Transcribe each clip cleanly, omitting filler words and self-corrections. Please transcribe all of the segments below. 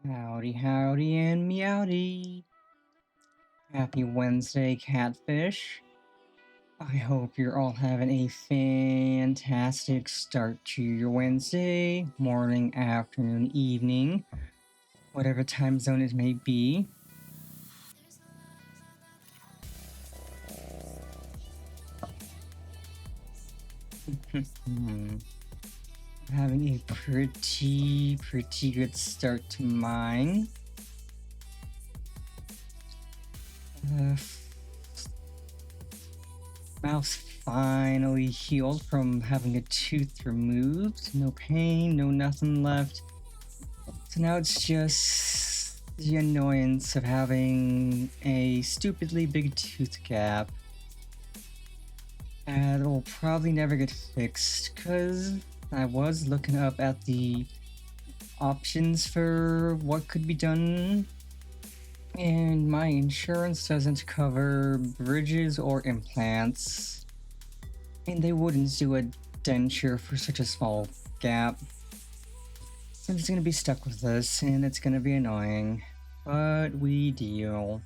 Howdy, howdy, and meowdy. Happy Wednesday, catfish. I hope you're all having a fantastic start to your Wednesday, morning, afternoon, evening, whatever time zone it may be. Having a pretty good start to mine. Mouth's finally healed from having a tooth removed. No pain, no nothing left. So now it's just the annoyance of having a stupidly big tooth gap. And it'll probably never get fixed because I was looking up at the options for what could be done, and my insurance doesn't cover bridges or implants, and they wouldn't do a denture for such a small gap. So I'm just gonna be stuck with this, and it's gonna be annoying, but we deal.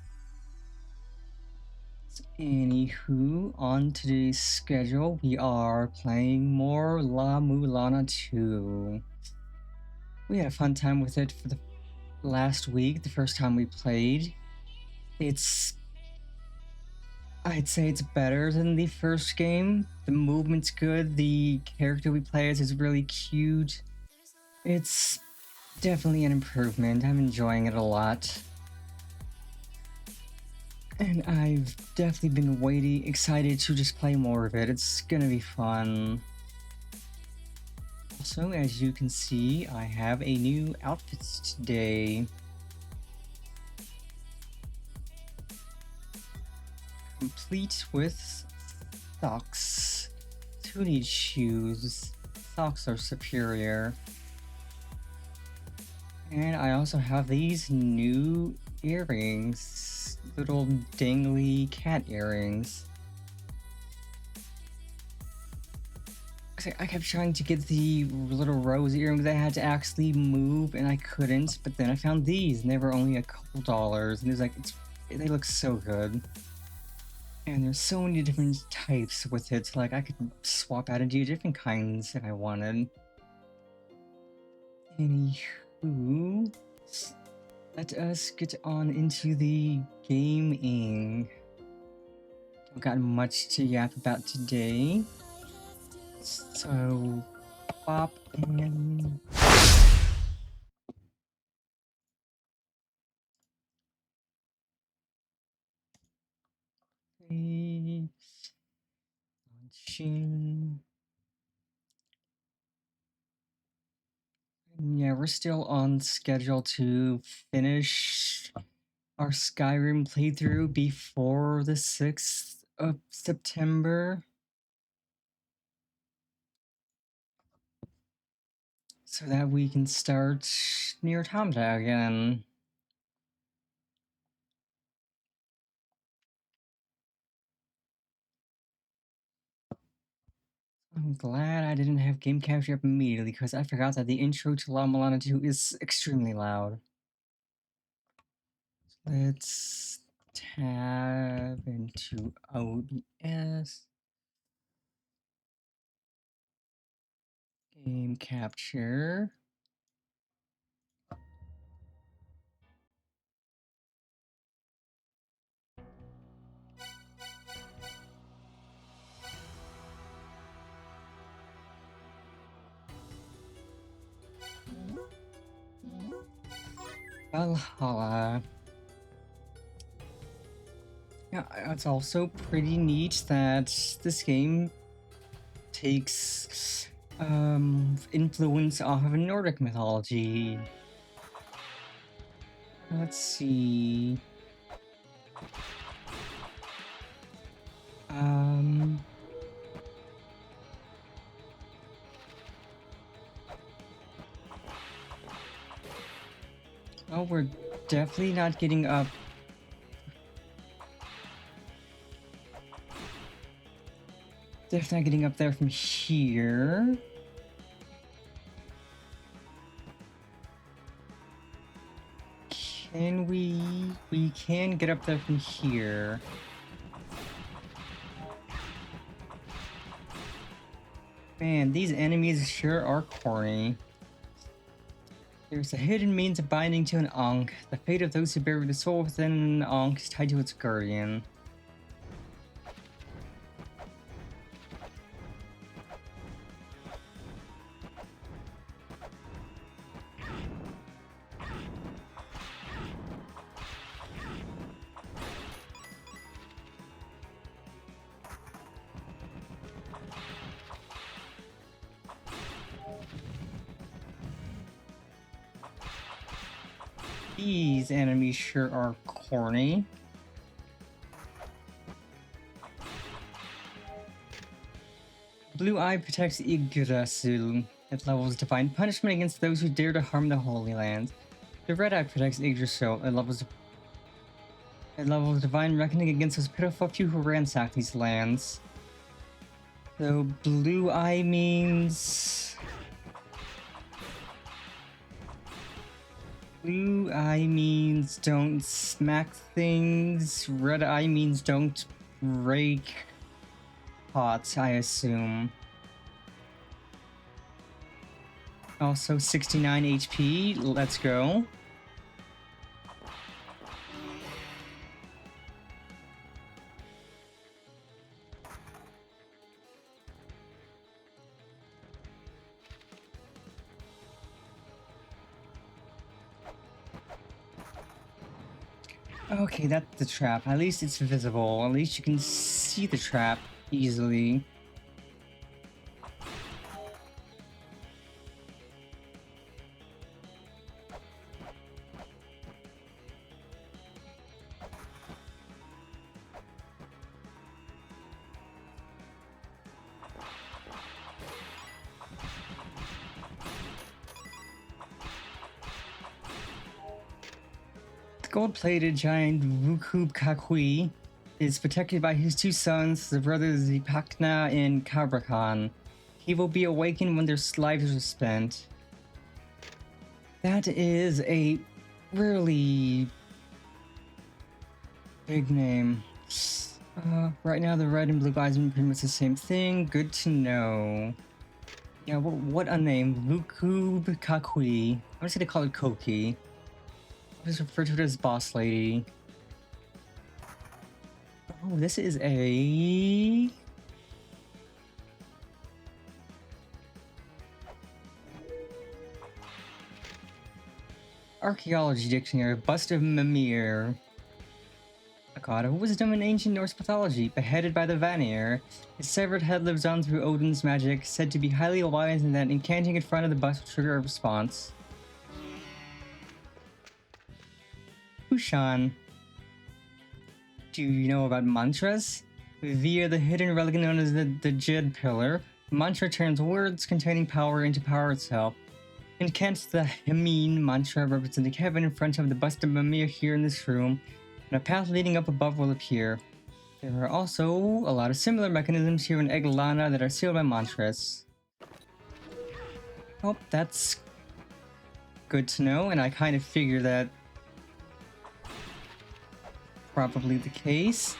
Anywho, on today's schedule, we are playing more La Mulana 2. We had a fun time with it for the last week, the first time we played. I'd say it's better than the first game. The movement's good, the character we play as is really cute. It's definitely an improvement. I'm enjoying it a lot. And I've definitely been excited to just play more of it. It's gonna be fun. Also, as you can see, I have a new outfit today. Complete with socks. Who needs shoes? Socks are superior. And I also have these new earrings. Little dangly cat earrings. I kept trying to get the little rose earrings that I had to actually move, and I couldn't. But then I found these, and they were only a couple dollars. And it was like, they look so good. And there's so many different types with it. So like I could swap out and do different kinds if I wanted. Anywho, let us get on into the gaming. Don't got much to yap about today. So, pop in. Launching. Yeah, we're still on schedule to finish our Skyrim playthrough before the 6th of September. So that we can start Nier Automata again. I'm glad I didn't have game capture up immediately because I forgot that the intro to La Mulana 2 is extremely loud. Let's tab into OBS. Game capture. Valhalla. Yeah, it's also pretty neat that this game takes influence off of Nordic mythology. Let's see. Oh, we're definitely not getting up. Definitely not getting up there from here. And we can get up there from here. Man, these enemies sure are corny. There's a hidden means of binding to an Ankh. The fate of those who bury the soul within an Ankh is tied to its guardian. These enemies sure are corny. Blue Eye protects Yggdrasil. It levels divine punishment against those who dare to harm the Holy Land. The Red Eye protects Yggdrasil. It levels divine reckoning against those pitiful few who ransack these lands. So Blue Eye means... Blue Eye means don't smack things. Red Eye means don't break pots, I assume. Also 69 HP. Let's go. Okay, that's the trap. At least it's visible. At least you can see the trap easily. Gold-plated giant Wukub Kakui is protected by his two sons, the brothers Zipakna and Kabrakan. He will be awakened when their lives are spent. That is a really big name. Right now the red and blue eyes are pretty much the same thing. Good to know. Yeah, what a name. Wukub Kakui. I'm just gonna call it Koki. I'll just refer to it as Boss Lady. Oh, this is a... Archaeology Dictionary, Bust of Mimir. A god of wisdom in ancient Norse mythology, beheaded by the Vanir. His severed head lives on through Odin's magic, said to be highly wise and that incanting in front of the bust will trigger a response. Kushan. Do you know about mantras? Via the hidden relic known as the Jed Pillar, mantra turns words containing power into power itself. Incants the Hemin mantra representing heaven in front of the bust of Mimir here in this room, and a path leading up above will appear. There are also a lot of similar mechanisms here in Eglana that are sealed by mantras. Oh, that's good to know, and I kind of figure that probably the case.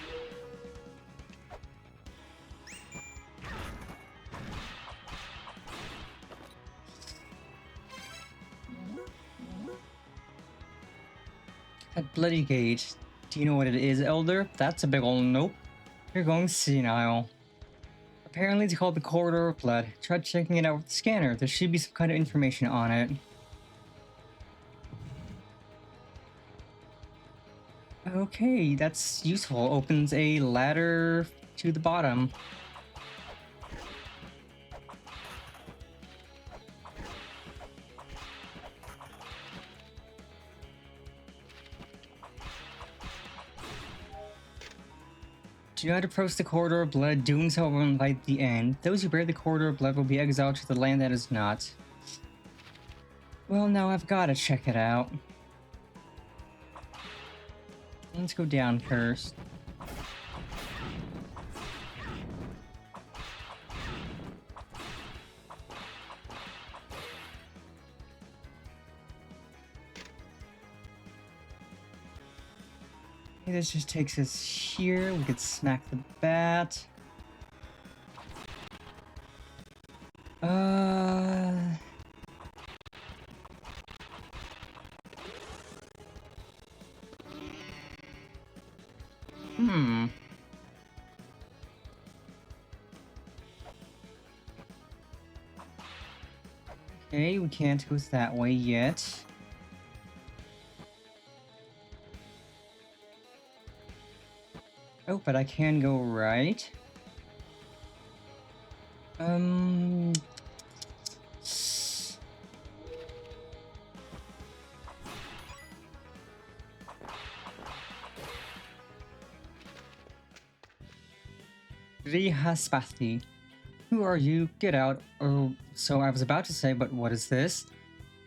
That bloody gate. Do you know what it is, Elder? That's a big ol' nope. You're going senile. Apparently it's called the Corridor of Blood. Try checking it out with the scanner. There should be some kind of information on it. Okay, that's useful. Opens a ladder to the bottom. Do not approach the Corridor of Blood, doing so will invite the end. Those who bear the Corridor of Blood will be exiled to the land that is not. Well, now I've gotta check it out. Let's go down first. This just takes us here. We could smack the bat. Hmm. Okay, we can't go that way yet. Oh, but I can go right. Rihaspati. Who are you? Get out. Oh, so I was about to say, but what is this?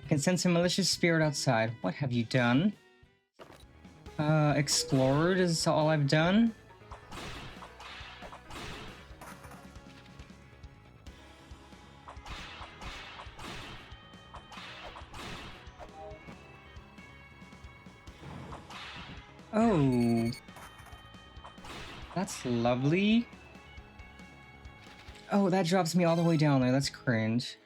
I can sense a malicious spirit outside. What have you done? Explored is all I've done. Oh. That's lovely. Oh, that drops me all the way down there. That's cringe.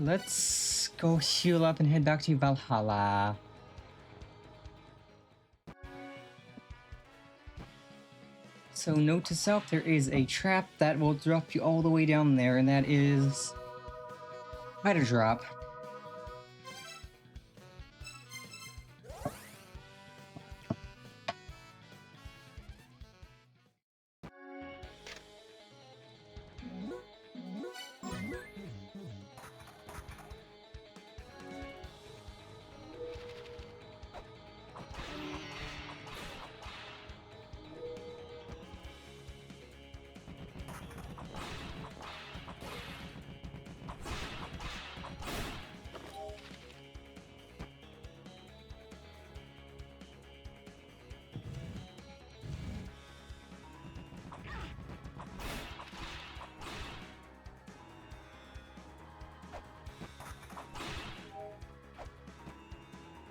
Let's go heal up and head back to Valhalla. So note to self, there is a trap that will drop you all the way down there, and that is Spider Drop.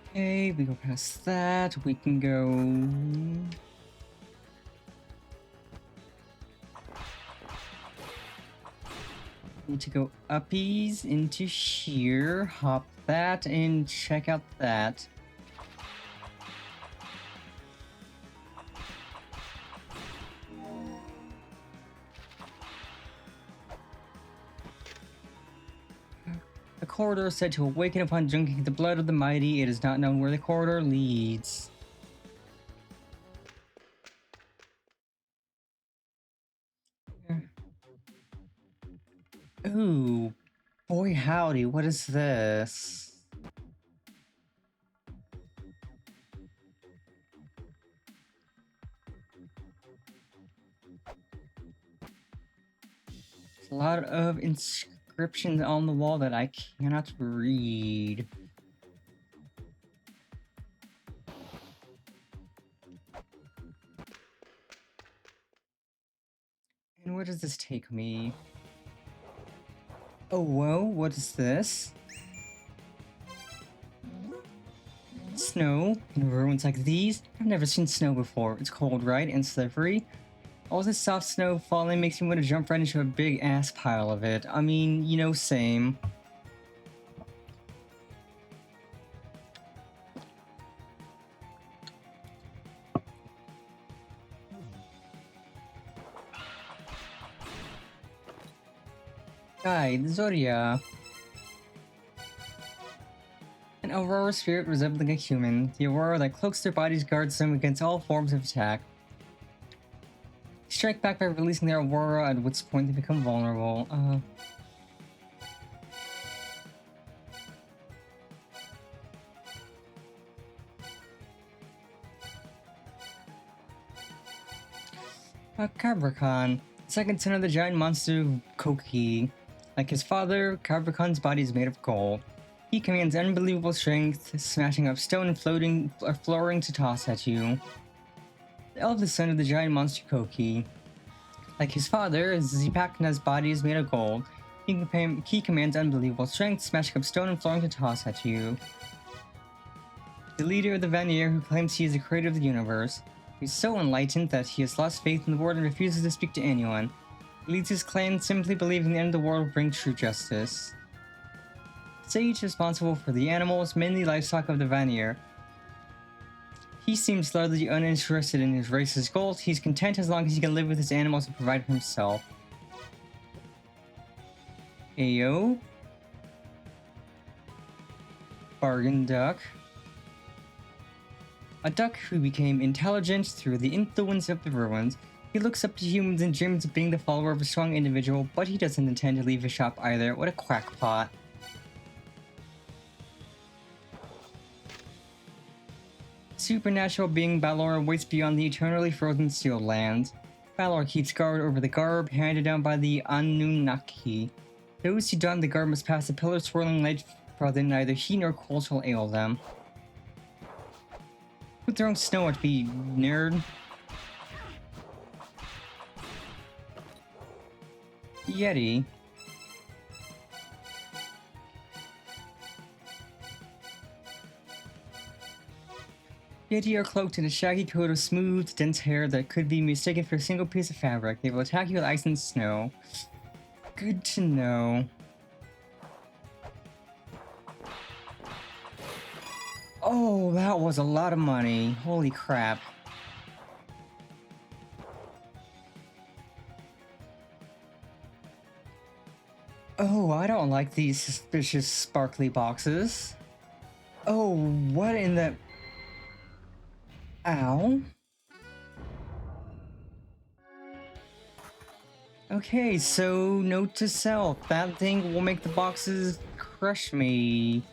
Okay, we go past that. We can go. Need to go uppies into here, hop that, and check out that. The corridor is said to awaken upon drinking the blood of the mighty. It is not known where the corridor leads. Ooh, boy howdy, what is this? A lot of inscriptions on the wall that I cannot read. And where does this take me? Oh, whoa, what is this? Snow in ruins like these? I've never seen snow before. It's cold, right? And slippery? All this soft snow falling makes me want to jump right into a big ass pile of it. I mean, you know, same. Guide, Zoria. An Aurora spirit resembling a human. The Aurora that cloaks their bodies guards them against all forms of attack. Strike back by releasing their Aurora, at which point they become vulnerable. Cabrakan, second son of the giant monster Koki. Like his father, Cabrakan's body is made of gold. He commands unbelievable strength, smashing up stone and flooring to toss at you. The eldest son of the giant monster Koki. Like his father, Zipakna's body is made of gold. He commands unbelievable strength, smashing up stone and flooring to toss at you. The leader of the Vanir, who claims he is the creator of the universe. He's so enlightened that he has lost faith in the world and refuses to speak to anyone. He leads his clan simply believing the end of the world will bring true justice. Sage responsible for the animals, mainly livestock of the Vanir. He seems largely uninterested in his race's goals. He's content as long as he can live with his animals and provide for himself. Ayo. Bargain duck. A duck who became intelligent through the influence of the ruins. He looks up to humans and dreams of being the follower of a strong individual, but he doesn't intend to leave his shop either. What a crackpot. Supernatural being Balor waits beyond the eternally frozen Steel Land. Balor keeps guard over the garb handed down by the Anunnaki. Those who don the garb must pass a pillar swirling light, for then neither heat nor cold shall ail them. Who throwing snow at me, nerd? Yeti. Yeti are cloaked in a shaggy coat of smooth, dense hair that could be mistaken for a single piece of fabric. They will attack you with ice and snow. Good to know. Oh, that was a lot of money. Holy crap. Oh, I don't like these suspicious sparkly boxes. Oh, what in the... Ow. Okay, so note to self. That thing will make the boxes crush me.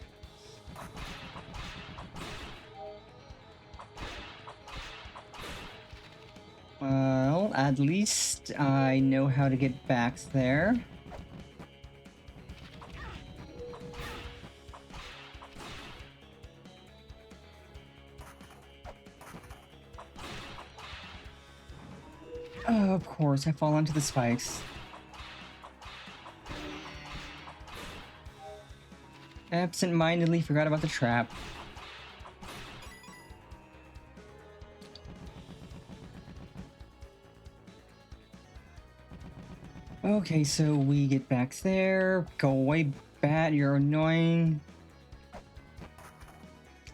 Well, at least I know how to get back there. Oh, of course, I fall onto the spikes. Absent-mindedly forgot about the trap. Okay, so we get back there. Go away, bat, you're annoying.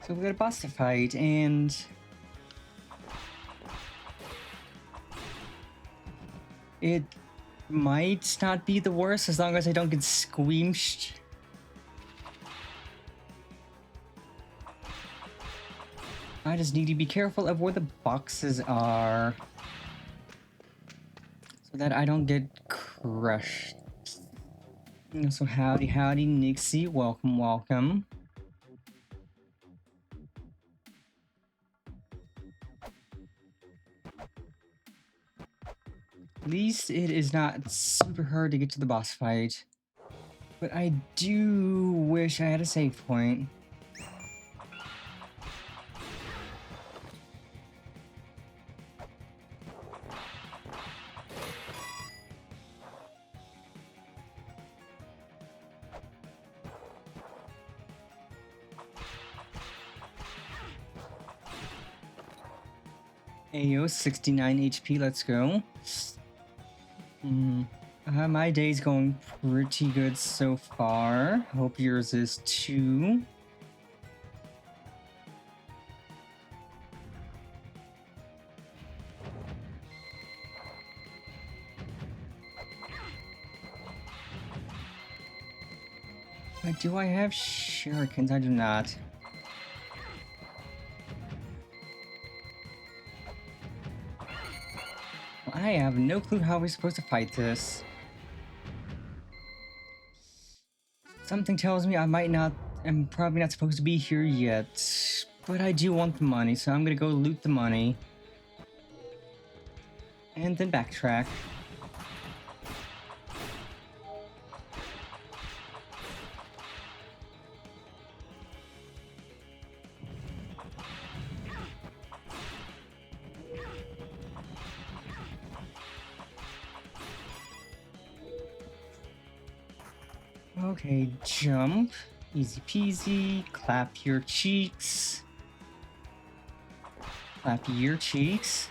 So we got a boss to fight, and... it might not be the worst as long as I don't get squeamished. I just need to be careful of where the boxes are, so that I don't get crushed. So howdy howdy Nixie, welcome welcome. At least it is not super hard to get to the boss fight. But I do wish I had a save point. Ayo, 69 HP, let's go. My day's going pretty good so far. Hope yours is too. Do I have shurikens? I do not. I have no clue how we're supposed to fight this. Something tells me I'm probably not supposed to be here yet. But I do want the money, so I'm gonna go loot the money. And then backtrack. Okay, jump. Easy peasy. Clap your cheeks. Clap your cheeks.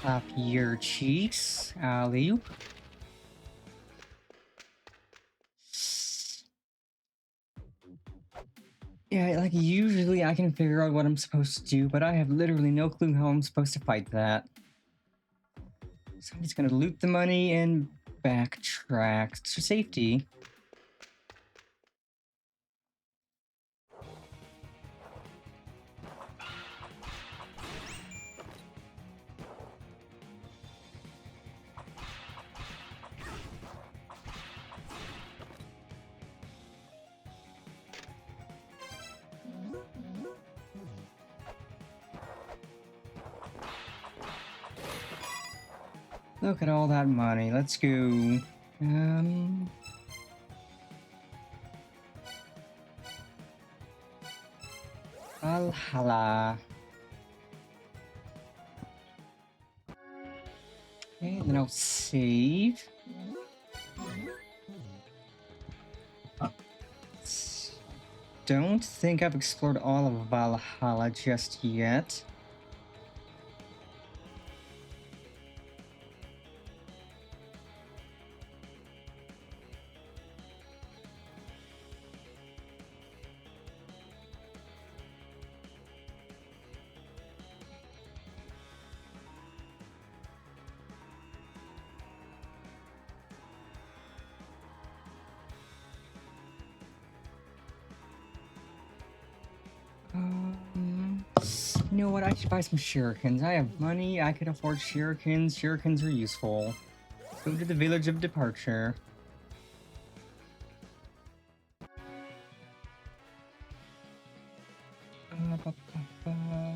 Clap your cheeks, alley. Yeah, like usually I can figure out what I'm supposed to do, but I have literally no clue how I'm supposed to fight that. So I'm just gonna loot the money and backtrack to safety. Look at all that money. Let's go. Valhalla. Okay, then I'll save. Don't think I've explored all of Valhalla just yet. You know what? I should buy some shurikens. I have money. I could afford shurikens. Shurikens are useful. Go to the village of departure. Ba, ba, ba.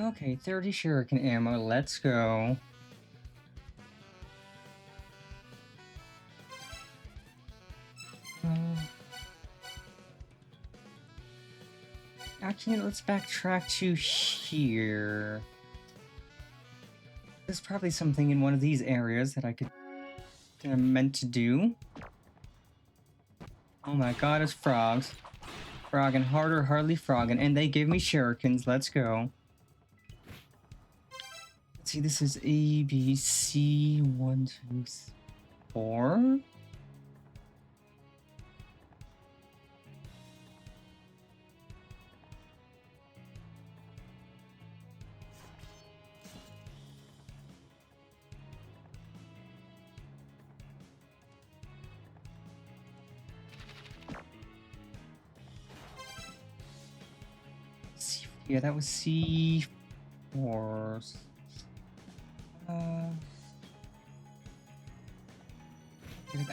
Okay, 30 shuriken ammo. Let's go. Actually, let's backtrack to here. There's probably something in one of these areas that I could meant to do. Oh my god, it's frogs. Frogging harder, hardly frogging, and they give me shurikens. Let's go. Let's see, this is A, B, C, 1, 2, 4. Yeah, that was C4. I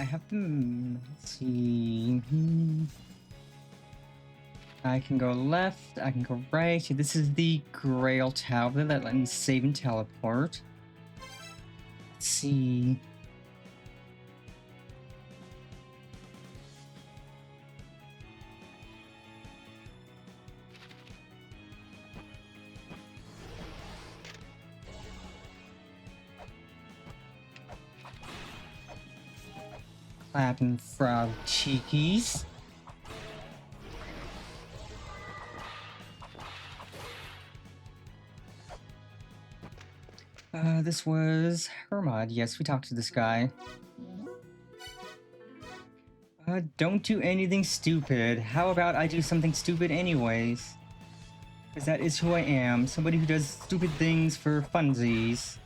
have to. Let's see. I can go left. I can go right. This is the Grail tablet that let me save and teleport. Let's see. Clapping frog cheekies. This was Hermod. Yes, we talked to this guy. Don't do anything stupid. How about I do something stupid anyways? Because that is who I am. Somebody who does stupid things for funsies.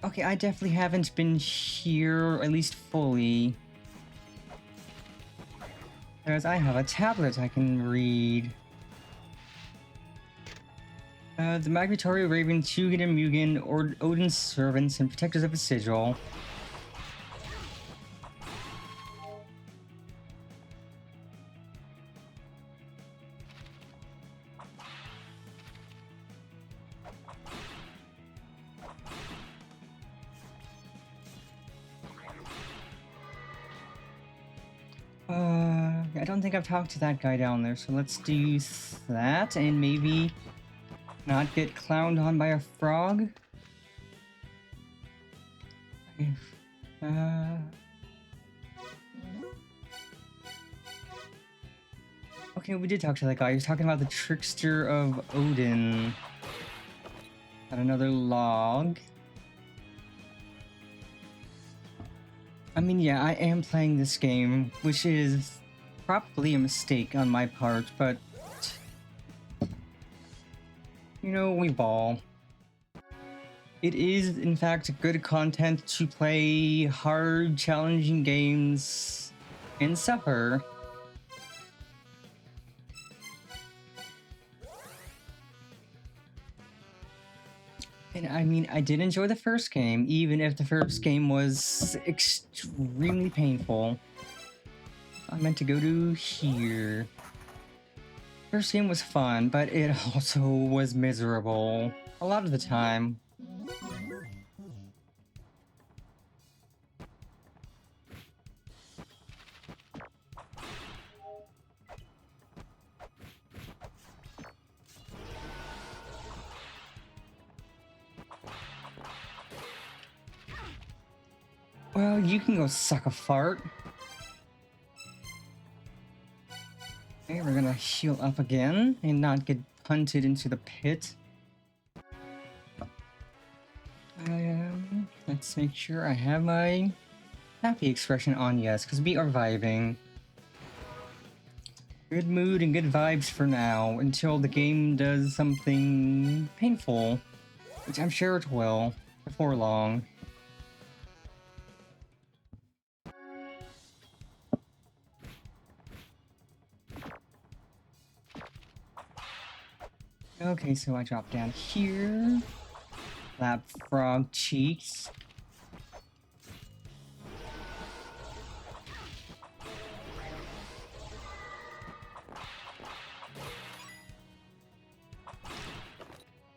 Okay, I definitely haven't been here, at least fully. Whereas I have a tablet I can read. The Migratory Raven, Tugin and Mugen, Odin's servants and protectors of the sigil. I don't think I've talked to that guy down there, so let's do that and maybe not get clowned on by a frog. Uh, okay, we did talk to that guy. He was talking about the Trickster of Odin. Got another log. I mean, yeah, I am playing this game, which is probably a mistake on my part, but you know, we ball. It is, in fact, good content to play hard, challenging games and suffer. And I mean, I did enjoy the first game, even if the first game was extremely painful. I meant to go to here. First game was fun, but it also was miserable a lot of the time. Well, you can go suck a fart. Okay, we're gonna heal up again and not get punted into the pit. Let's make sure I have my happy expression on, yes, because we are vibing. Good mood and good vibes for now, until the game does something painful, which I'm sure it will, before long. Okay, so I drop down here. Lap frog cheeks.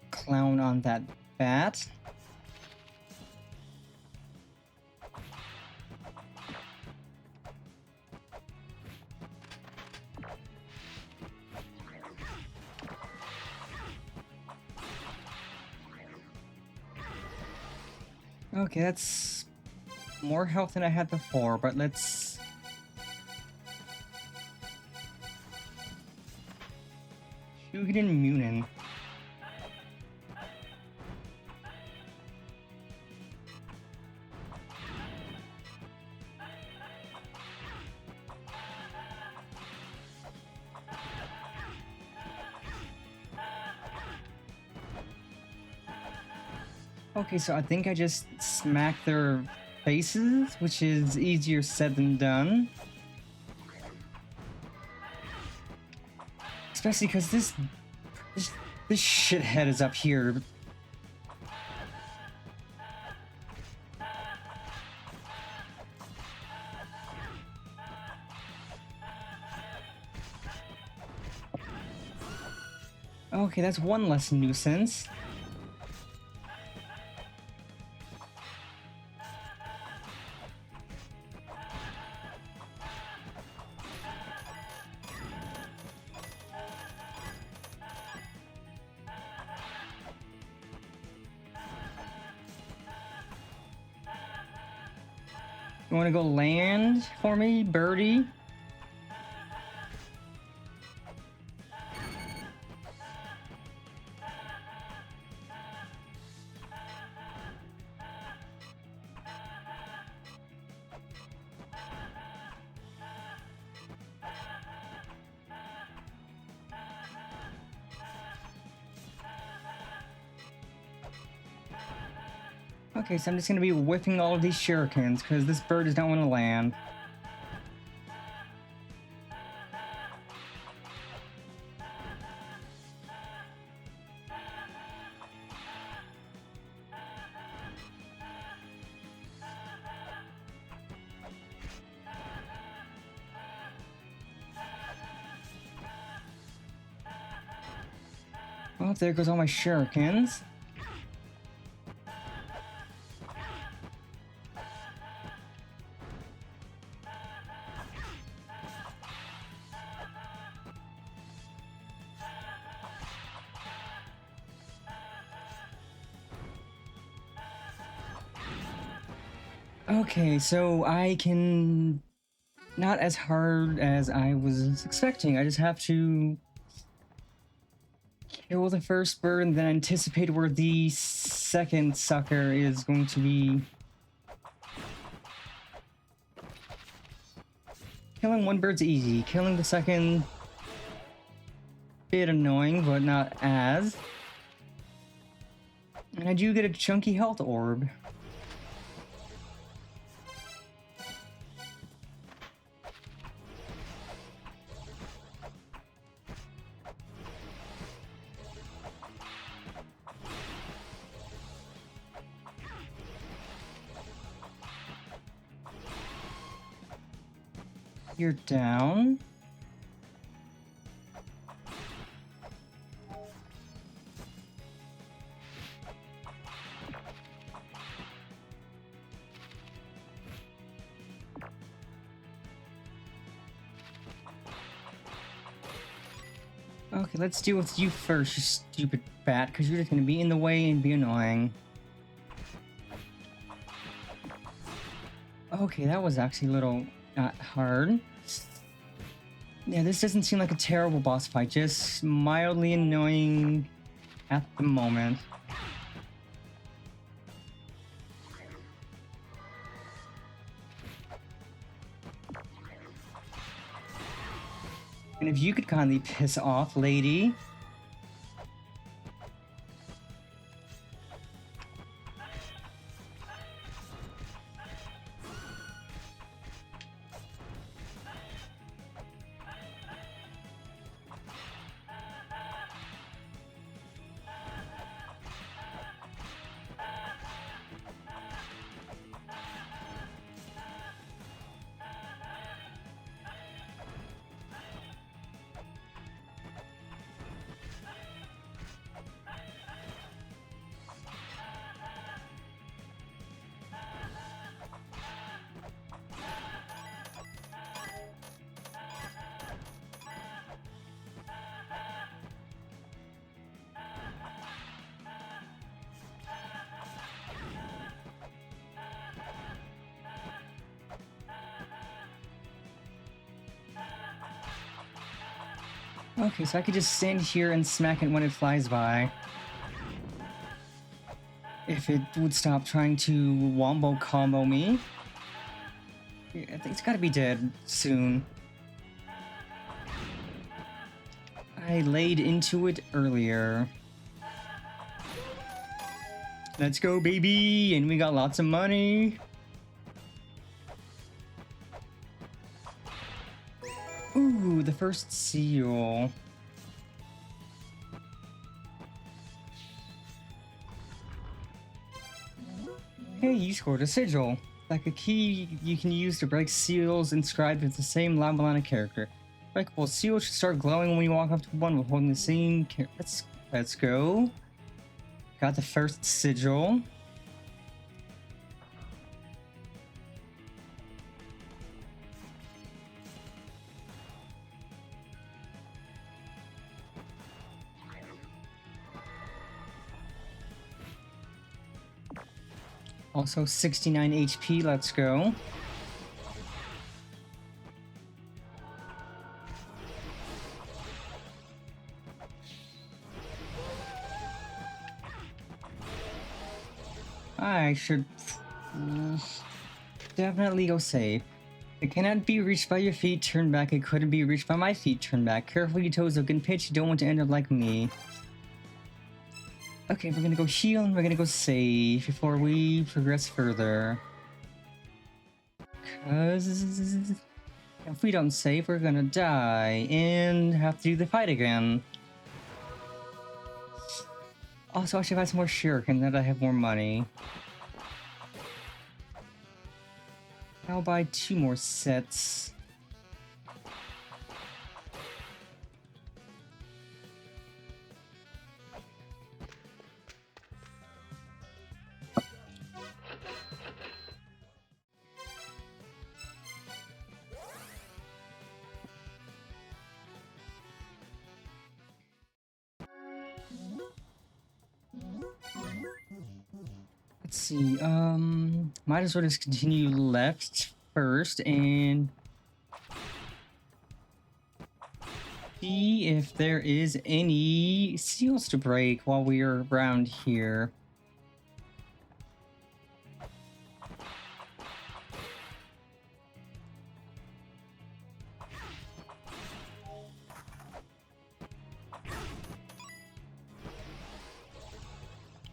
Clown on that bat. Okay, that's more health than I had before, but let's... Hugin Munin. Okay, so I think I just smacked their faces, which is easier said than done. Especially because this shithead is up here. Okay, that's one less nuisance. You want to go land for me, birdie? Okay, so I'm just gonna be whipping all of these shurikens because this bird does not want to land. Well, there goes all my shurikens. Okay, so I can... Not as hard as I was expecting. I just have to kill the first bird and then anticipate where the second sucker is going to be. Killing one bird's easy. Killing the second... bit annoying, but not as. And I do get a chunky health orb. You're down. Okay, let's deal with you first, you stupid bat, because you're just gonna be in the way and be annoying. Okay, that was actually a little not hard. Yeah, this doesn't seem like a terrible boss fight, just mildly annoying at the moment. And if you could kindly piss off, lady. Okay, so I could just stand here and smack it when it flies by. If it would stop trying to wombo combo me. Yeah, I think it's gotta be dead soon. I laid into it earlier. Let's go, baby! And we got lots of money. Ooh, the first seal. Hey, you scored a sigil. Like a key you can use to break seals inscribed with the same Lamalana character. Breakable seals should start glowing when you walk up to one while holding the same Let's go. Got the first sigil. Also 69 HP, let's go. I should definitely go safe. It cannot be reached by your feet, turn back. It couldn't be reached by my feet, turn back. Careful, your toes are getting pitched. You don't want to end up like me. Okay, we're gonna go heal and we're gonna go save before we progress further. Cause if we don't save, we're gonna die and have to do the fight again. Also, I should buy some more shuriken now that I have more money. I'll buy 2 more sets. Let's see. Might as well just continue left first and see if there is any seals to break while we are around here.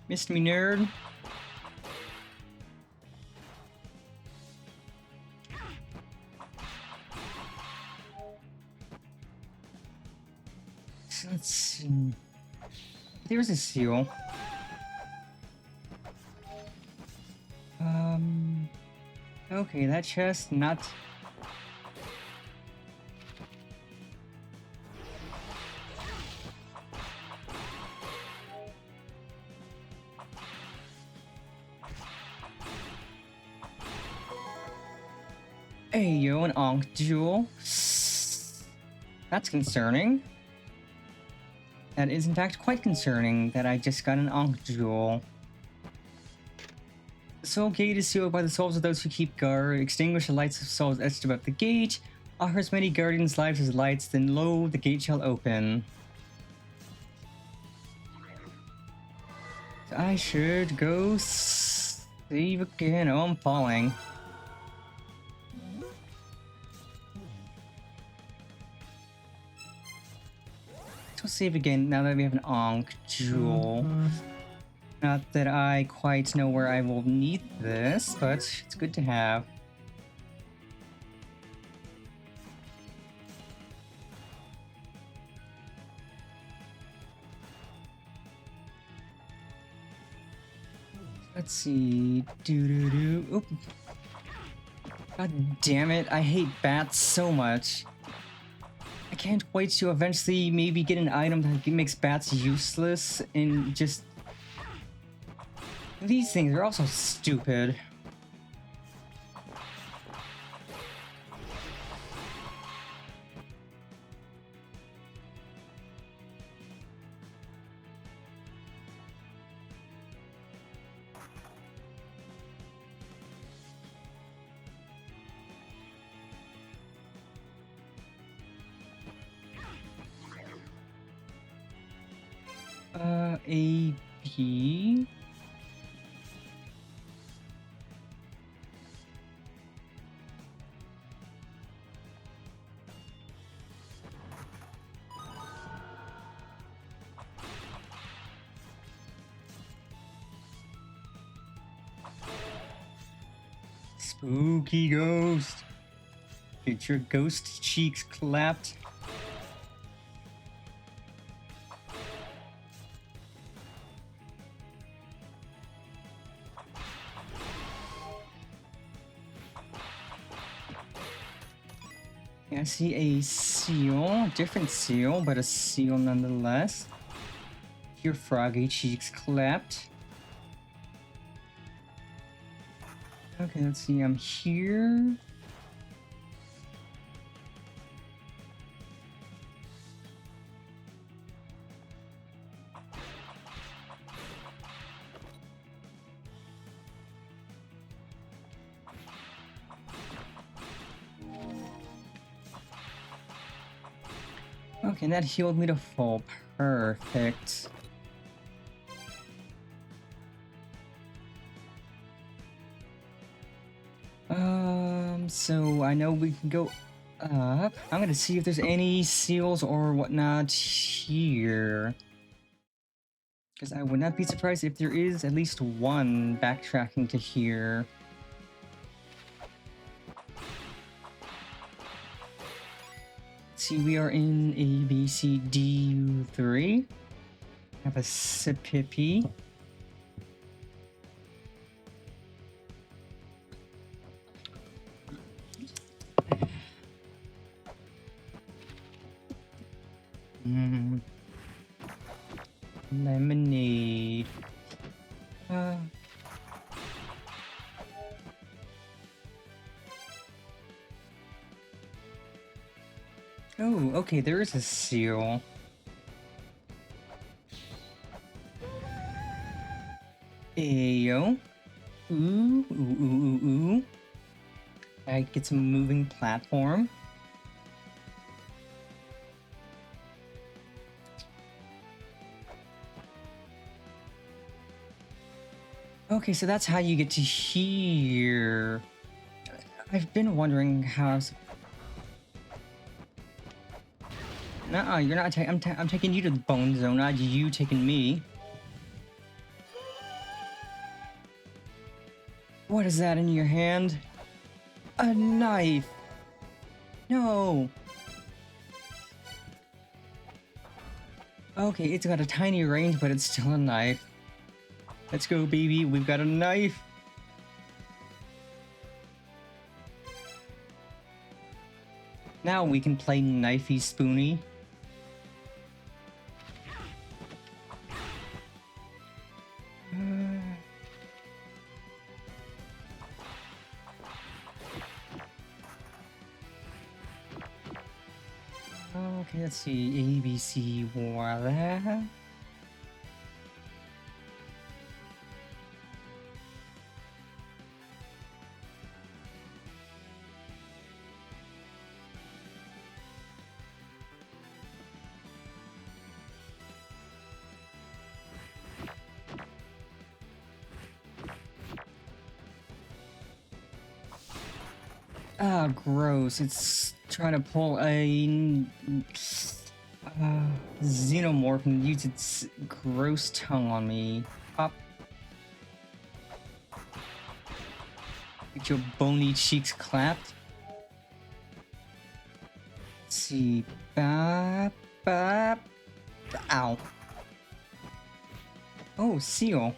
Missed me, nerd. Let's see. There's a seal. Okay, that chest, not... Hey, yo, an Ankh jewel. That's concerning. That is, in fact, quite concerning that I just got an Ankh jewel. The soul gate is sealed by the souls of those who keep guard. Extinguish the lights of souls etched above the gate. Offer as many guardians' lives as lights, then lo, the gate shall open. So I should go save again. Oh, I'm falling. Let's save again now that we have an Ankh jewel. Not that I quite know where I will need this, but it's good to have. Let's see. Oop. God damn it, I hate bats so much. I can't wait to eventually maybe get an item that makes bats useless and just... These things are also stupid. A, B... Spooky ghost. Get your ghost cheeks clapped. Yeah, I see a seal. Different seal, but a seal nonetheless. Your froggy cheeks clapped. Okay, let's see, I'm here. Okay, and that healed me to full. Perfect. So I know we can go up. I'm gonna see if there's any seals or whatnot here. Because I would not be surprised if there is at least one backtracking to here. Let's see, we are in A, B, C, D, U3. Have a Sipipi. Lemonade. Oh, okay, there is a seal. Ayo. Ooh, ooh, ooh, ooh, ooh. I get some moving platform. Okay, so that's how you get to here. I've been wondering how. Nuh-uh, you're not. I'm taking you to the bone zone, not you taking me. What is that in your hand? A knife. No. Okay, it's got a tiny range, but it's still a knife. Let's go, baby. We've got a knife. Now we can play knifey spoony. Okay, let's see. A, B, C, voila. Ah, gross. It's trying to pull a xenomorph and use its gross tongue on me. Pop. Get your bony cheeks clapped. Let's see. Bop, bop. Ow. Oh, seal.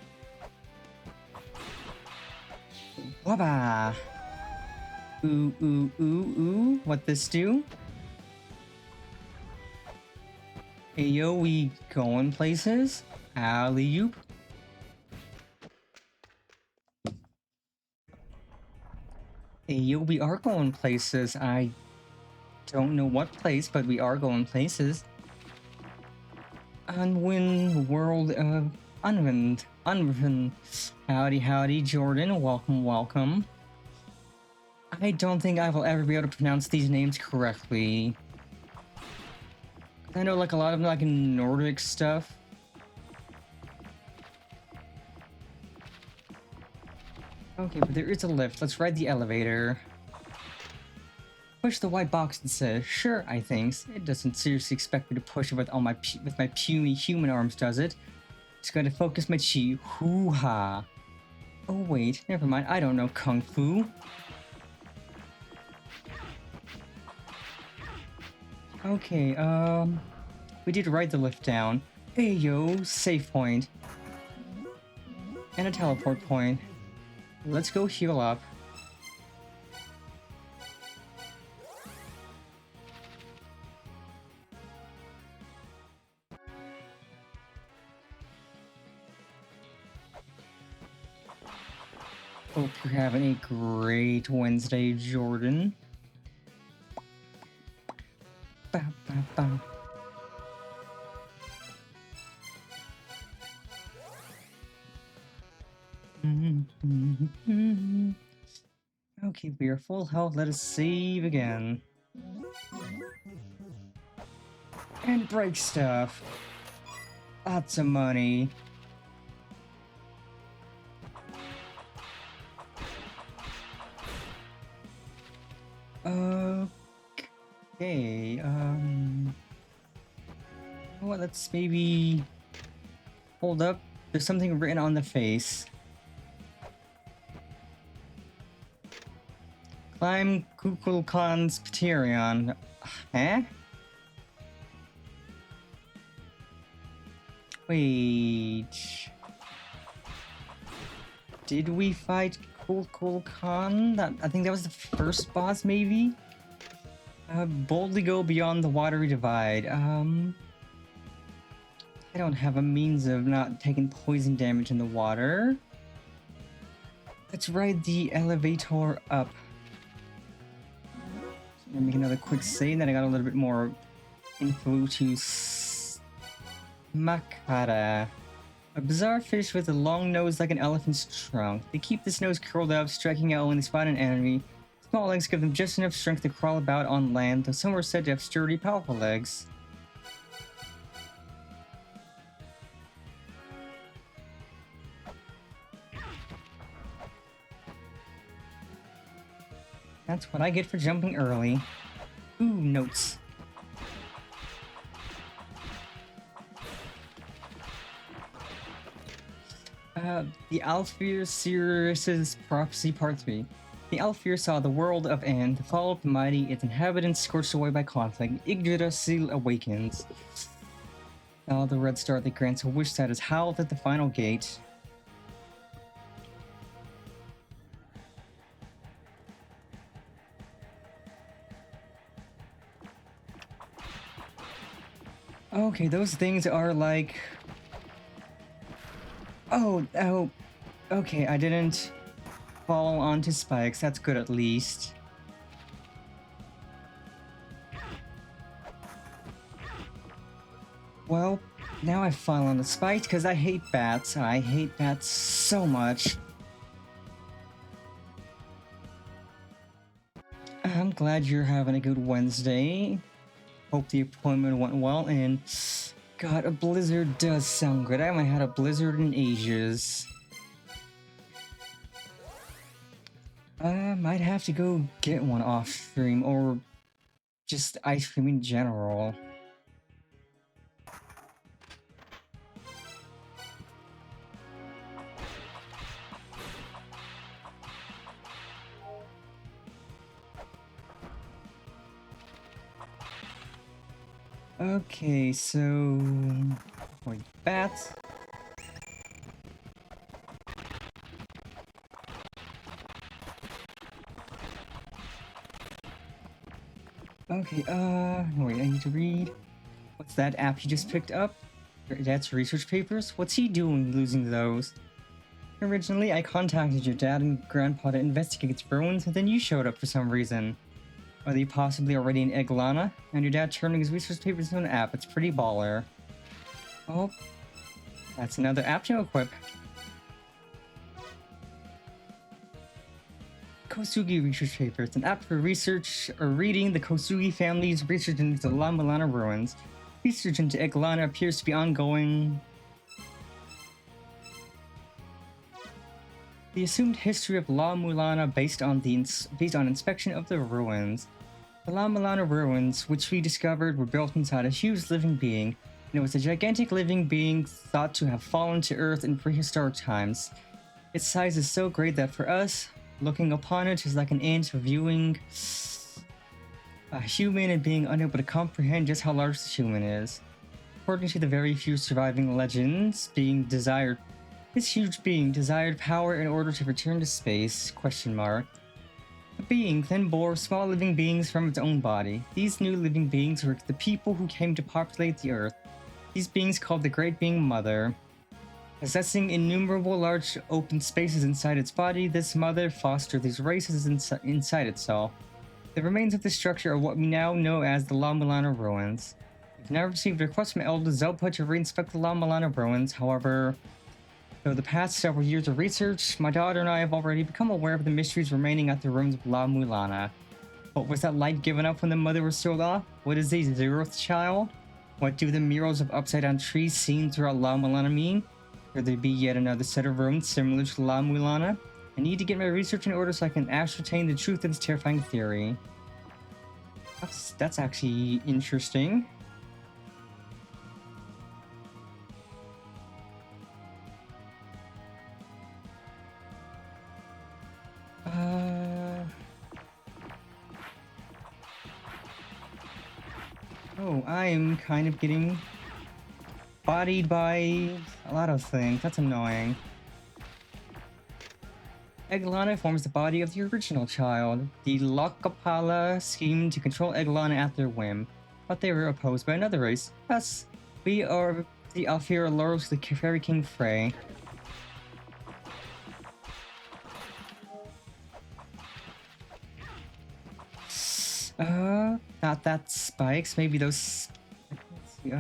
Wabba. Ooh, ooh, ooh, ooh. What this do? Hey, yo, we going places? Alley-oop. Hey, yo, we are going places. I don't know what place, but we are going places. Unwind world of Unwind. Unwind. Howdy, howdy, Jordan. Welcome, welcome. I don't think I will ever be able to pronounce these names correctly. I know like a lot of like Nordic stuff. Okay, but there is a lift. Let's ride the elevator. Push the white box and says, "Sure, I thinks. It doesn't seriously expect me to push it with all my puny human arms, does it? It's going to focus my chi. Hoo-ha. Oh wait, never mind. I don't know kung fu." Okay, we did ride the lift down. Hey yo, save point. And a teleport point. Let's go heal up. Hope you're having a great Wednesday, Jordan. Ba, ba, ba. Okay, we are full health. Let us save again. And break stuff. Lots of money. Okay, well, let's maybe hold up. There's something written on the face. Climb Kukulkan's Pterion. Huh? Wait. Did we fight Kukulkan? I think that was the first boss, maybe? Boldly go beyond the watery divide. I don't have a means of not taking poison damage in the water. Let's ride the elevator up. So I'm gonna make another quick save, then I got a little bit more info to Makara. A bizarre fish with a long nose like an elephant's trunk. They keep this nose curled up, striking out when they spot an enemy. Small legs give them just enough strength to crawl about on land, though some are said to have sturdy, powerful legs. That's what I get for jumping early. Ooh, notes. The Alfir Sirius's Prophecy Part 3. The Alfir saw the world of End, the fall of the mighty, its inhabitants scorched away by conflict. Yggdrasil awakens. Now the red star that grants a wish that is howled at the final gate. Okay, those things are like... Oh, okay, I didn't fall onto spikes. That's good at least. Well, now I fall on the spikes because I hate bats. I hate bats so much. I'm glad you're having a good Wednesday. Hope the appointment went well, and God, a blizzard does sound good. I haven't had a blizzard in ages. Might have to go get one off stream, or just ice cream in general. Okay, so... Wait, bats. Okay, wait, I need to read. What's that app you just picked up? Your dad's research papers? What's he doing losing those? Originally, I contacted your dad and grandpa to investigate the ruins, and then you showed up for some reason. Are they possibly already in Eglana? And your dad turning his research papers into an app. It's pretty baller. Oh, that's another app to equip. Kosugi Research Papers, an app for research or reading the Kosugi family's research into the La Mulana ruins. Research into Eglana appears to be ongoing. The assumed history of La Mulana based on inspection of the ruins. The La Mulana ruins, which we discovered, were built inside a huge living being, and it was a gigantic living being thought to have fallen to Earth in prehistoric times. Its size is so great that for us, looking upon it is like an ant viewing a human and being unable to comprehend just how large this human is. According to the very few surviving legends, this huge being desired power in order to return to space, ? The being then bore small living beings from its own body. These new living beings were the people who came to populate the Earth. These beings called the Great Being Mother. Possessing innumerable large open spaces inside its body, this mother fostered these races inside itself. The remains of this structure are what we now know as the La Mulana ruins. We've now received a request from Elder Zelpa to reinspect the La Mulana ruins. However, over the past several years of research, my daughter and I have already become aware of the mysteries remaining at the ruins of La Mulana. But was that light given up when the mother was sold off? What is a zeroth child? What do the murals of upside-down trees seen throughout La Mulana mean? Could there be yet another set of ruins similar to La Mulana? I need to get my research in order so I can ascertain the truth of this terrifying theory. That's actually interesting. Oh, I'm kind of getting bodied by a lot of things. That's annoying. Eglana forms the body of the original child. The Lokapala schemed to control Eglana at their whim, but they were opposed by another race. Us. We are the Alfira loyal to the Fairy King Frey. Not that spikes. Maybe those... Let's see,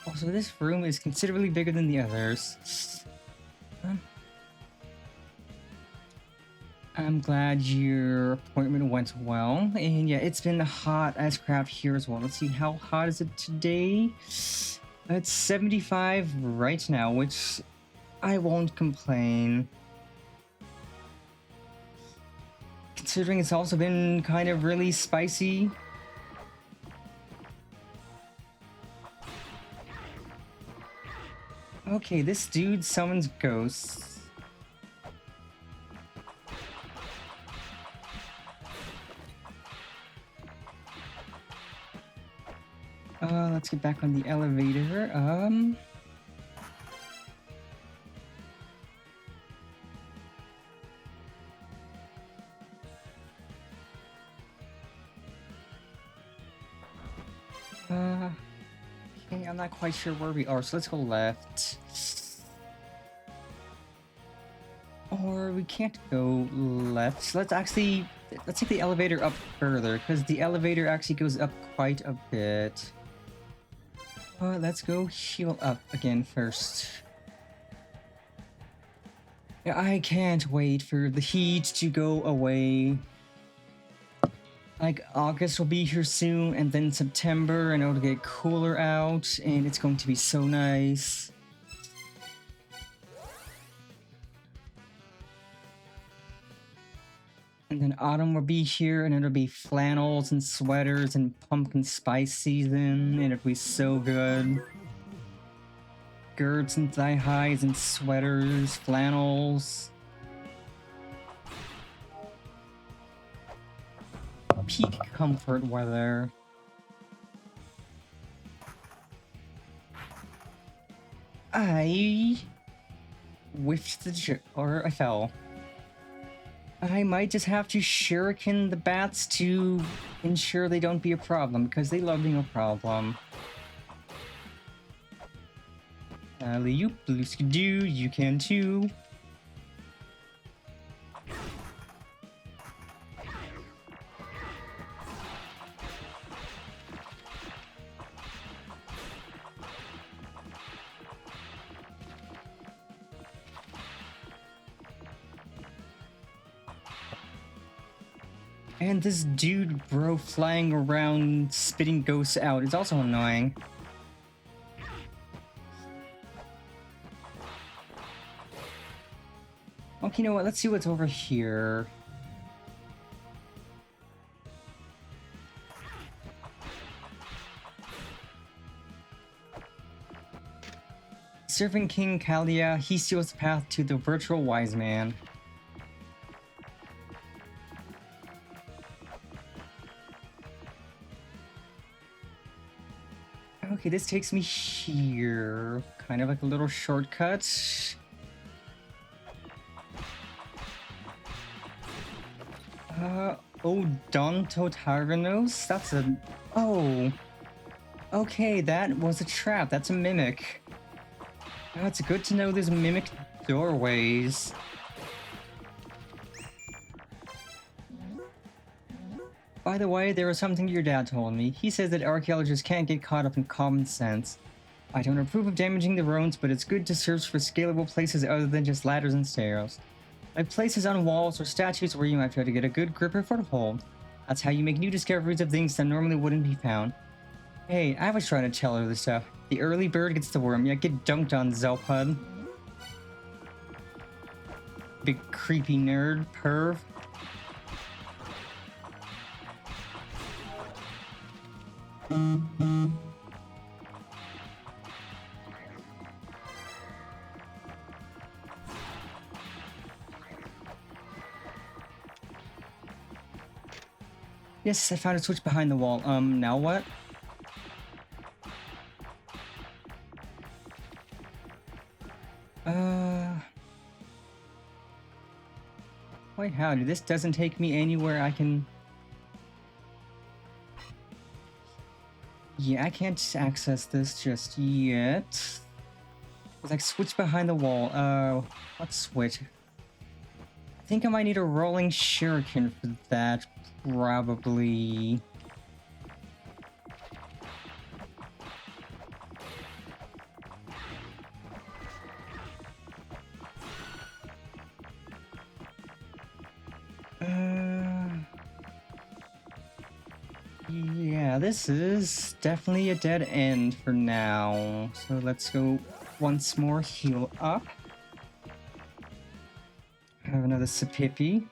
Also, this room is considerably bigger than the others. I'm glad your appointment went well. And yeah, it's been hot as crap here as well. Let's see, how hot is it today? It's 75 right now, which I won't complain. Considering it's also been kind of really spicy. Okay, this dude summons ghosts. Let's get back on the elevator. Okay, I'm not quite sure where we are, so let's go left. Or we can't go left. So let's take the elevator up further, because the elevator actually goes up quite a bit. Let's go heal up again first. Yeah, I can't wait for the heat to go away. Like, August will be here soon, and then September, and it'll get cooler out, and it's going to be so nice. And then autumn will be here, and it'll be flannels and sweaters and pumpkin spice season, and it'll be so good. Skirts and thigh highs and sweaters, flannels. Peak comfort weather. I whiffed or I fell. I might just have to shuriken the bats to ensure they don't be a problem, because they love being a problem. Alley-oop, blue-skidoo, you can too. And this dude, bro, flying around, spitting ghosts out is also annoying. Okay, you know what? Let's see what's over here. Servant King Kalia, he seals the path to the virtual wise man. Okay, this takes me here. Kind of like a little shortcut. Odonto Tyrannos? That's a... Oh! Okay, that was a trap. That's a mimic. It's good to know there's mimic doorways. By the way, there was something your dad told me. He says that archaeologists can't get caught up in common sense. I don't approve of damaging the ruins, but it's good to search for scalable places other than just ladders and stairs. Like places on walls or statues where you might try to get a good grip or foothold. That's how you make new discoveries of things that normally wouldn't be found. Hey, I was trying to tell her this stuff. The early bird gets the worm, yet get dunked on, Zelpud. Big creepy nerd, perv. Yes, I found a switch behind the wall. Now what? Wait, howdy, this doesn't take me anywhere I can... Yeah, I can't access this just yet. It's like switch behind the wall. What switch? I think I might need a rolling shuriken for that, probably. this is definitely a dead end for now. So let's go once more heal up. Have another Sipipi.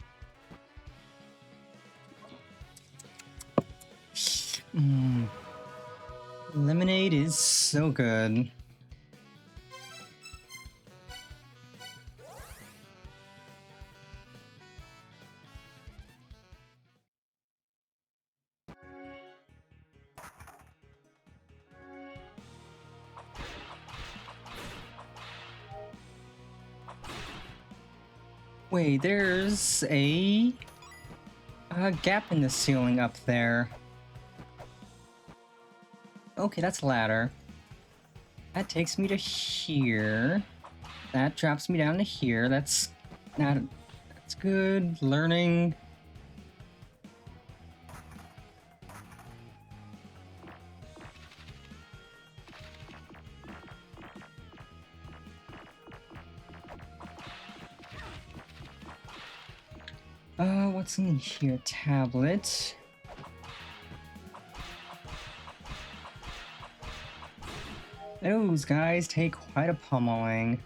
Lemonade is so good. Wait, there's a gap in the ceiling up there. Okay, that's a ladder. That takes me to here. That drops me down to here. That's good. Learning. What's in here? Tablet. Those guys take quite a pummeling.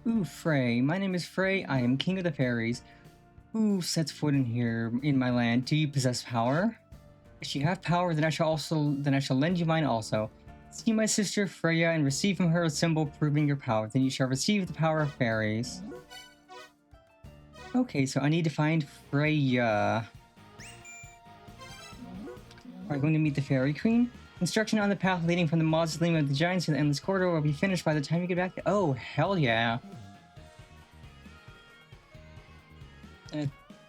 Ooh, Frey. My name is Frey. I am King of the Fairies. Who sets foot in here in my land? Do you possess power? If you have power, then I shall lend you mine also. See my sister Freya and receive from her a symbol proving your power. Then you shall receive the power of fairies. Okay, so I need to find Freya. Are you going to meet the Fairy Queen? Construction on the path leading from the mausoleum of the giants to the endless corridor will be finished by the time you get back. Oh, hell yeah.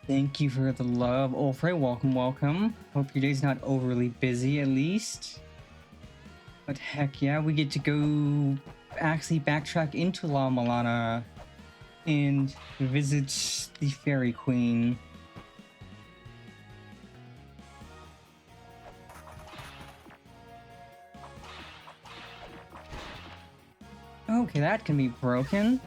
Thank you for the love. Ulfrey, welcome, welcome. Hope your day's not overly busy, at least. But heck yeah, we get to go actually backtrack into La Milana and visit the Fairy Queen. Okay, that can be broken.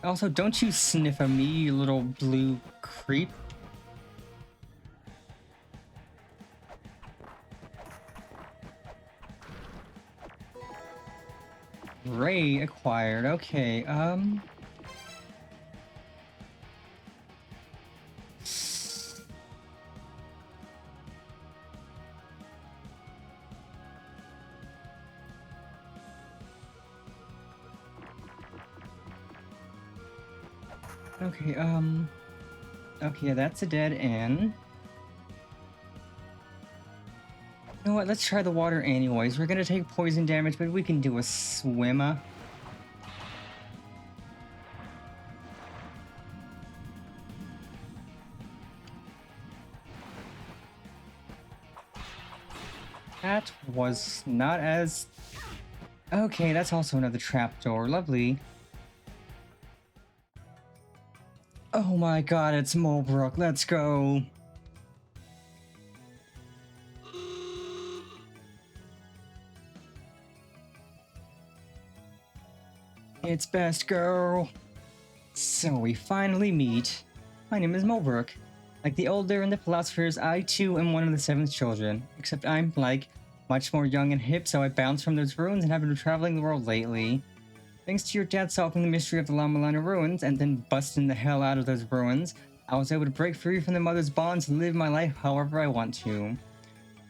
Also, don't you sniff at me, you little blue creep. Ray acquired. Okay, okay, okay, yeah, that's a dead end. You know what, let's try the water anyways. We're gonna take poison damage, but we can do a swimmer. That was not as... Okay, that's also another trapdoor. Lovely. Oh my god, it's Mulbrook. Let's go. It's best girl. So we finally meet. My name is Mulbrook. Like the older and the philosophers, I too am one of the 7 children. Except I'm, like, much more young and hip, so I bounced from those ruins and have been traveling the world lately. Thanks to your dad solving the mystery of the La Milana ruins and then busting the hell out of those ruins, I was able to break free from the mother's bonds and live my life however I want to.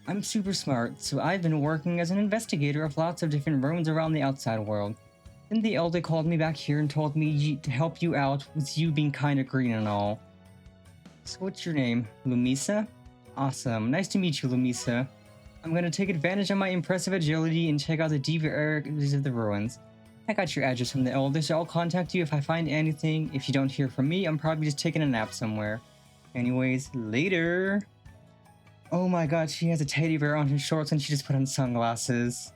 I'm super smart, so I've been working as an investigator of lots of different ruins around the outside world. Then the elder called me back here and told me to help you out with you being kinda green and all. So what's your name? Lumisa? Awesome. Nice to meet you, Lumisa. I'm gonna take advantage of my impressive agility and check out the deeper areas of the ruins. I got your address from the elder, so I'll contact you if I find anything. If you don't hear from me, I'm probably just taking a nap somewhere. Anyways, later! Oh my god, she has a teddy bear on her shorts and she just put on sunglasses.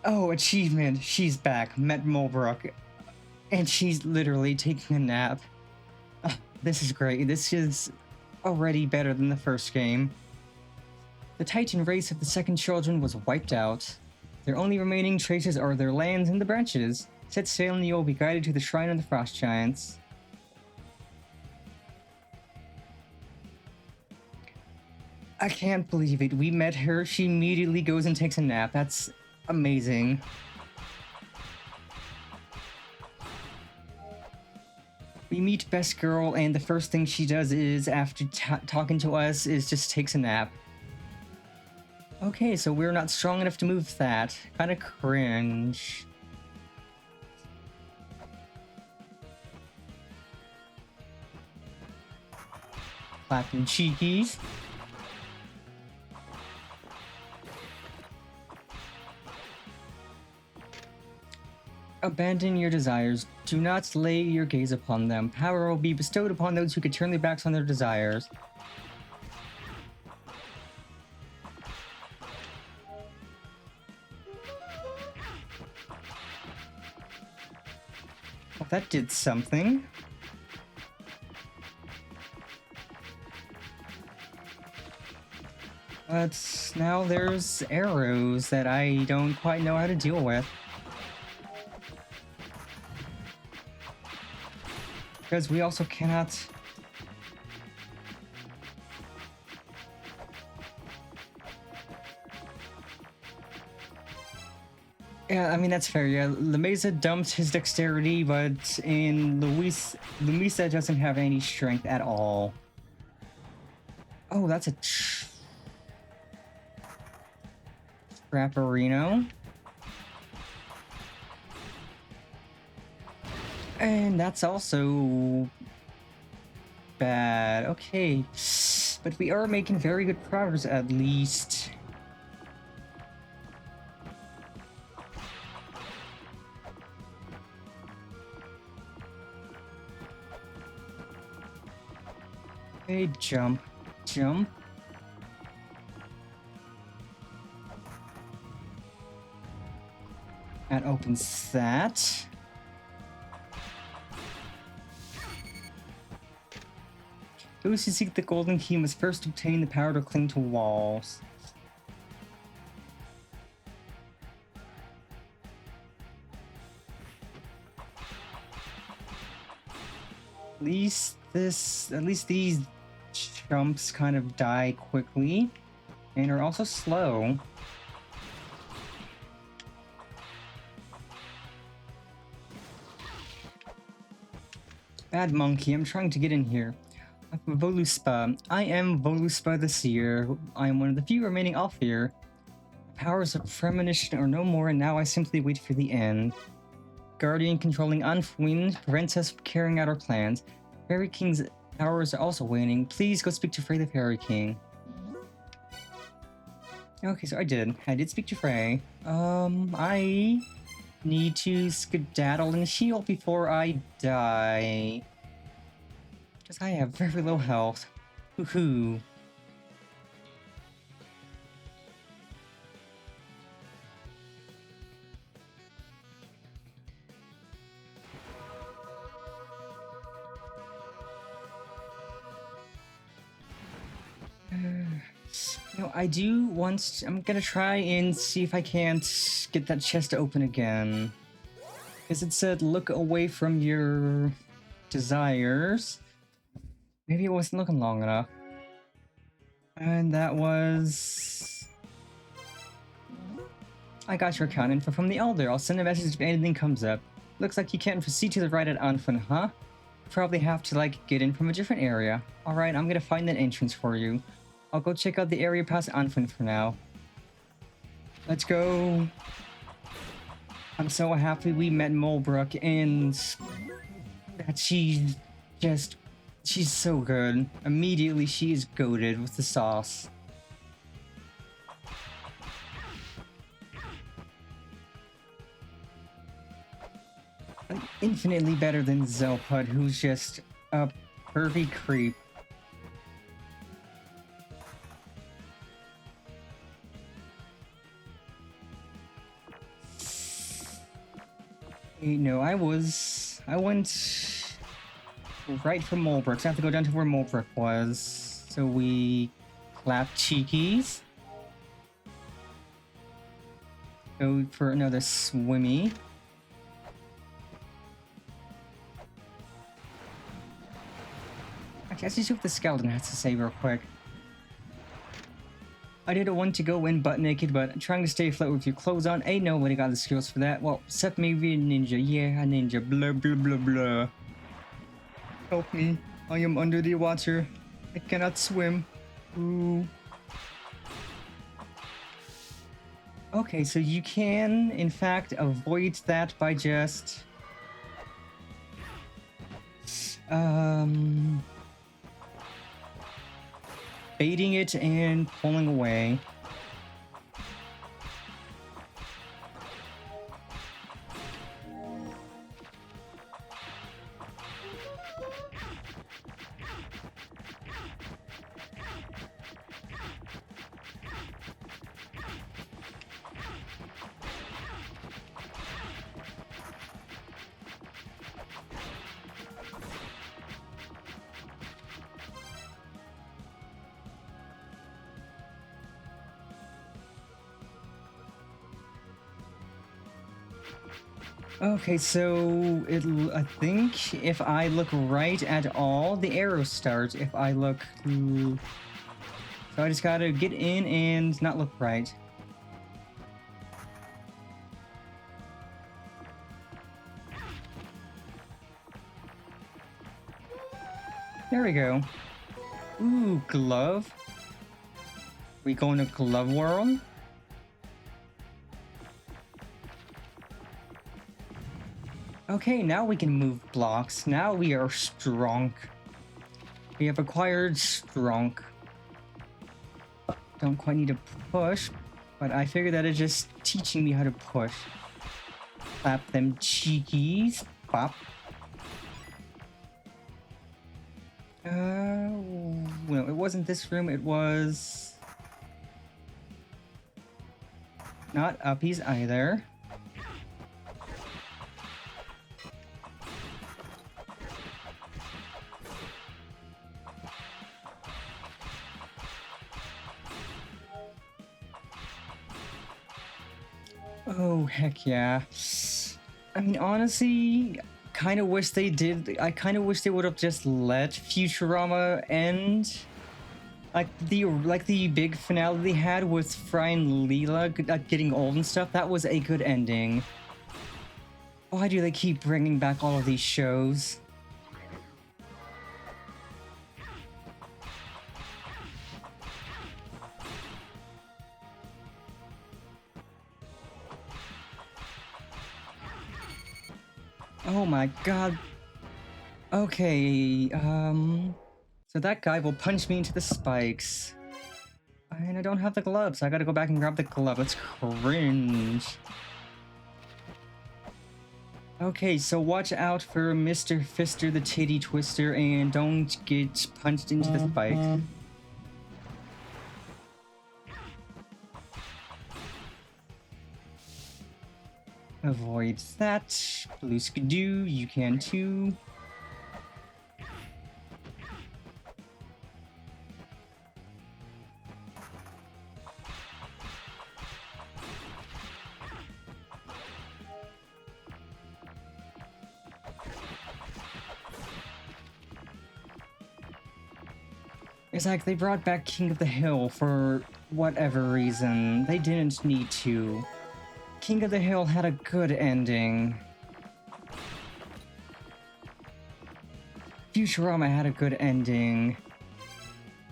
Oh, achievement! She's back, met Mulbrook. And she's literally taking a nap. This is great. This is already better than the first game. The Titan race of the second children was wiped out. Their only remaining traces are their lands and the branches. Set sail and you will be guided to the Shrine of the Frost Giants. I can't believe it. We met her. She immediately goes and takes a nap. That's amazing. We meet Best Girl, and the first thing she does is, after talking to us, is just takes a nap. Okay, so we're not strong enough to move that. Kinda cringe. Clapping cheekies. Abandon your desires. Do not lay your gaze upon them. Power will be bestowed upon those who can turn their backs on their desires. Well, that did something. But now there's arrows that I don't quite know how to deal with. Because we also cannot... Yeah, I mean, that's fair. Yeah, Lameza dumped his dexterity, but Lumisa doesn't have any strength at all. Oh, that's a... Trapperino. And that's also bad. Okay. But we are making very good progress, at least. Okay, jump. Jump. That opens that. Those who seek the golden key must first obtain the power to cling to walls. At least these jumps kind of die quickly and are also slow. Bad monkey, I'm trying to get in here. Voluspa. I am Voluspa the Seer. I am one of the few remaining Alfir. Powers of premonition are no more, and now I simply wait for the end. Guardian controlling Anfuin prevents us from carrying out our plans. Fairy King's powers are also waning. Please go speak to Frey the Fairy King. Okay, so I did speak to Frey. I need to skedaddle and heal before I die. Because I have very low health. Woohoo. I do want... I'm gonna try and see if I can't get that chest to open again. Because it said look away from your desires. Maybe it wasn't looking long enough. And that was... I got your account info from the Elder. I'll send a message if anything comes up. Looks like you can't proceed to the right at Anfun, huh? Probably have to, get in from a different area. Alright, I'm gonna find that entrance for you. I'll go check out the area past Anfun for now. Let's go. I'm so happy we met Mulbrook and that she's so good. Immediately she is goated with the sauce. Infinitely better than Zelpud, who's just a pervy creep. No, I went... right from Mulbrook. So I have to go down to where Mulbrook was. So we clap cheekies. Go for another swimmy. Actually, let's just see what the skeleton has to say real quick. I didn't want to go in butt naked, but trying to stay afloat with your clothes on, ain't nobody got the skills for that. Well, except maybe a ninja. Yeah, a ninja. Blah, blah, blah, blah. Help me. I am under the water. I cannot swim. Ooh. Okay, so you can, in fact, avoid that by just... baiting it and pulling away. Okay, so I think if I look right at all, the arrows start. If I look... So I just gotta get in and not look right. There we go. Ooh, glove. We going to glove world? Okay, now we can move blocks. Now we are strong. We have acquired strong. Don't quite need to push, but I figure that is just teaching me how to push. Clap them cheekies. Pop. Well, it wasn't this room, it was... Not uppies either. Oh, heck yeah. I mean, honestly, kind of wish they did. I kind of wish they would have just let Futurama end. Like the big finale they had with Fry and Leela getting old and stuff. That was a good ending. Why do they keep bringing back all of these shows? Oh my god. Okay, so that guy will punch me into the spikes. And I don't have the gloves, so I gotta go back and grab the glove. That's cringe. Okay, so watch out for Mr. Fister the Titty Twister and don't get punched into the spike. Avoid that. Blue Skidoo, you can too. It's like they brought back King of the Hill for whatever reason. They didn't need to. King of the Hill had a good ending. Futurama had a good ending.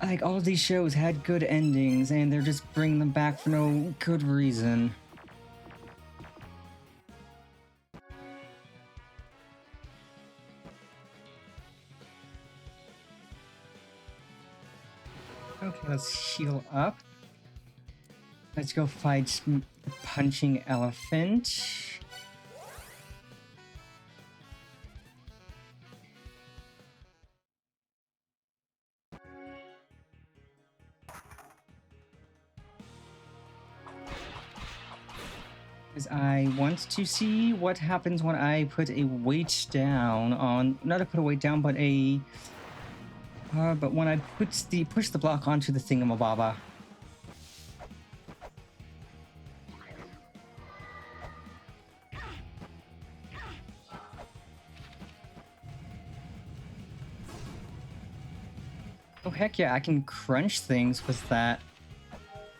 Like, all of these shows had good endings, and they're just bringing them back for no good reason. Okay, let's heal up. Let's go fight the punching elephant. Because I want to see what happens when I put a weight down on, not to put a weight down, but a, but when I push the block onto the thingamababa. Oh heck yeah, I can crunch things with that.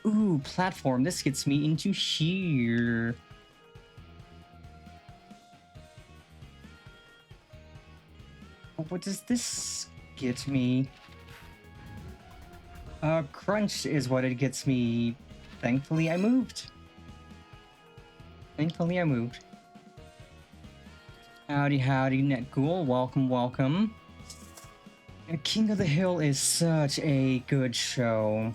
Ooh, platform, this gets me into here. What does this get me? Crunch is what it gets me. Thankfully, I moved. Thankfully, I moved. Howdy, howdy, Netghoul. Welcome, welcome. King of the Hill is such a good show.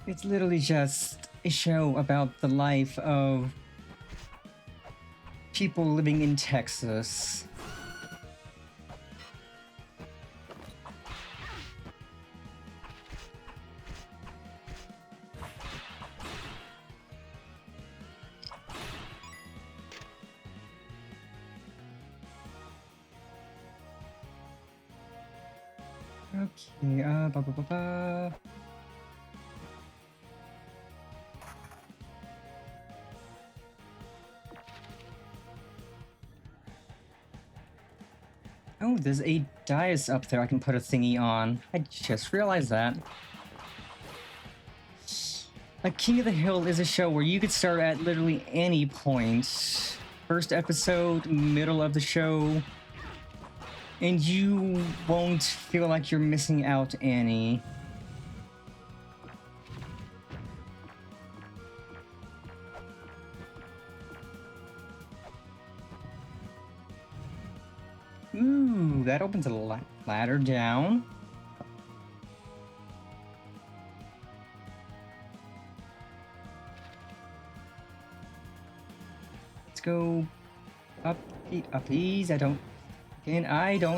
It's literally just a show about the life of people living in Texas. Okay, ba ba ba ba. Oh, there's a dais up there I can put a thingy on. I just realized that. Like, King of the Hill is a show where you could start at literally any point. First episode, middle of the show, and you won't feel like you're missing out any. Ooh, that opens a ladder down. Let's go up these. I don't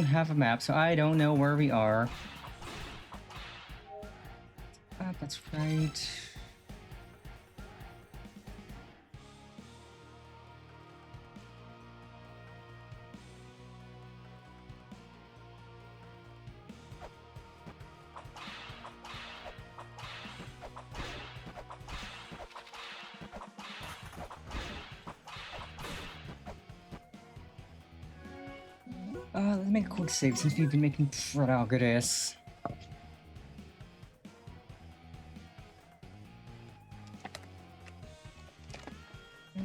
have a map, so I don't know where we are. That's right. Let's make a quick save since we've been making progress.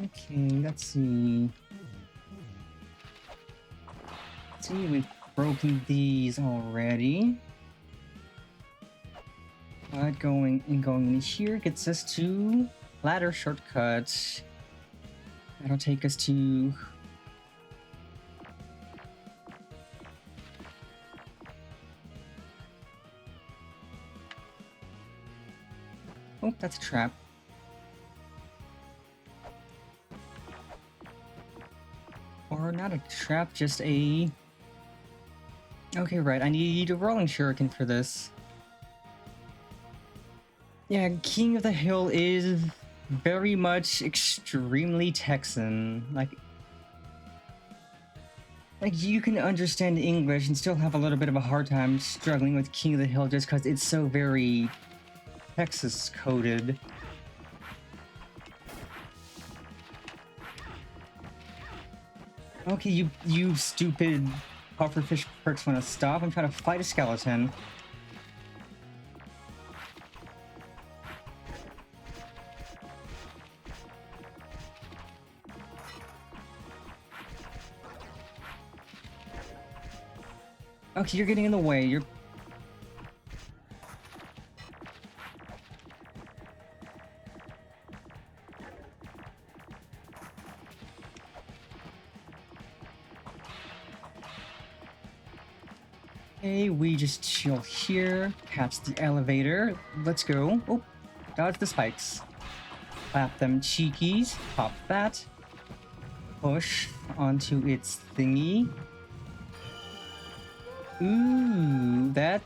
Okay, let's see. See, we've broken these already. But going in here gets us to ladder shortcut. That'll take us to... Oh, that's a trap. Or not a trap, just a... Okay, right, I need a rolling shuriken for this. Yeah, King of the Hill is very much extremely Texan. Like you can understand English and still have a little bit of a hard time struggling with King of the Hill just because it's so very Texas coded. Okay, you stupid pufferfish perks want to stop. I'm trying to fight a skeleton. Okay, you're getting in the way. You're... Okay, we just chill here. Catch the elevator. Let's go. Oh, dodge the spikes. Clap them cheekies. Pop that. Push onto its thingy. Ooh, that...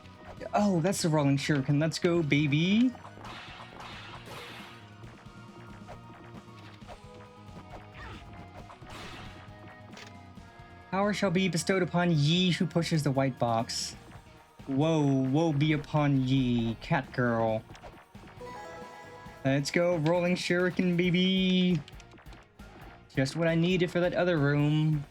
Oh, that's the rolling shuriken. Let's go, baby. Power shall be bestowed upon ye who pushes the white box. Woe be upon ye, cat girl. Let's go, rolling shuriken, baby. Just what I needed for that other room.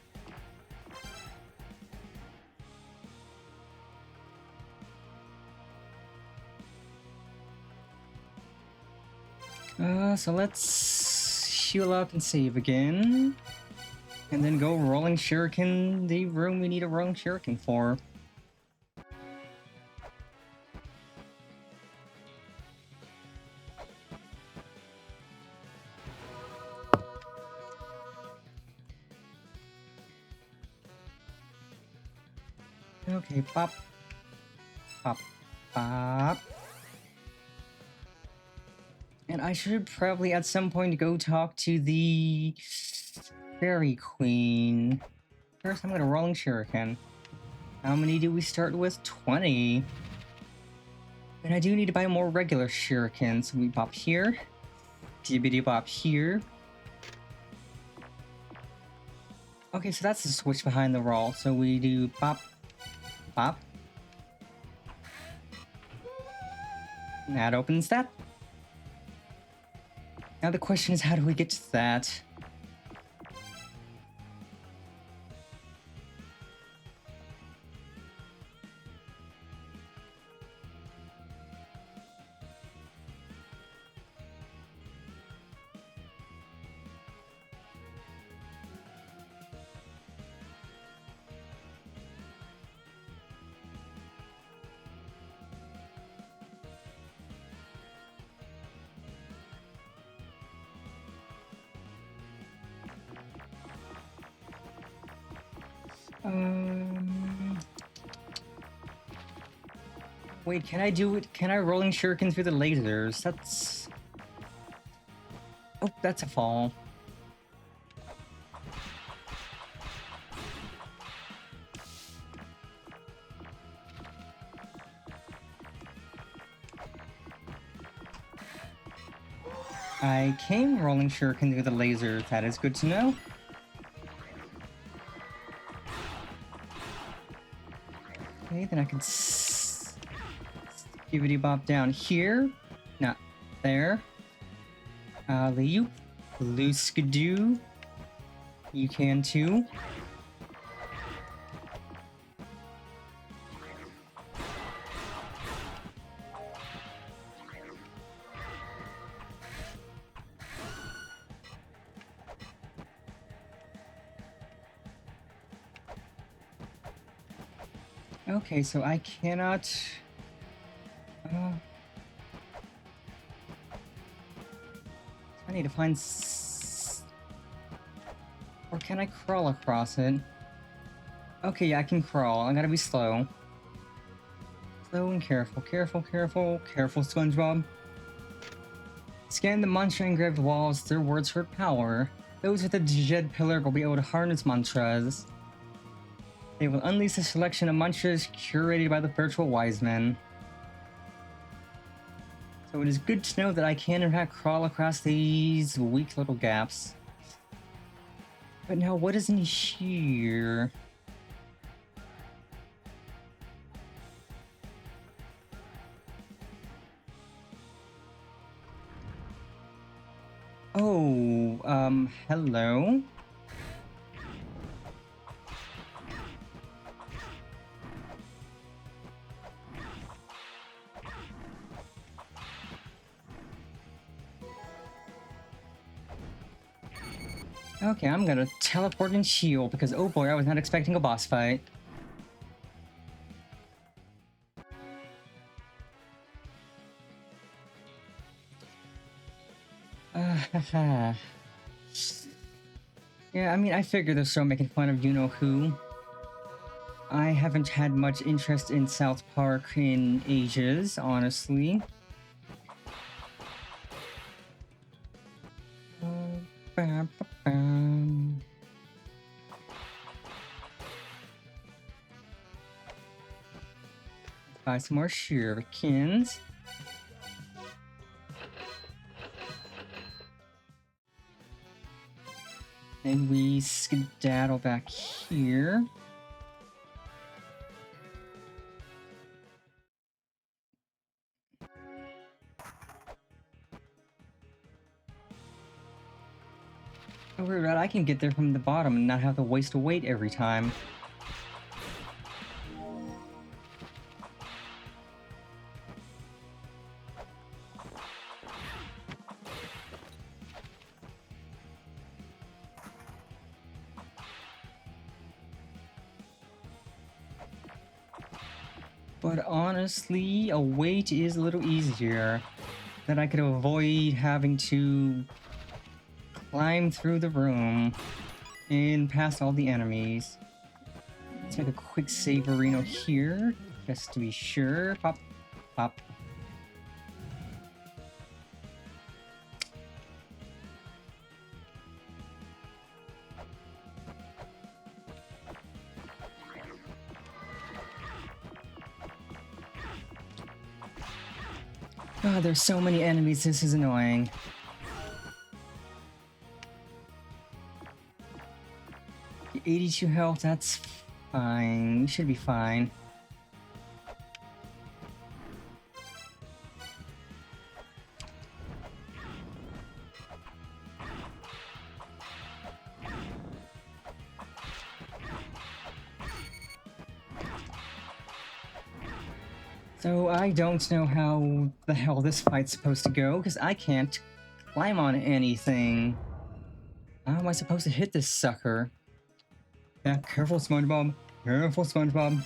So let's heal up and save again. And then go rolling shuriken the room we need a rolling shuriken for. Okay, pop. Pop. Pop. And I should probably at some point go talk to the Fairy Queen. First, I'm gonna rolling shuriken. How many do we start with? 20. And I do need to buy more regular shurikens. So we pop here. Dibbity bop here. Okay, so that's the switch behind the roll. So we do pop, pop. And that opens that. Now the question is, how do we get to that? Wait, can I do it? Can I rolling shuriken through the lasers? That's... Oh, that's a fall. I can rolling shuriken through the lasers. That is good to know. Okay, then I can skibidi bop down here. Not there. Alley-oop. Blue-skidoo. You can too. Okay, so I cannot... I need to find... Or can I crawl across it? Okay, yeah, I can crawl. I gotta be slow. Slow and careful, careful, careful, careful, SpongeBob. Scan the mantra engraved walls. Their words for power. Those with the Jed pillar will be able to harness mantras. They will unleash a selection of mantras curated by the virtual wise men. So it is good to know that I can in fact crawl across these weak little gaps. But now what is in here? Oh, hello? Okay, I'm gonna teleport and shield because oh boy, I was not expecting a boss fight. Haha. Yeah, I mean, I figured they're still making fun of you-know-who. I haven't had much interest in South Park in ages, honestly. Ba-ba-bum. Buy some more shurikens. And we skedaddle back here. Don't worry about it, I can get there from the bottom and not have to waste a weight every time. But honestly, a weight is a little easier. Then I could avoid having to climb through the room and past all the enemies. Let's make a quick saverino here, just to be sure. Pop, pop. God, there's so many enemies, this is annoying. The 82 health, that's fine. We should be fine. So I don't know how the hell this fight's supposed to go, because I can't climb on anything. How am I supposed to hit this sucker? Yeah, careful, SpongeBob. Careful, SpongeBob.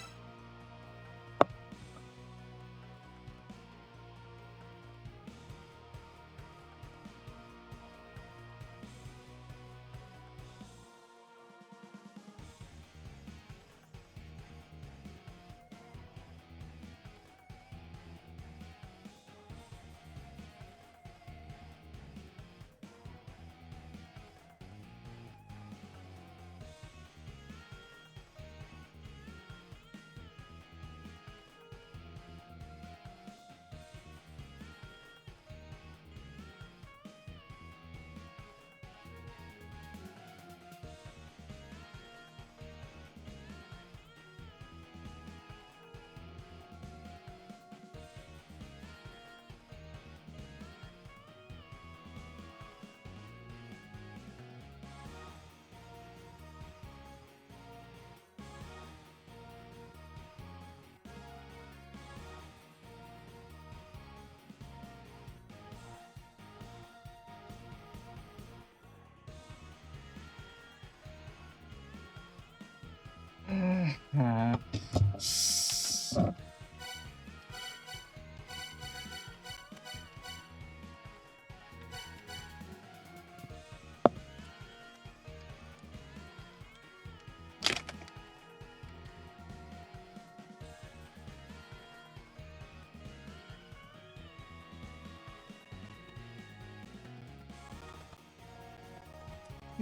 Uh,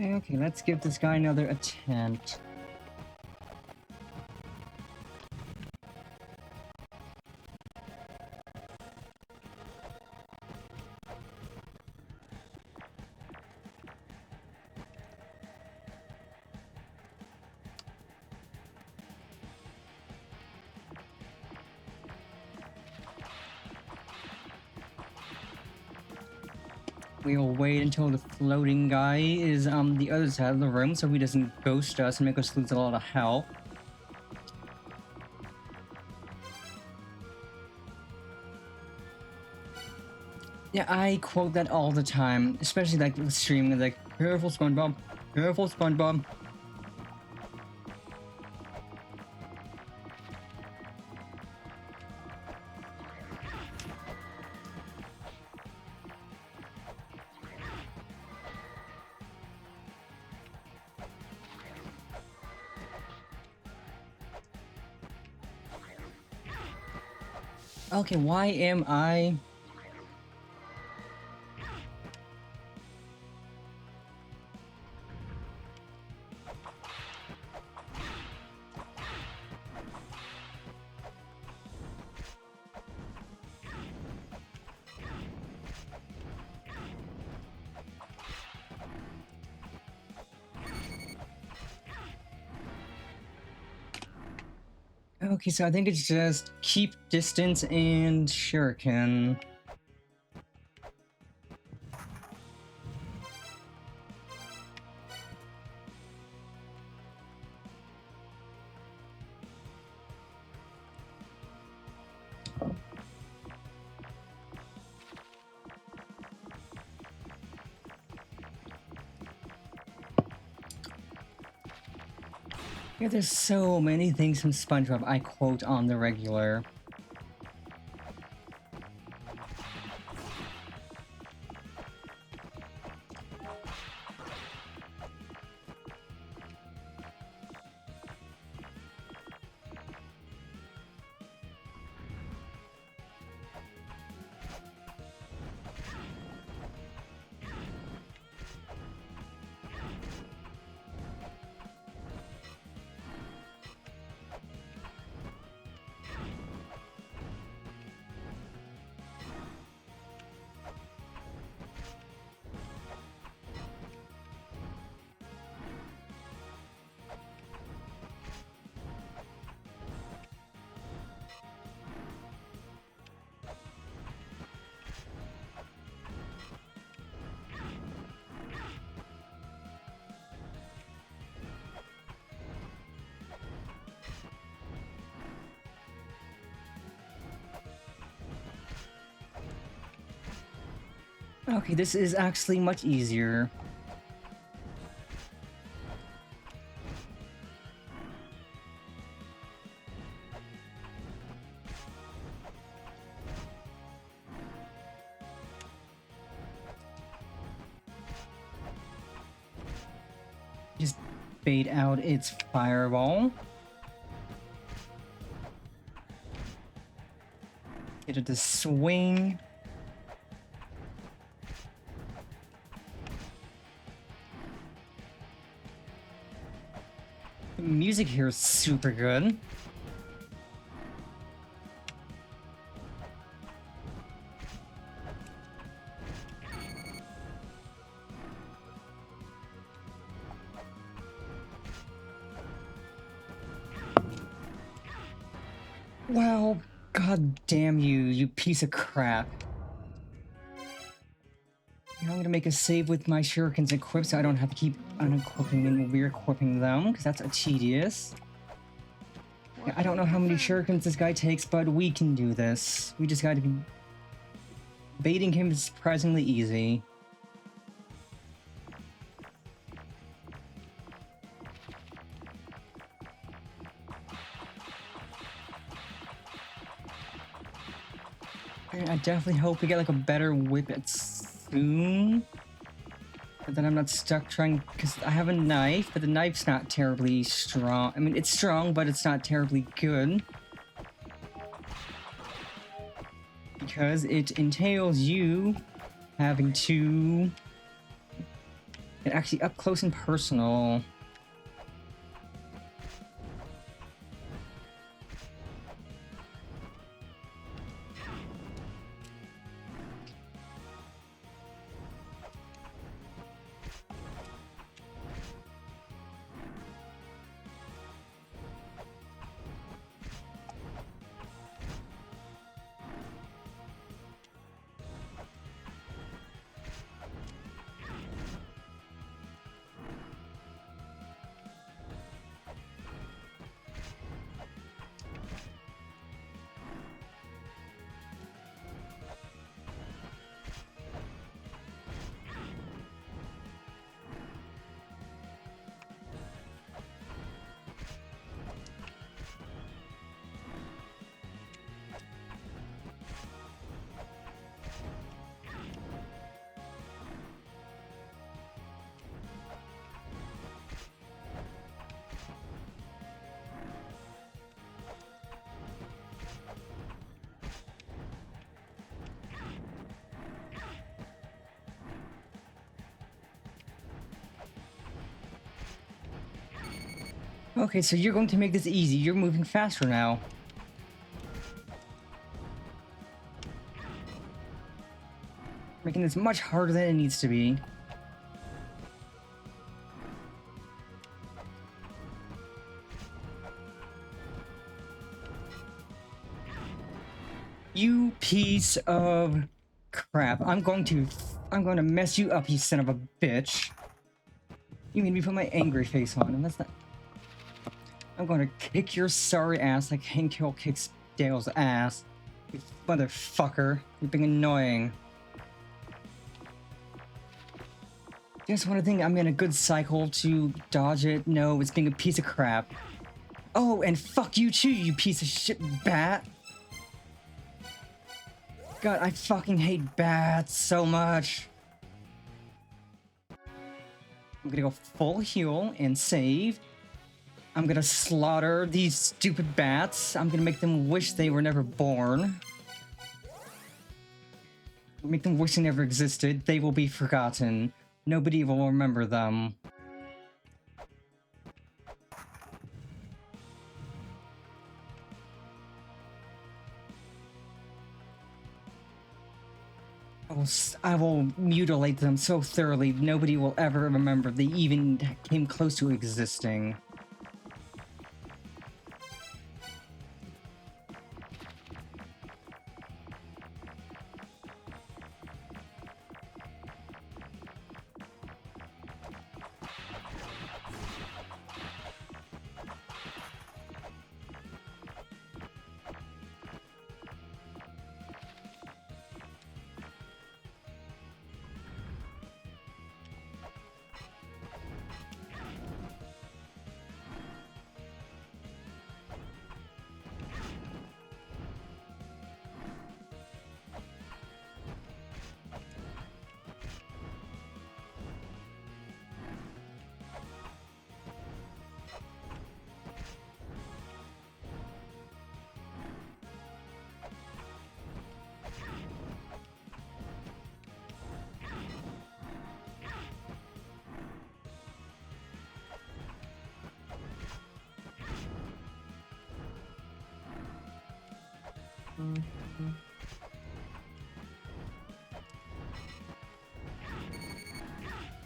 okay, let's give this guy another attempt. We'll wait until the floating guy is on the other side of the room so he doesn't ghost us and make us lose a lot of health. Yeah, I quote that all the time, especially like with streaming, like, careful SpongeBob, careful SpongeBob. Okay, why am I... Okay, so I think it's just keep distance and shuriken. Yeah, there's so many things from SpongeBob I quote on the regular. Okay, this is actually much easier. Just bait out its fireball. Get it to swing. The music here is super good. Wow, god damn you, you piece of crap. I'm gonna make a save with my shurikens equipped so I don't have to keep unequipping and re-equipping them, because that's tedious. Yeah, I don't know how many shurikens this guy takes, but we can do this. We just gotta be... Baiting him is surprisingly easy. I definitely hope we get like a better whip at soon. But then I'm not stuck trying, because I have a knife, but the knife's not terribly strong. I mean, it's strong, but it's not terribly good. Because it entails you having to get actually up close and personal. Okay, so you're going to make this easy. You're moving faster now. Making this much harder than it needs to be. You piece of crap. I'm going to mess you up, you son of a bitch. You made me put my angry face on, and that's not... I'm going to kick your sorry ass like Hank Hill kicks Dale's ass. You motherfucker. You're being annoying. You just want to think I'm in a good cycle to dodge it? No, it's being a piece of crap. Oh, and fuck you too, you piece of shit bat. God, I fucking hate bats so much. I'm gonna go full heal and save. I'm gonna slaughter these stupid bats. I'm gonna make them wish they were never born. Make them wish they never existed. They will be forgotten. Nobody will remember them. I will mutilate them so thoroughly, nobody will ever remember they even came close to existing.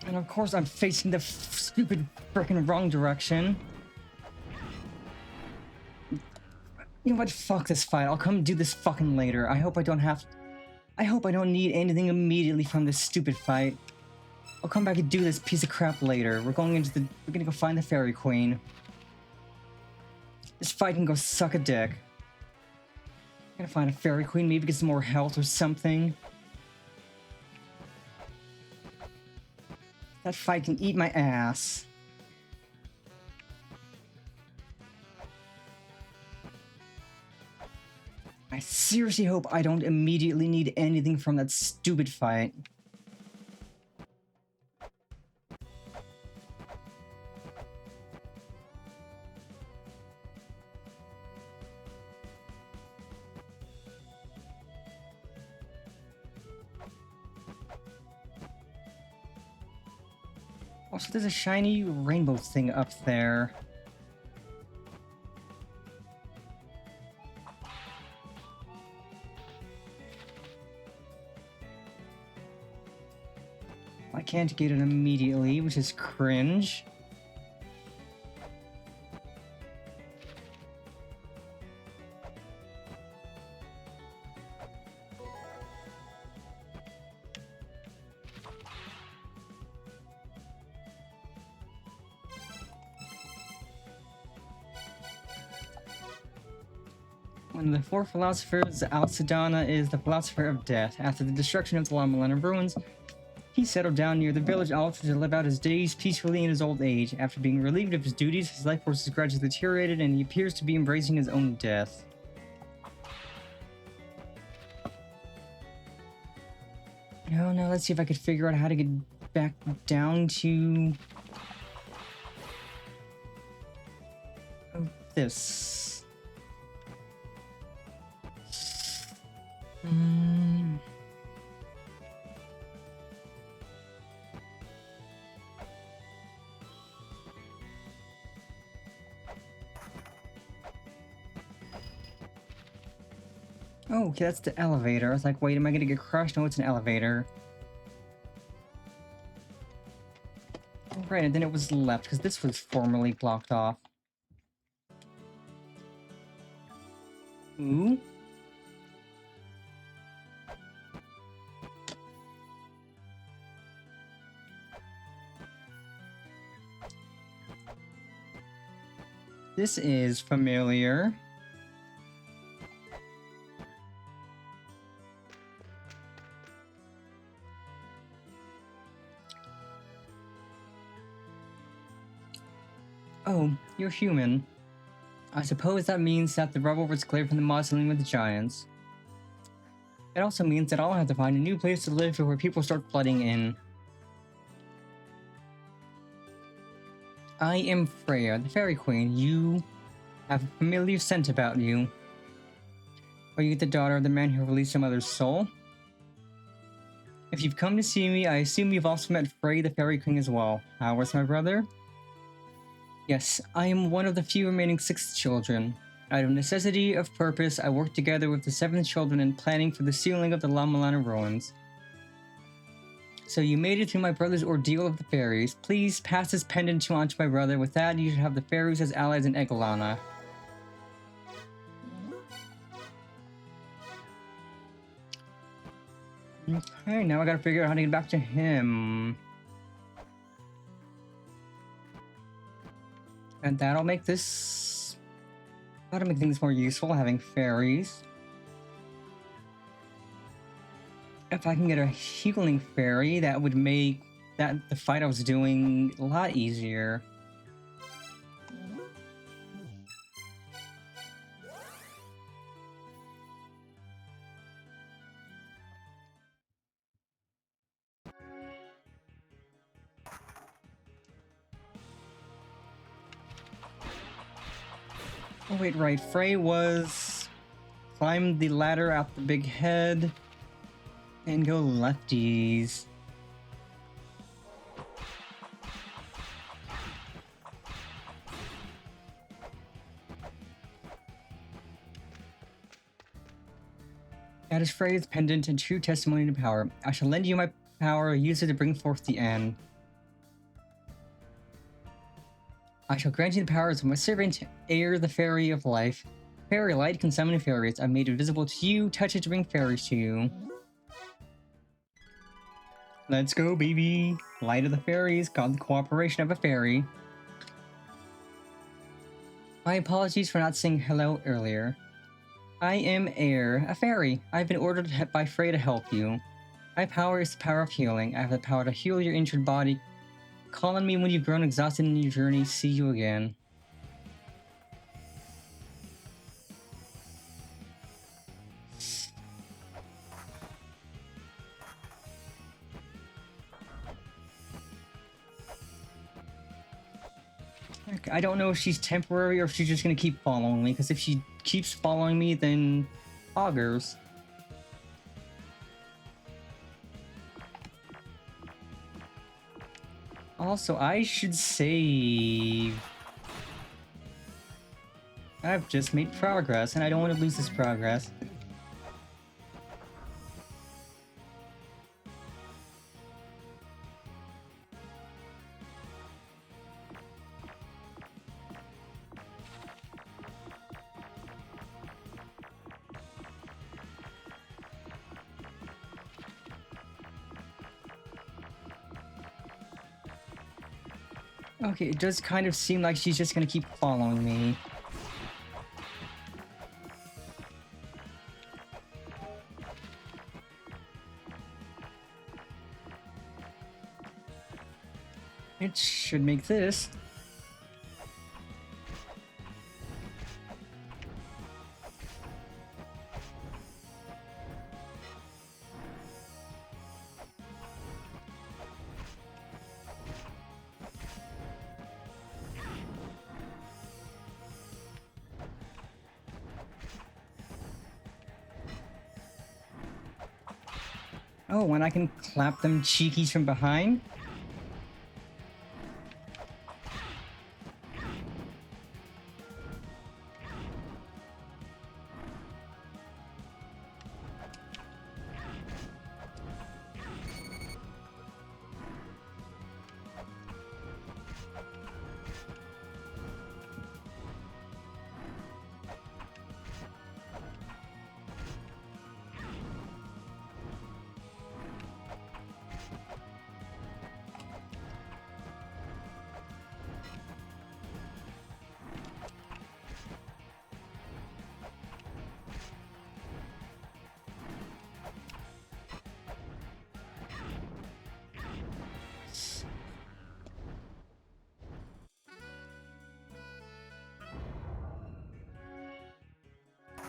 And of course I'm facing the stupid frickin' wrong direction. You know what? Fuck this fight. I'll come do this fucking later. I hope I don't need anything immediately from this stupid fight. I'll come back and do this piece of crap later. We're gonna go find the Fairy Queen. This fight can go suck a dick. I'm gonna find a Fairy Queen, maybe get some more health or something. That fight can eat my ass. I seriously hope I don't immediately need anything from that stupid fight. Also, there's a shiny rainbow thing up there. I can't get it immediately, which is cringe. One of the four philosophers, Alcidana, is the philosopher of death. After the destruction of the La Millennium ruins, he settled down near the village altar to live out his days peacefully in his old age. After being relieved of his duties, his life force has gradually deteriorated, and he appears to be embracing his own death. No, let's see if I could figure out how to get back down to... this. Oh, okay, that's the elevator. I was like, wait, am I gonna get crushed? No, it's an elevator. Right, and then it was left, because this was formerly blocked off. Ooh. This is familiar. Oh, you're human. I suppose that means that the rubble was cleared from the mausoleum of the giants. It also means that I'll have to find a new place to live before people start flooding in. I am Freya, the Fairy Queen. You have a familiar scent about you. Are you the daughter of the man who released your mother's soul? If you've come to see me, I assume you've also met Frey, the Fairy Queen as well. How was my brother? Yes, I am one of the few remaining 6 children. Out of necessity of purpose, I worked together with the 7th children in planning for the sealing of the La Milana ruins. So you made it through my brother's ordeal of the fairies. Please pass this pendant on to my brother. With that, you should have the fairies as allies in Egelana. Okay, now I gotta figure out how to get back to him. And that'll make things more useful, having fairies. If I can get a healing fairy, that would make the fight I was doing a lot easier. Oh wait, right, Frey was climb the ladder out the big head and go lefties. That is Frey's pendant and true testimony to power. I shall lend you my power, use it to bring forth the end. I shall grant you the powers of my servant, Air, the Fairy of Life. Fairy light can summon fairies. I made it visible to you. Touch it to bring fairies to you. Let's go, baby! Light of the fairies, got the cooperation of a fairy. My apologies for not saying hello earlier. I am Air, a fairy. I've been ordered by Frey to help you. My power is the power of healing. I have the power to heal your injured body. Call on me when you've grown exhausted in your journey. See you again. I don't know if she's temporary or if she's just gonna keep following me, because if she keeps following me, then augers. Also, I should save. I've just made progress, and I don't want to lose this progress. Okay, it does kind of seem like she's just gonna keep following me. It should make this. Oh, and I can clap them cheekies from behind?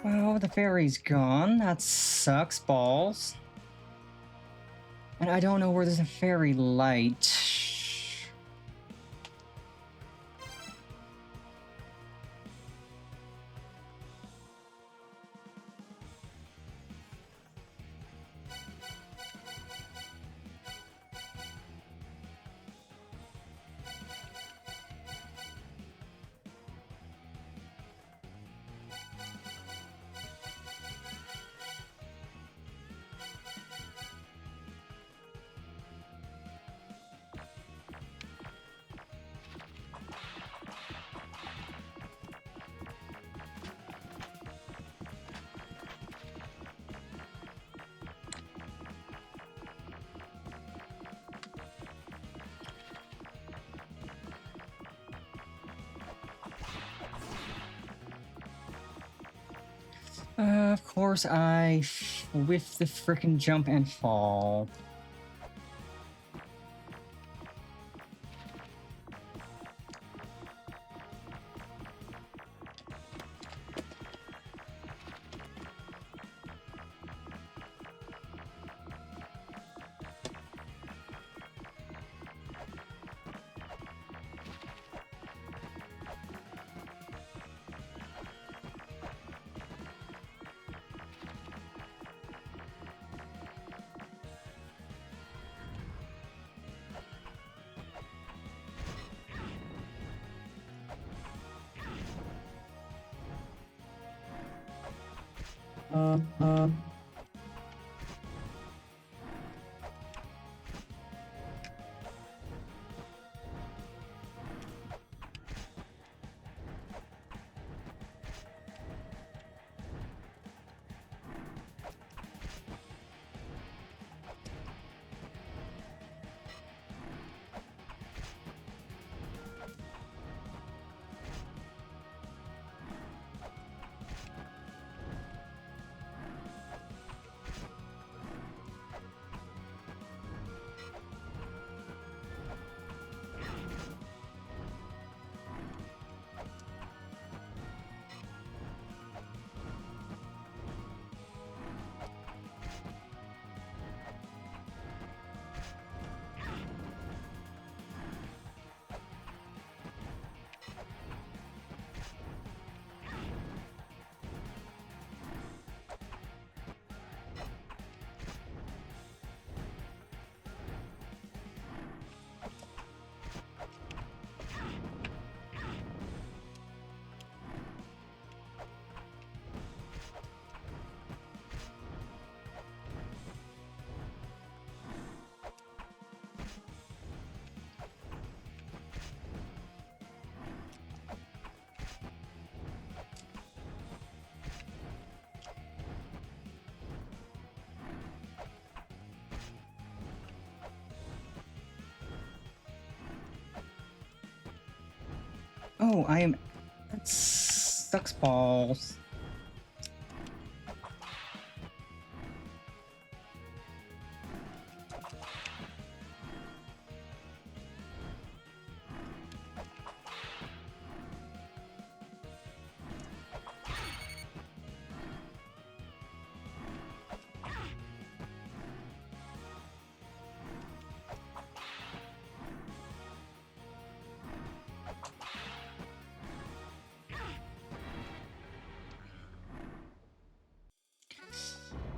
Oh, the fairy's gone. That sucks balls. And I don't know where there's a fairy light. Of course, I whiff the frickin' jump and fall. Oh, I am. That sucks balls.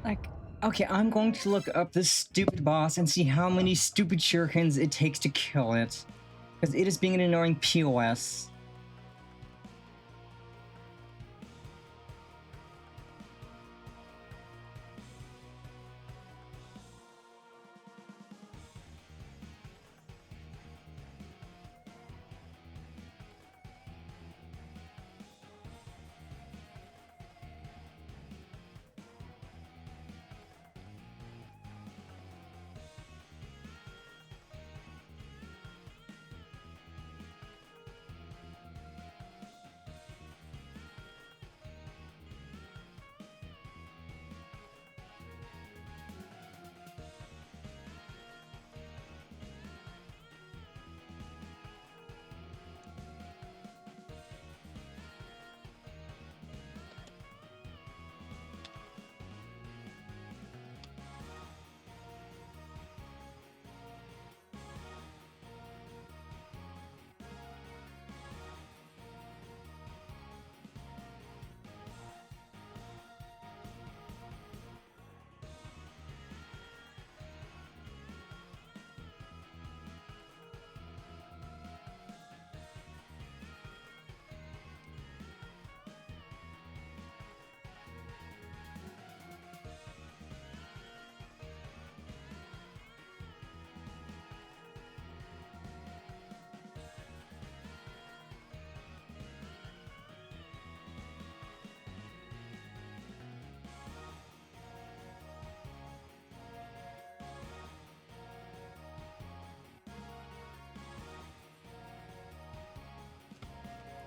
Like, okay, I'm going to look up this stupid boss and see how many stupid shurikens it takes to kill it. Because it is being an annoying POS.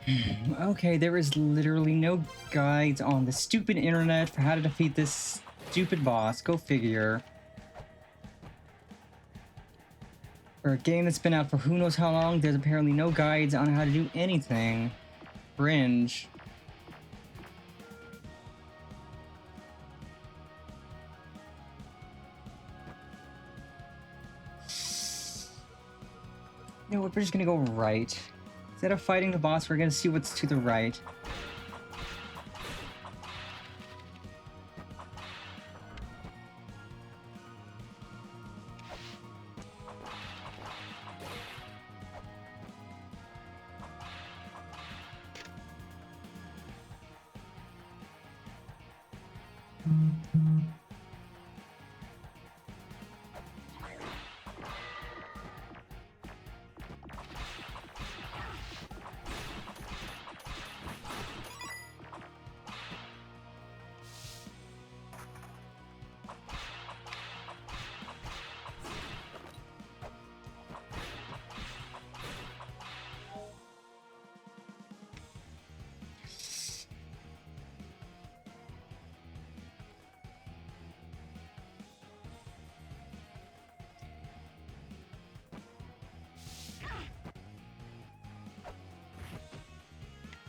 Okay, there is literally no guides on the stupid internet for how to defeat this stupid boss. Go figure. For a game that's been out for who knows how long, there's apparently no guides on how to do anything. Cringe. You know what, we're just gonna go right. Instead of fighting the boss, we're gonna see what's to the right.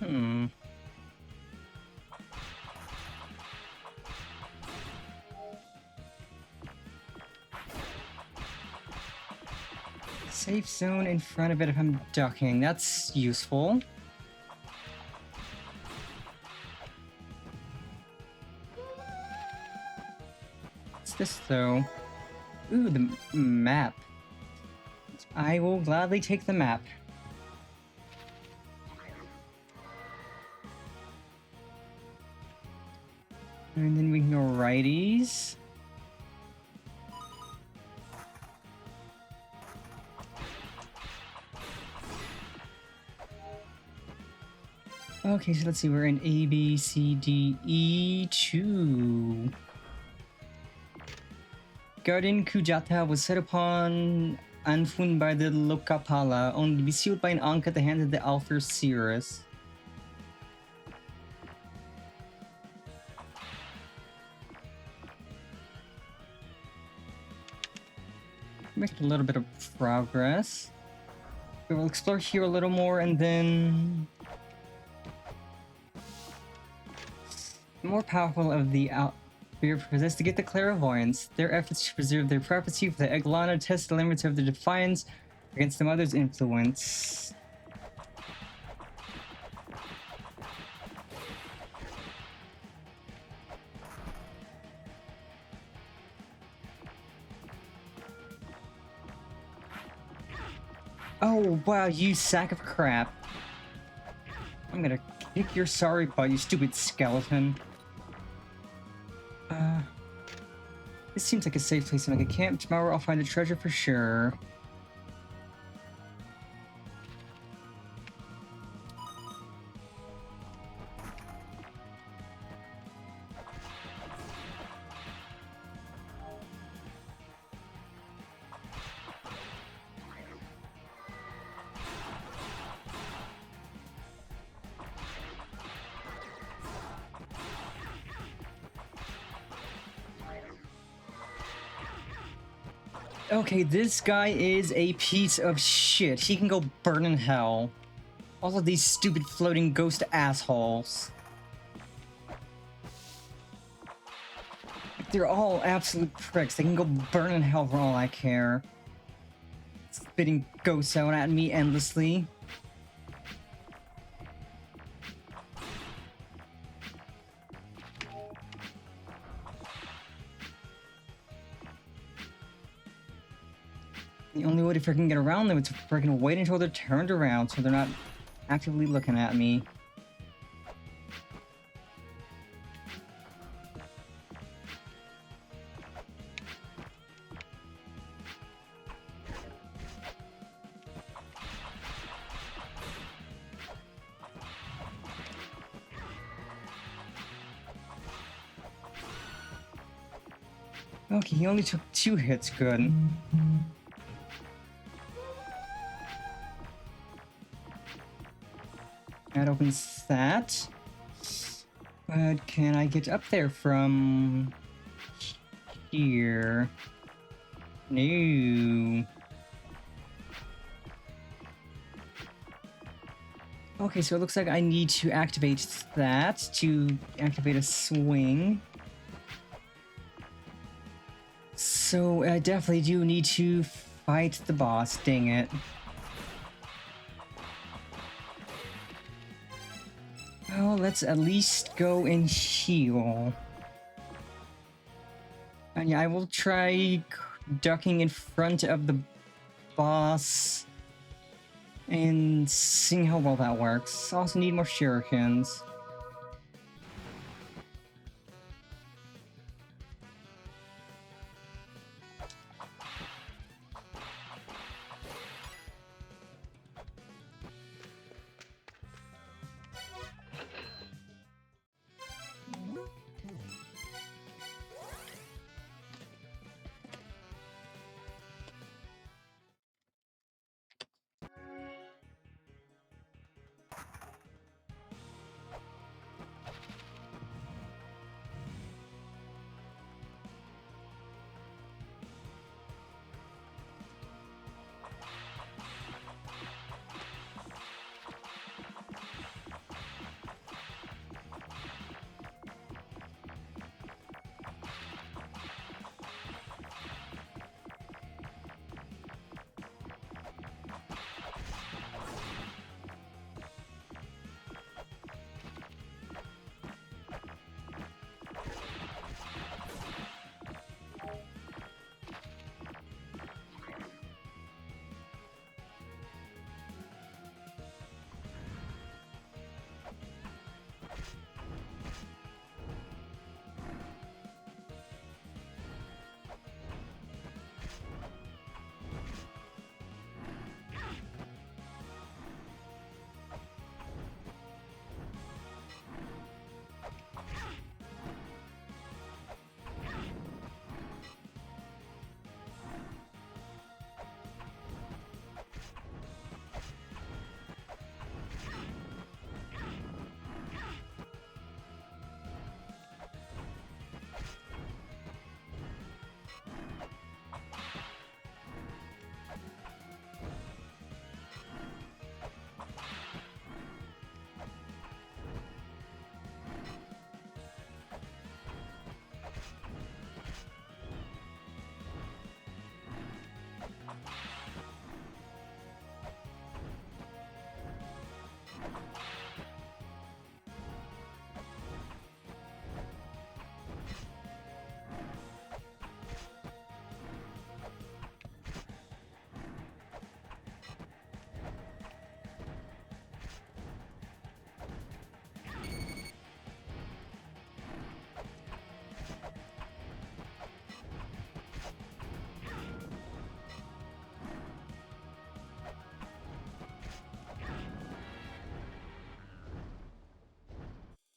Hmm. Safe zone in front of it if I'm ducking. That's useful. What's this though? Ooh, the map. I will gladly take the map. And then we can go righties. Okay, so let's see, we're in A, B, C, D, E, 2. Garden Kujata was set upon Anfun by the Lokapala, only to be sealed by an Ankh at the hands of the Alpher Cirrus. Make a little bit of progress. We will explore here a little more and then... The more powerful of the Beer possess to get the clairvoyance. Their efforts to preserve their prophecy for the Eglana test the limits of their defiance against the mother's influence. Oh wow, you sack of crap. I'm gonna kick your sorry butt, you stupid skeleton. This seems like a safe place to make a camp. Tomorrow I'll find the treasure for sure. Okay, this guy is a piece of shit. He can go burn in hell. All of these stupid floating ghost assholes. They're all absolute pricks. They can go burn in hell for all I care. Spitting ghosts out at me endlessly. The only way to freaking get around them is to freaking wait until they're turned around so they're not actively looking at me. Okay, he only took 2 hits, good. That opens that. But can I get up there from here? No. Okay, so it looks like I need to activate that to activate a swing. So I definitely do need to fight the boss, dang it. Well, let's at least go and heal. And yeah, I will try ducking in front of the boss and seeing how well that works. Also need more shurikens.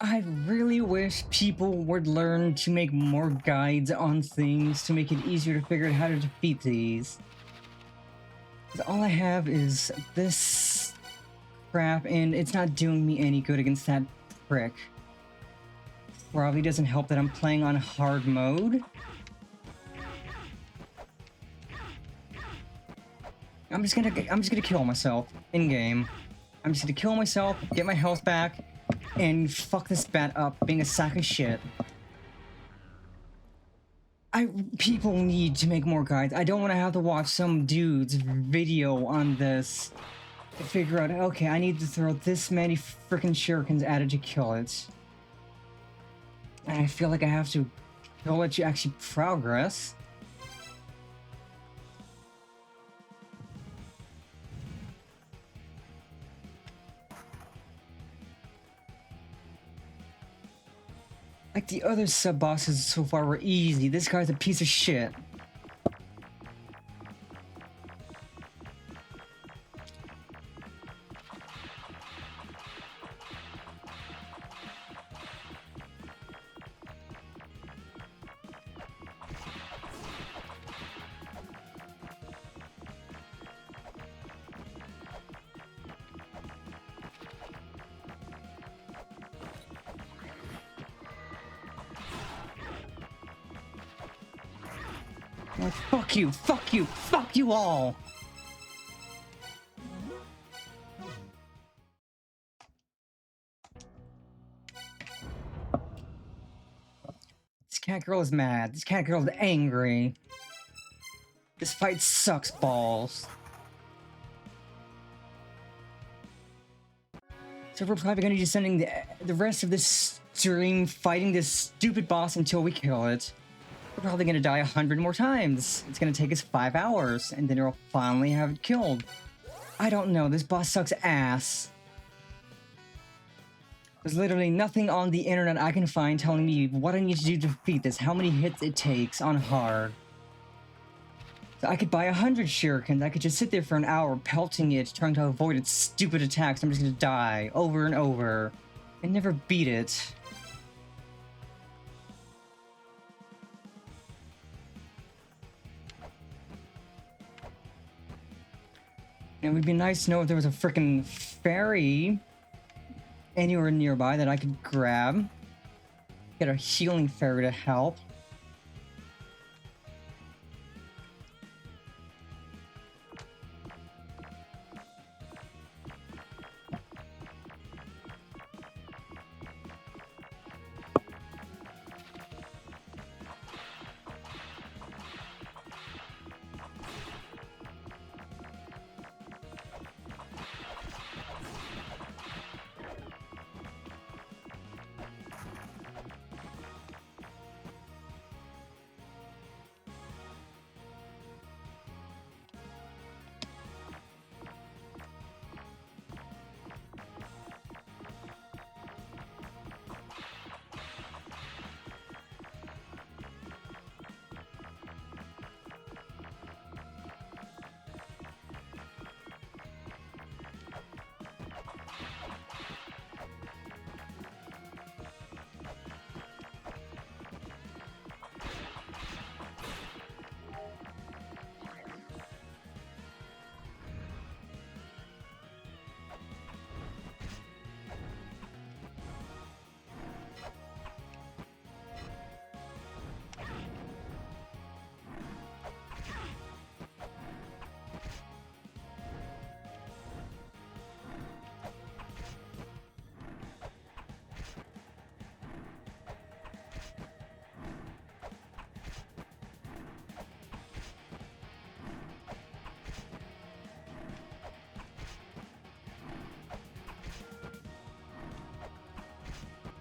I really wish people would learn to make more guides on things to make it easier to figure out how to defeat these. 'Cause all I have is this crap, and it's not doing me any good against that prick. Probably doesn't help that I'm playing on hard mode. I'm just gonna kill myself in game. I'm just gonna kill myself, get my health back, and fuck this bat up being a sack of shit. People need to make more guides. I don't want to have to watch some dude's video on this to figure out, okay, I need to throw this many freaking shurikens at it to kill it. And I feel like I have to kill it to actually progress. Like the other sub-bosses so far were easy. This guy's a piece of shit. Like, fuck you, fuck you, fuck you all! This cat girl is mad. This cat girl is angry. This fight sucks balls. So we're probably gonna be sending the rest of this stream fighting this stupid boss until we kill it. We're probably gonna die 100 more times. It's gonna take us 5 hours, and then we'll finally have it killed. I don't know, this boss sucks ass. There's literally nothing on the internet I can find telling me what I need to do to defeat this, how many hits it takes on hard. So I could buy 100 shurikens, I could just sit there for an hour pelting it, trying to avoid its stupid attacks. I'm just gonna die over and over and never beat it. It would be nice to know if there was a freaking fairy anywhere nearby that I could grab. Get a healing fairy to help.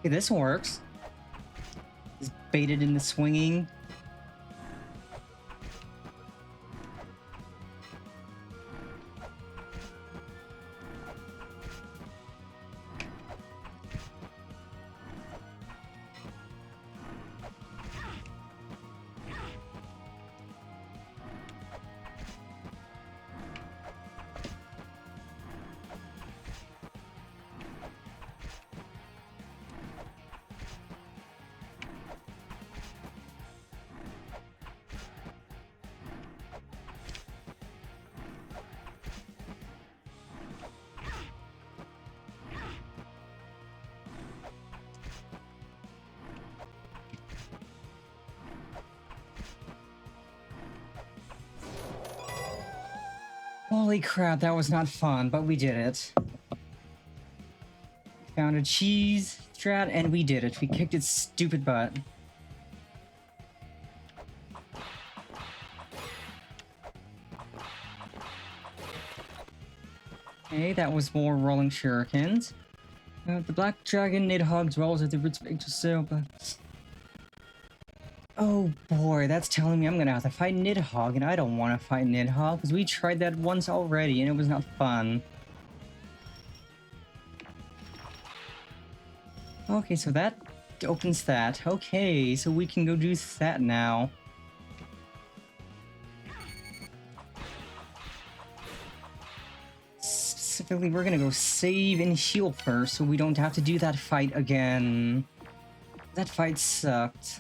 Okay, this works. Just baited in the swinging. Holy crap, that was not fun, but we did it. Found a cheese strat and we did it. We kicked its stupid butt. Okay, that was more rolling shurikens. The black dragon Nidhogg dwells at the roots of Yggdrasil, but... Oh boy, that's telling me I'm gonna have to fight Nidhogg, and I don't want to fight Nidhogg, because we tried that once already, and it was not fun. Okay, so that opens that. Okay, so we can go do that now. Specifically, we're gonna go save and heal first, so we don't have to do that fight again. That fight sucked.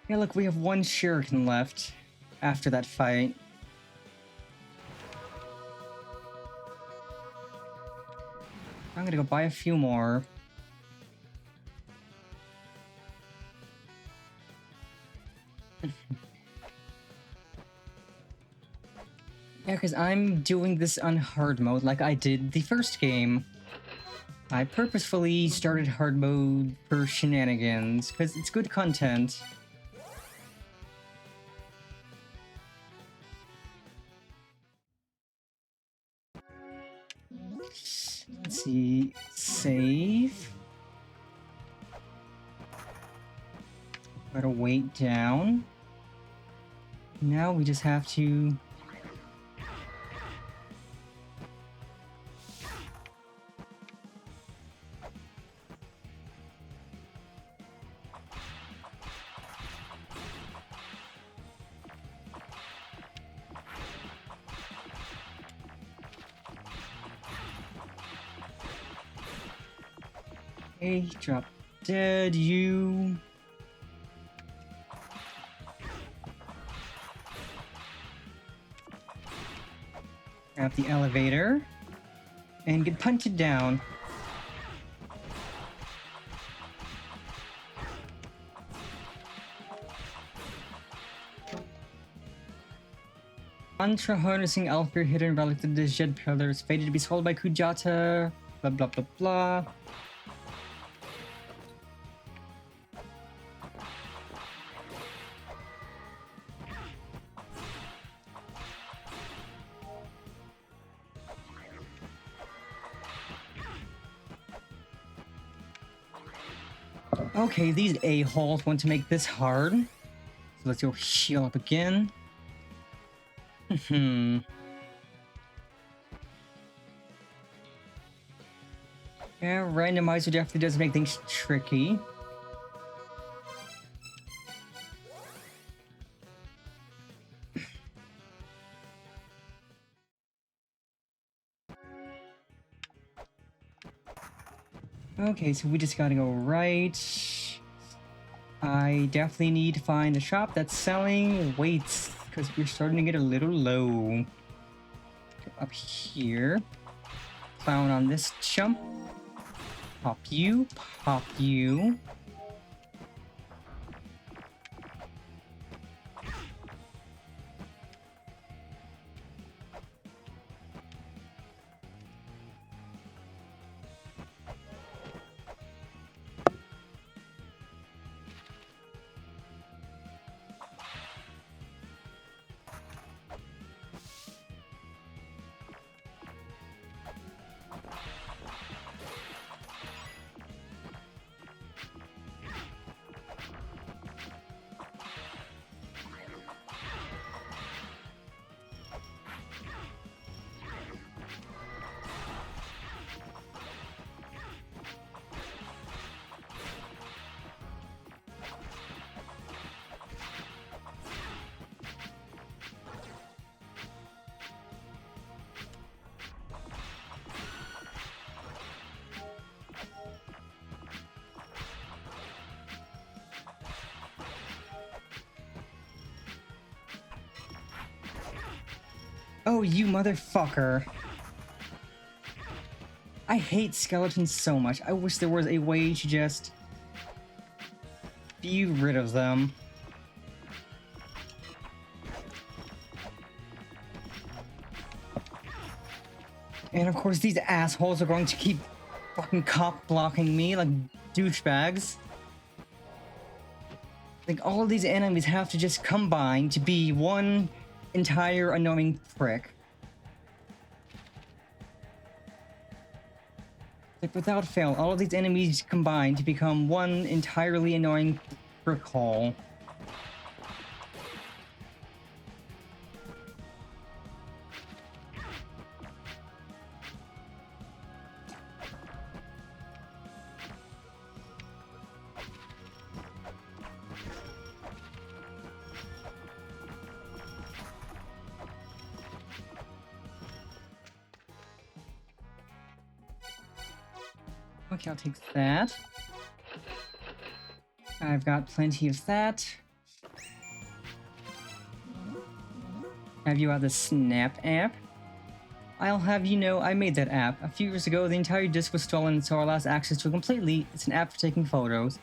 Yeah, look, we have one shuriken left after that fight. I'm gonna go buy a few more. Yeah, because I'm doing this on hard mode like I did the first game. I purposefully started hard mode for shenanigans, because it's good content. Let's see. Save. Gotta wait down. Now we just have to... Okay, drop dead, you... Grab the elevator. And get punted down. Mantra harnessing Alfir hidden relic to the Jed pillars, fated to be swallowed by Kujata, blah blah blah blah. Okay, these a-holes want to make this hard. So let's go heal up again. Yeah, randomizer definitely does make things tricky. Okay, so we just gotta go right. I definitely need to find a shop that's selling weights, because we're starting to get a little low. Up here. Clown on this jump. Pop you, pop you. Oh, you motherfucker. I hate skeletons so much. I wish there was a way to just be rid of them. And of course, these assholes are going to keep fucking cop blocking me like douchebags. Like, all of these enemies have to just combine to be one entire annoying prick. Like, without fail, all of these enemies combine to become one entirely annoying prick hole. Okay, I'll take that. I've got plenty of that. Have you out the Snap app? I'll have you know I made that app. A few years ago, the entire disk was stolen, so our last access to it completely. It's an app for taking photos.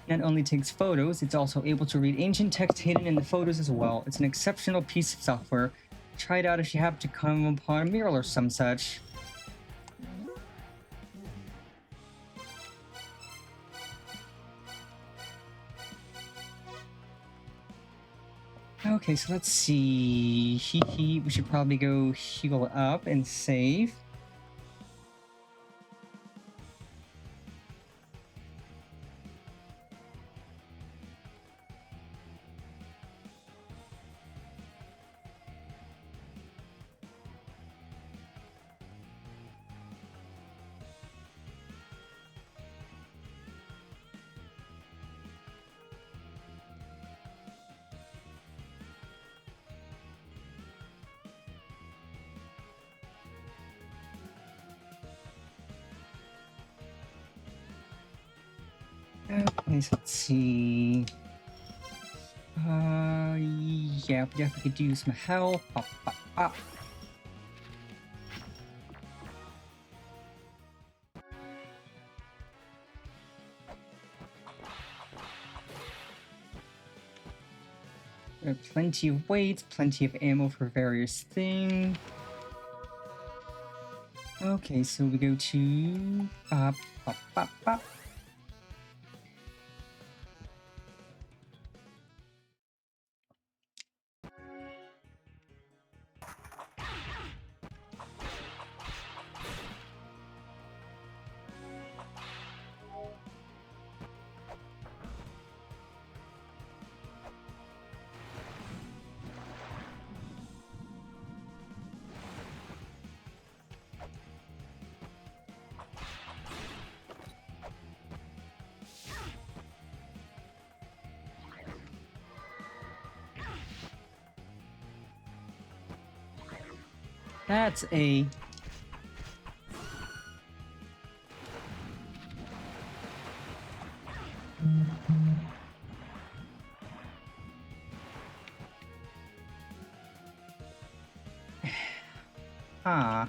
Not only takes photos, it's also able to read ancient text hidden in the photos as well. It's an exceptional piece of software. Try it out if you happen to come upon a mural or some such. Okay, so let's see. We should probably go heal up and save. Okay, so let's see. Yeah, we definitely could use some help. Plenty of weight, plenty of ammo for various things. Okay, so we go to that's a ah.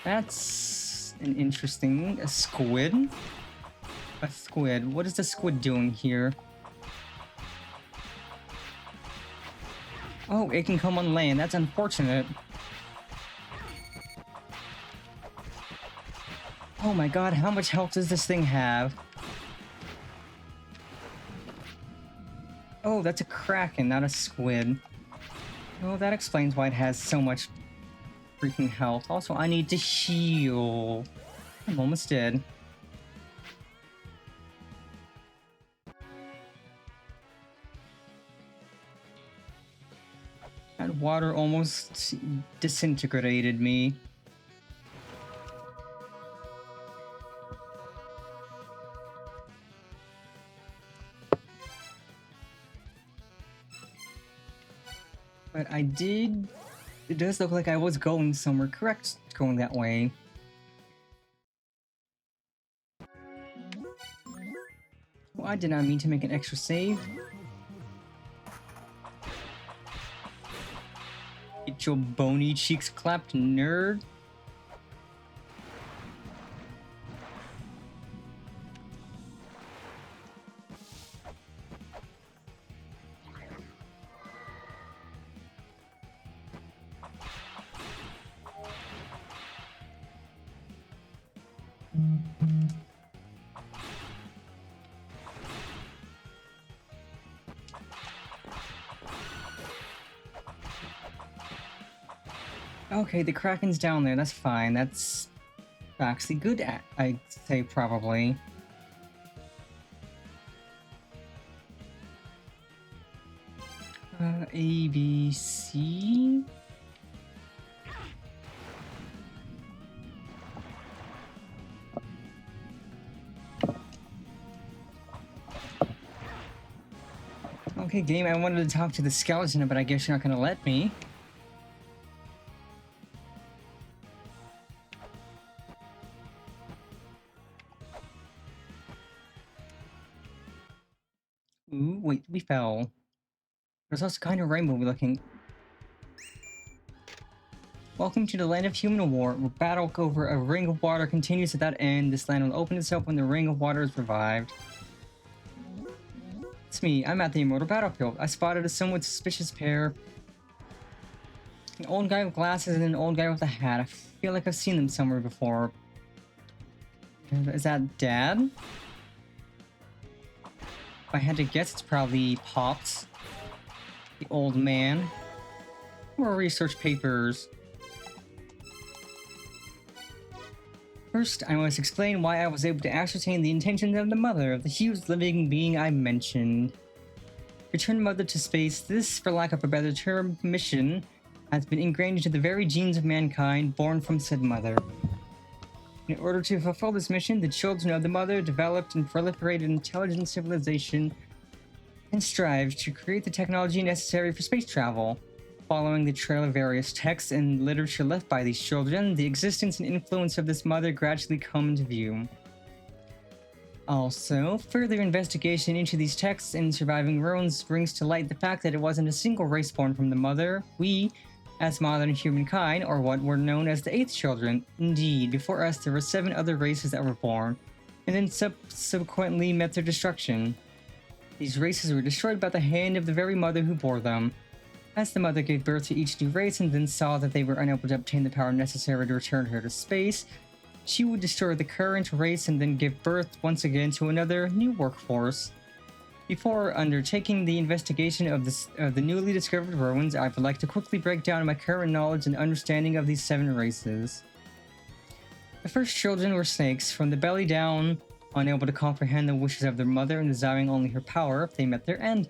That's an interesting squid. A squid. What is the squid doing here? Oh, it can come on land. That's unfortunate. Oh my god, how much health does this thing have? Oh, that's a kraken, not a squid. Oh, that explains why it has so much freaking health. Also, I need to heal. I'm almost dead. That water almost disintegrated me. But I did... It does look like I was going somewhere correct going that way. Well, I did not mean to make an extra save. Get your bony cheeks clapped, nerd. Okay, the Kraken's down there. That's fine. That's actually good, I'd say, probably. A, B, C? Okay, game, I wanted to talk to the skeleton, but I guess you're not gonna let me. Ooh, wait, we fell. There's also kind of rainbow looking. Welcome to the land of human war, where battle over a ring of water continues without end. This land will open itself when the ring of water is revived. It's me, I'm at the immortal battlefield. I spotted a somewhat suspicious pair. An old guy with glasses and an old guy with a hat. I feel like I've seen them somewhere before. Is that Dad? If I had to guess, it's probably Pops. The old man. More research papers. First, I must explain why I was able to ascertain the intentions of the mother of the huge living being I mentioned. Return mother to space, this, for lack of a better term, mission, has been ingrained into the very genes of mankind born from said mother. In order to fulfill this mission, the children of the mother developed and proliferated intelligent civilization and strived to create the technology necessary for space travel. Following the trail of various texts and literature left by these children, the existence and influence of this mother gradually come into view. Also, further investigation into these texts and surviving ruins brings to light the fact that it wasn't a single race born from the mother. We, as modern humankind, are what were known as the 8th children. Indeed, before us there were 7 other races that were born, and then subsequently met their destruction. These races were destroyed by the hand of the very mother who bore them. As the mother gave birth to each new race and then saw that they were unable to obtain the power necessary to return her to space, she would destroy the current race and then give birth once again to another new workforce. Before undertaking the investigation of the newly discovered ruins, I would like to quickly break down my current knowledge and understanding of these 7 races. The first children were snakes. From the belly down, unable to comprehend the wishes of their mother and desiring only her power, they met their end.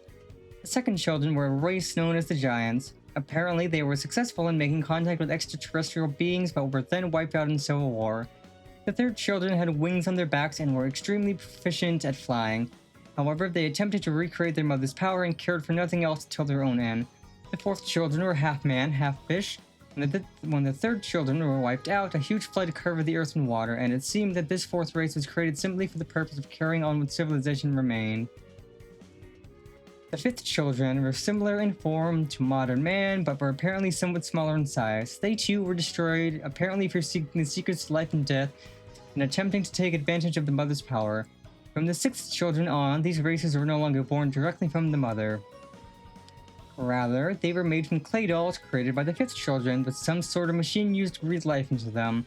The second children were a race known as the Giants. Apparently, they were successful in making contact with extraterrestrial beings but were then wiped out in civil war. The third children had wings on their backs and were extremely proficient at flying. However, they attempted to recreate their mother's power and cared for nothing else until their own end. The fourth children were half man, half fish. When the third children were wiped out, a huge flood covered the earth and water, and it seemed that this fourth race was created simply for the purpose of carrying on what civilization remained. The fifth children were similar in form to modern man, but were apparently somewhat smaller in size. They too were destroyed, apparently for seeking the secrets of life and death, and attempting to take advantage of the mother's power. From the sixth children on, these races were no longer born directly from the mother. Rather, they were made from clay dolls created by the fifth children, with some sort of machine used to breathe life into them.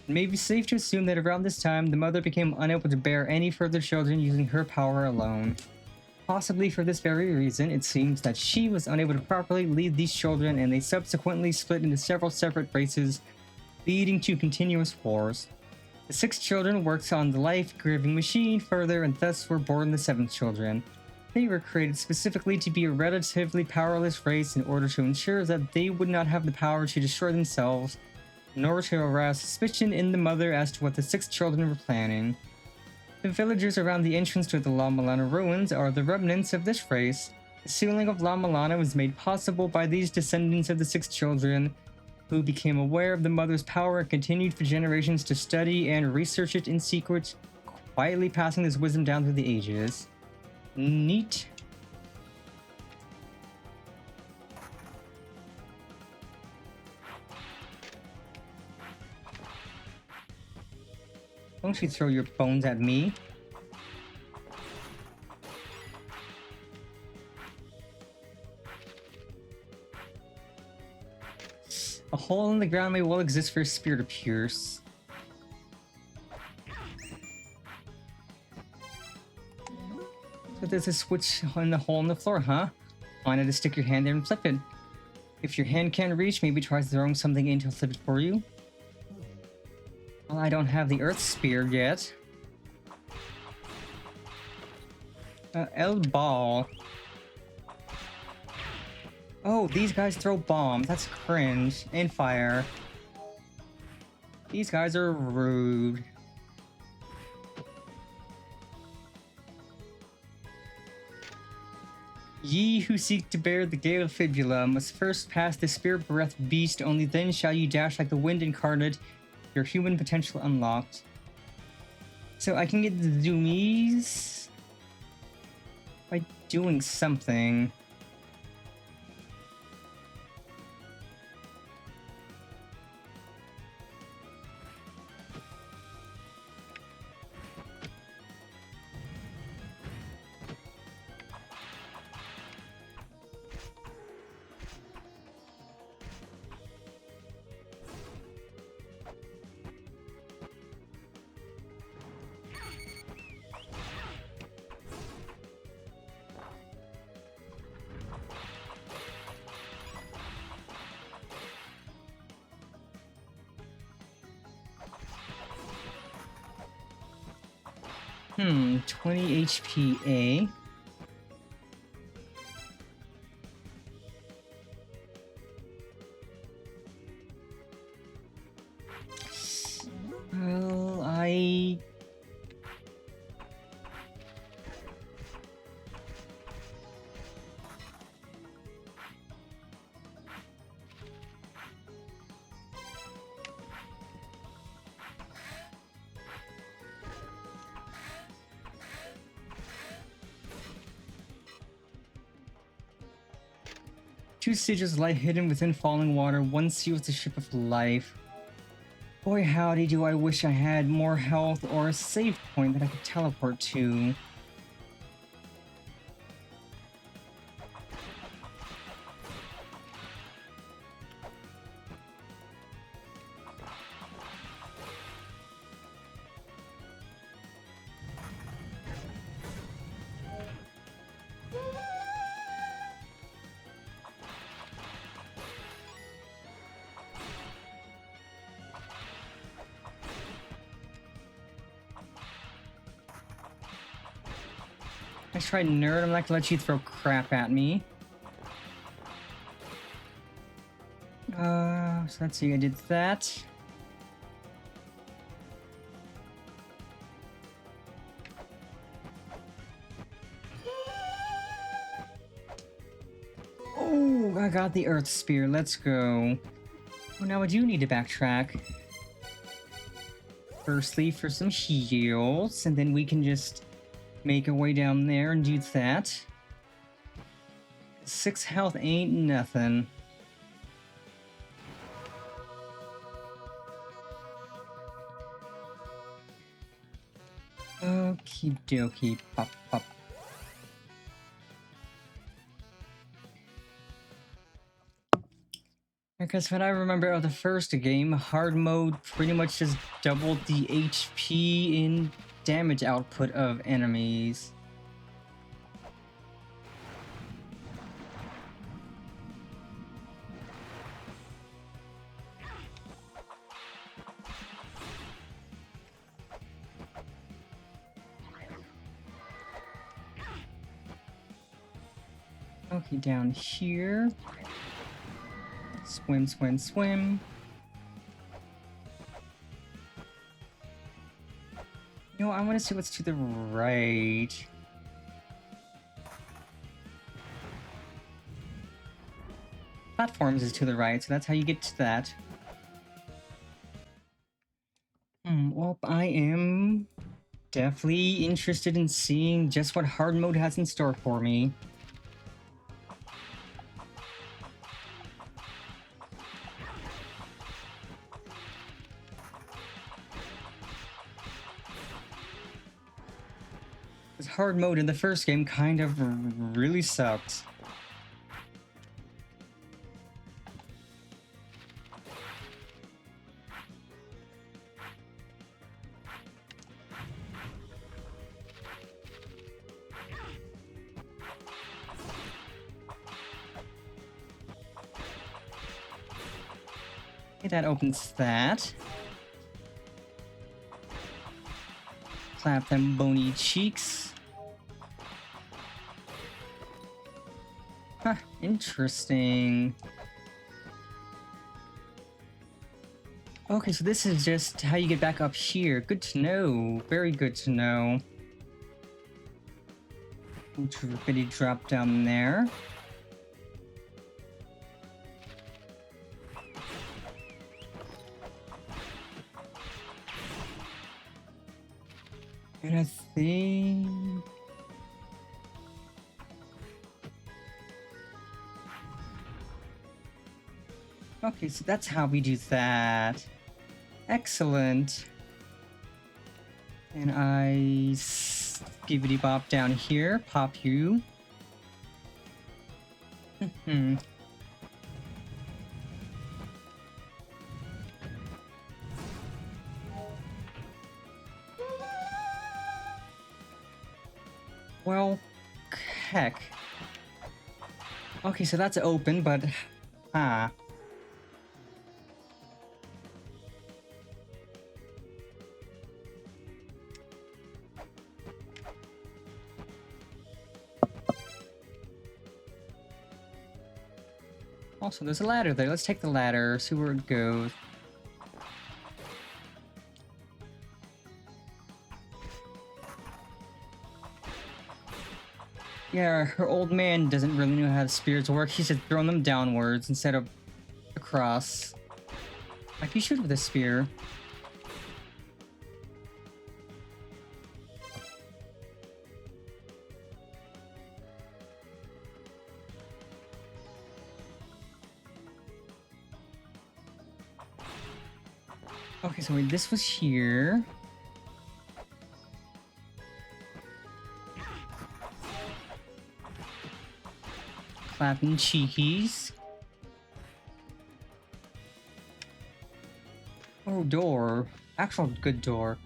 It may be safe to assume that around this time, the mother became unable to bear any further children using her power alone. Possibly for this very reason, it seems that she was unable to properly lead these children, and they subsequently split into several separate races, leading to continuous wars. The sixth children worked on the life-giving machine further, and thus were born the seventh children. They were created specifically to be a relatively powerless race in order to ensure that they would not have the power to destroy themselves, nor to arouse suspicion in the mother as to what the six children were planning. The villagers around the entrance to the La Milana ruins are the remnants of this race. The sealing of La Milana was made possible by these descendants of the six children, who became aware of the mother's power and continued for generations to study and research it in secret, quietly passing this wisdom down through the ages. Neat. Don't you throw your bones at me. A hole in the ground may well exist for a spear to pierce. So there's a switch in the hole in the floor, huh? Wanted to stick your hand there and flip it. If your hand can't reach, maybe try throwing something in to flip it for you. Well, I don't have the earth spear yet. El Ball. Oh, these guys throw bombs. That's cringe. And fire. These guys are rude. Ye who seek to bear the gale fibula must first pass the spirit breath beast, only then shall you dash like the wind incarnate, your human potential unlocked. So I can get the Doomies by doing something. 20 HPA. Well, I... Two stages lie hidden within falling water. One seals the ship of life. Boy howdy, do I wish I had more health or a save point that I could teleport to. I tried nerd, I'm not gonna let you throw crap at me. So let's see, I did that. Oh, I got the Earth Spear, let's go. Well, now I do need to backtrack. Firstly, for some heals, and then we can just make our way down there and do that. 6 health ain't nothing. Okie dokie, pop pop. Because what I remember of the first game, hard mode pretty much just doubled the HP and damage output of enemies. Okay, down here. Swim, swim, swim. You know, I want to see what's to the right. Platforms is to the right, so that's how you get to that. Well, I am definitely interested in seeing just what hard mode has in store for me. Because hard mode in the first game kind of really sucked. Okay, that opens that. Clap them bony cheeks. Huh, interesting. Okay, so this is just how you get back up here. Good to know. Very good to know. Drippity drop down there. And I think... Okay, so that's how we do that. Excellent. And I skibbity bop down here, pop you. Well, heck. Okay, so that's open, but... Also, there's a ladder there. Let's take the ladder, see where it goes. Yeah, her old man doesn't really know how the spears work. He's just throwing them downwards instead of across. Like you shoot with a spear. Okay, so wait, this was here. Clapping cheekies. Oh, door. Actual good door.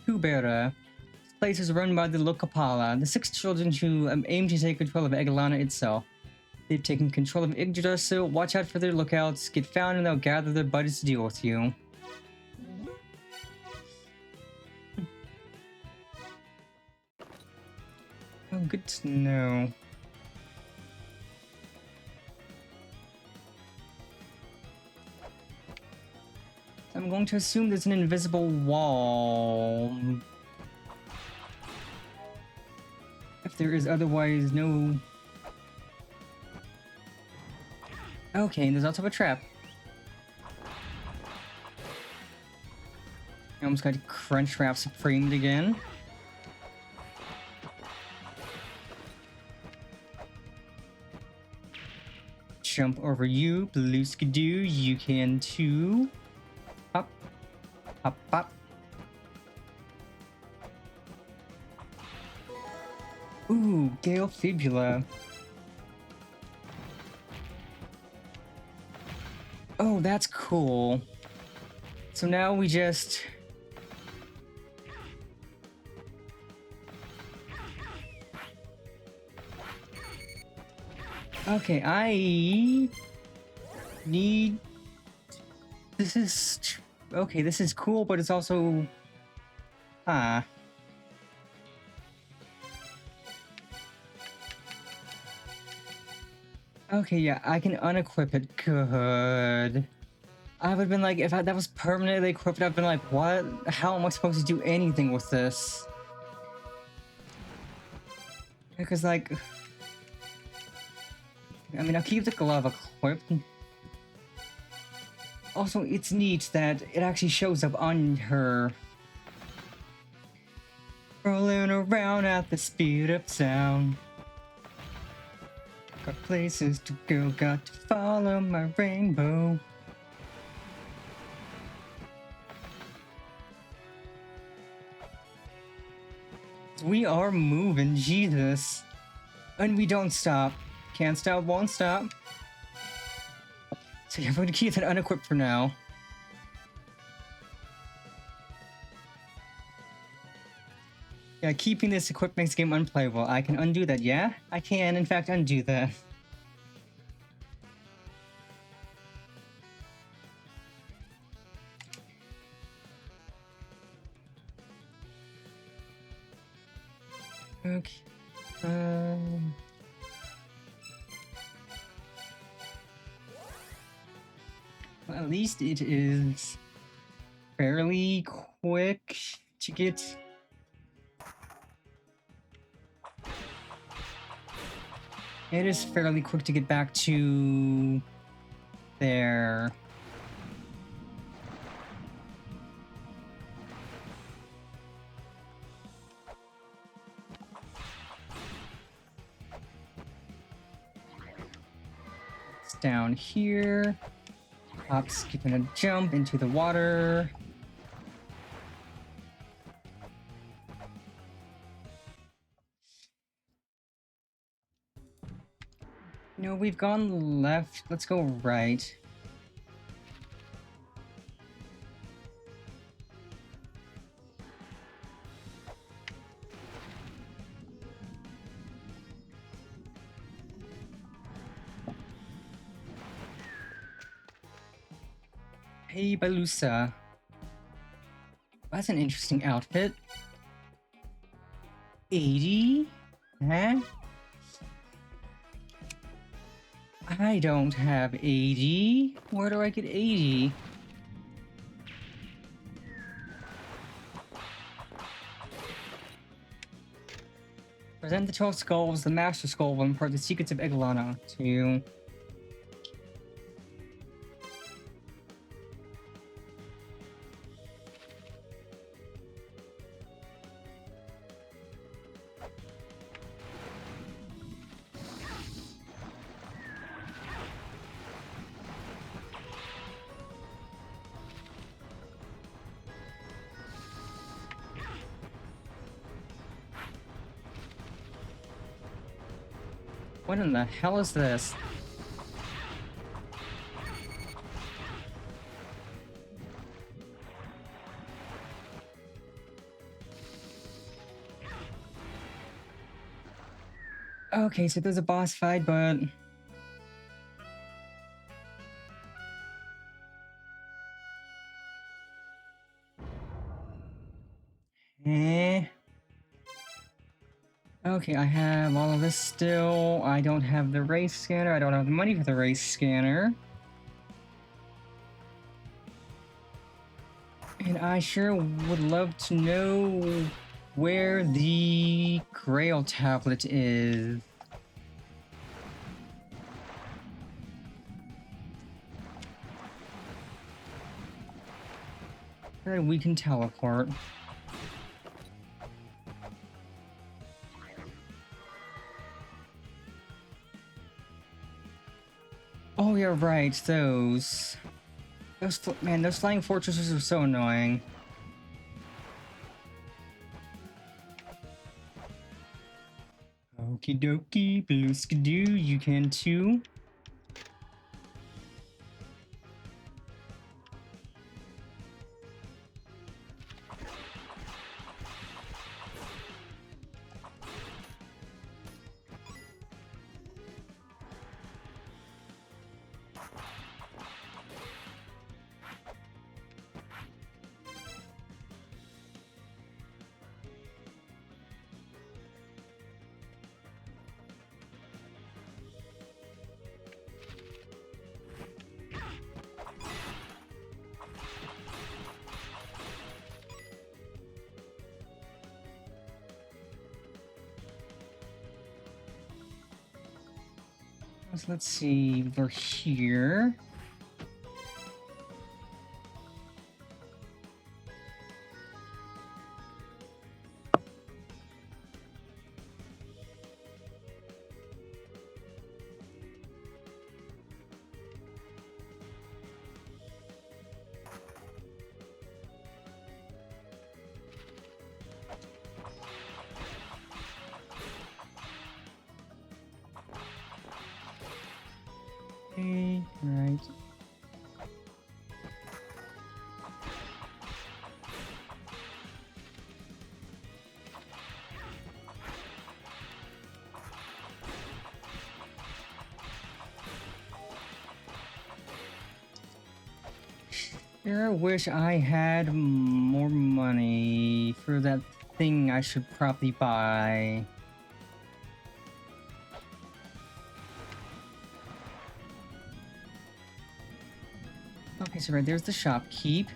Kubera. This place is run by the Lokapala, the 6 children who aim to take control of Eglana itself. They've taken control of Yggdrasil, so watch out for their lookouts, get found, and they'll gather their buddies to deal with you. Oh, good to know. I'm going to assume there's an invisible wall. If there is otherwise no... Okay, and there's also a trap. I almost got Crunchwrap Supremed again. Jump over you, Blue-skidoo, you can too. Hop. Hop, hop. Ooh, Gale Fibula. Oh, that's cool. So now we just... Okay, I need... This is... Okay, this is cool, but it's also... Okay, yeah, I can unequip it. Good. I would have been like, if that was permanently equipped, I've been like, what? How am I supposed to do anything with this? Because, like... I mean, I'll keep the glove equipped. Also, it's neat that it actually shows up on her. Rolling around at the speed of sound. Got places to go, got to follow my rainbow. We are moving, Jesus. And we don't stop. Can't stop, won't stop. So yeah, we're gonna keep it unequipped for now. Yeah, keeping this equipped makes the game unplayable. I can undo that, yeah? I can, in fact, undo that. Okay. Well, at least it is fairly quick to get. It is fairly quick to get back to there. It's down here. Hop, skip, and a jump into the water. No, we've gone left. Let's go right. Hey, Balusa. That's an interesting outfit. 80? Huh? I don't have 80. Where do I get 80? Present the 12 skulls, the Master Skull, and part of the secrets of Eglana to. What in the hell is this? Okay, so there's a boss fight, but... Eh. Okay, I have all of this still. I don't have the race scanner. I don't have the money for the race scanner. And I sure would love to know where the Grail tablet is. That we can teleport. Oh, you're right. Those flying fortresses are so annoying. Okie dokie, blue skidoo, you can too. So let's see, we're here. Okay, right. Sure wish I had more money for that thing I should probably buy. Okay, so right there's the shopkeep.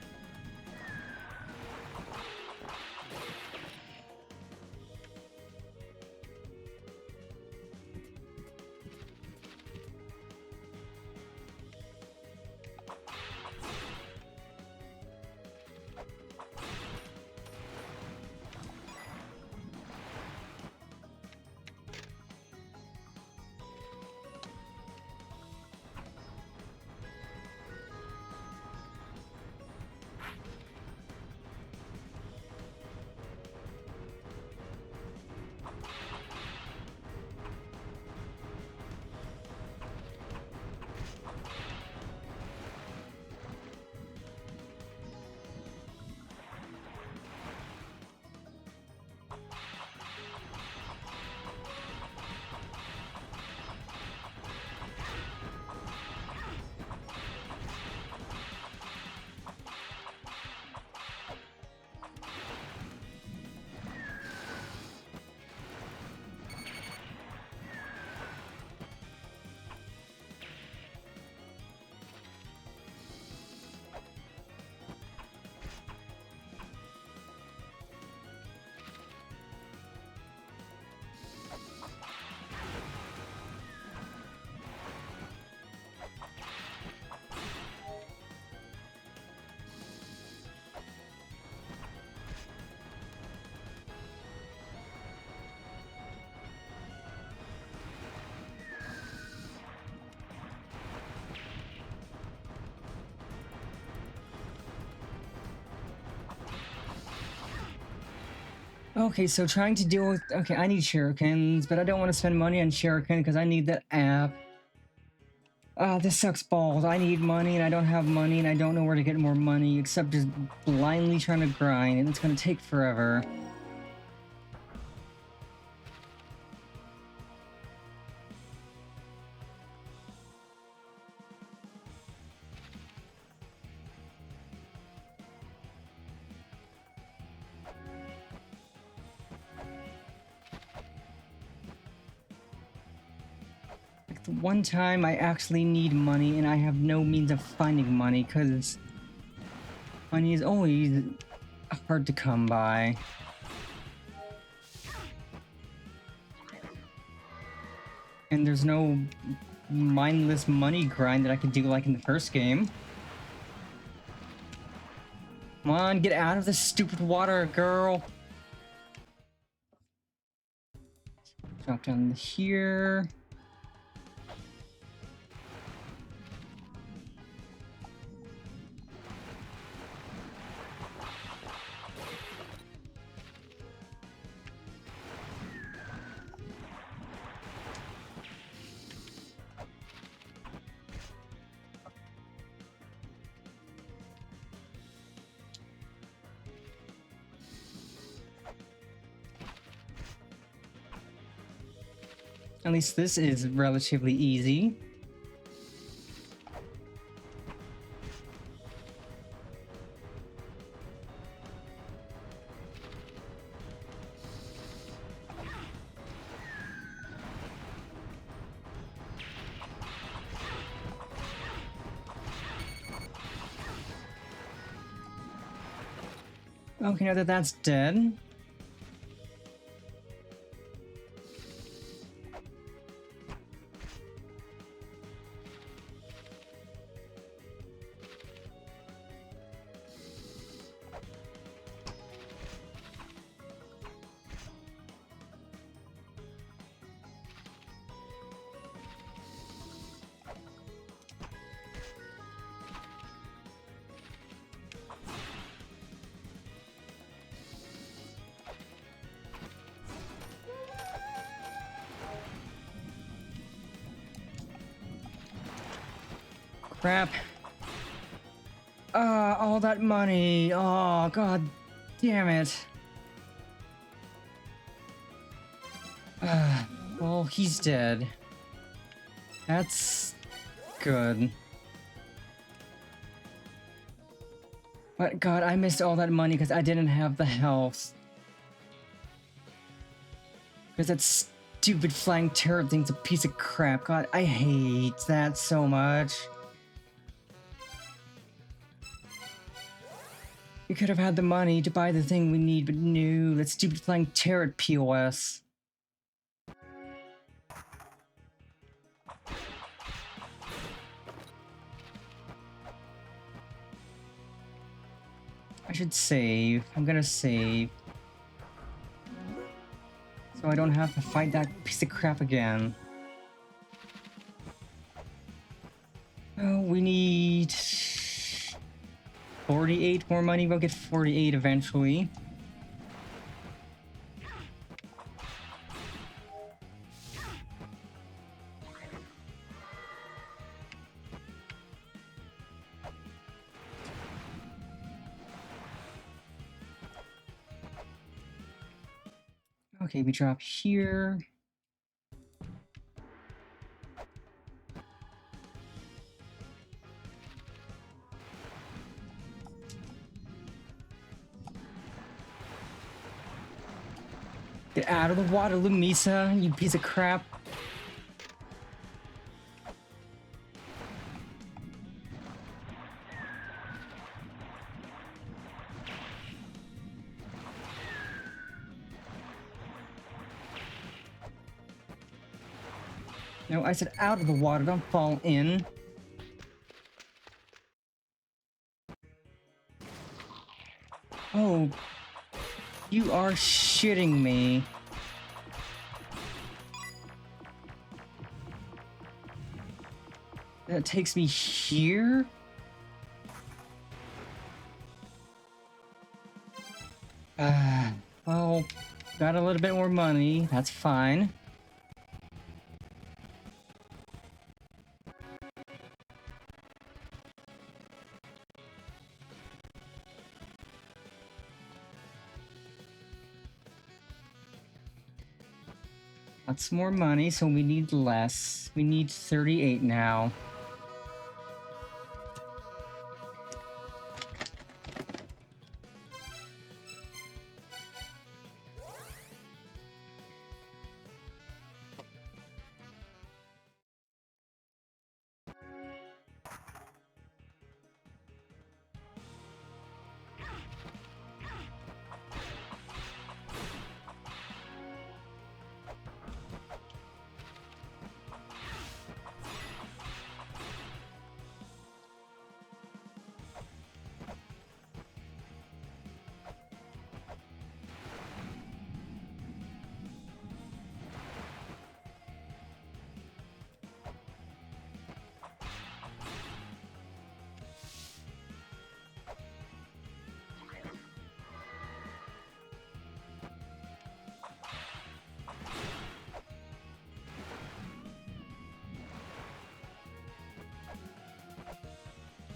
Okay, so trying to deal with... Okay, I need shurikens, but I don't want to spend money on shuriken because I need that app. This sucks balls. I need money and I don't have money and I don't know where to get more money except just blindly trying to grind, and it's gonna take forever. Like the one time I actually need money and I have no means of finding money because money is always hard to come by. And there's no mindless money grind that I could do like in the first game. Come on, get out of this stupid water, girl. Drop down here. At least this is relatively easy. Okay, now that that's dead. Crap. All that money. Oh, god damn it. Well, he's dead. That's good. But god, I missed all that money because I didn't have the health. Because that stupid flying turret thing's a piece of crap. God, I hate that so much. We could have had the money to buy the thing we need, but no, that stupid flying turret POS. I should save. I'm gonna save. So I don't have to fight that piece of crap again. Oh, we need 48 more money. We'll get 48 eventually. Okay, we drop here. Get out of the water, Lumisa, you piece of crap. No, I said out of the water, don't fall in. Oh, you are shitting me. That takes me here? Well, got a little bit more money. That's fine. Lots more money, so we need less. We need 38 now.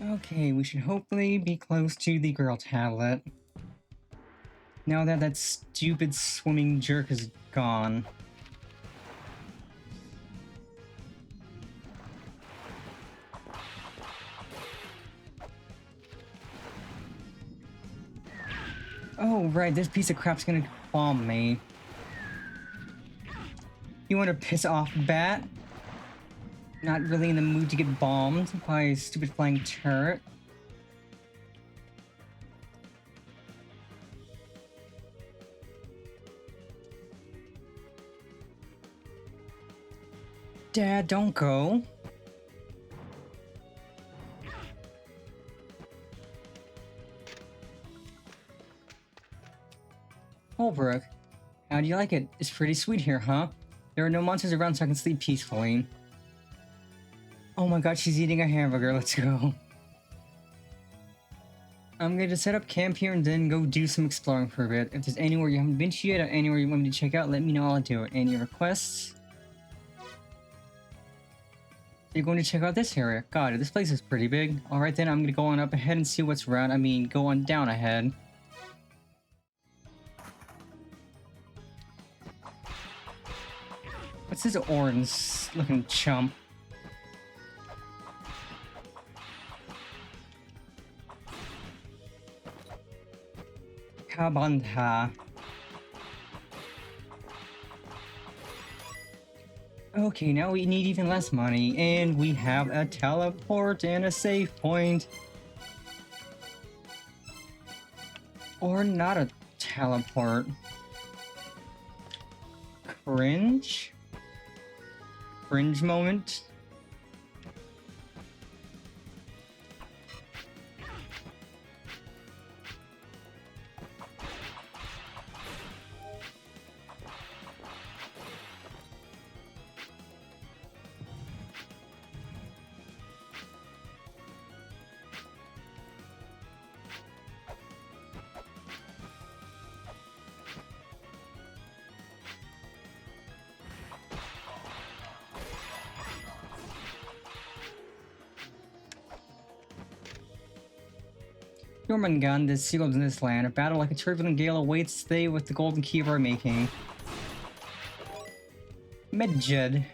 Okay, we should hopefully be close to the girl tablet. Now that that stupid swimming jerk is gone. Oh, right, this piece of crap's gonna bomb me. You wanna piss off, Bat? Not really in the mood to get bombed by a stupid flying turret. Dad, don't go. Holbrook, how do you like it? It's pretty sweet here, huh? There are no monsters around so I can sleep peacefully. Oh my god, she's eating a hamburger. Let's go. I'm going to set up camp here and then go do some exploring for a bit. If there's anywhere you haven't been to yet or anywhere you want me to check out, let me know, I'll do it. Any requests? You're going to check out this area. God, this place is pretty big. Alright then, I'm going to go on up ahead and see what's around. I mean, go on down ahead. What's this orange looking chump? Kabantha. Okay, now we need even less money, and we have a teleport and a save point. Or not a teleport. Cringe? Cringe moment? Jormungand is sealed in this land. A battle like a turbulent gale awaits they with the golden key of our making. Medjed.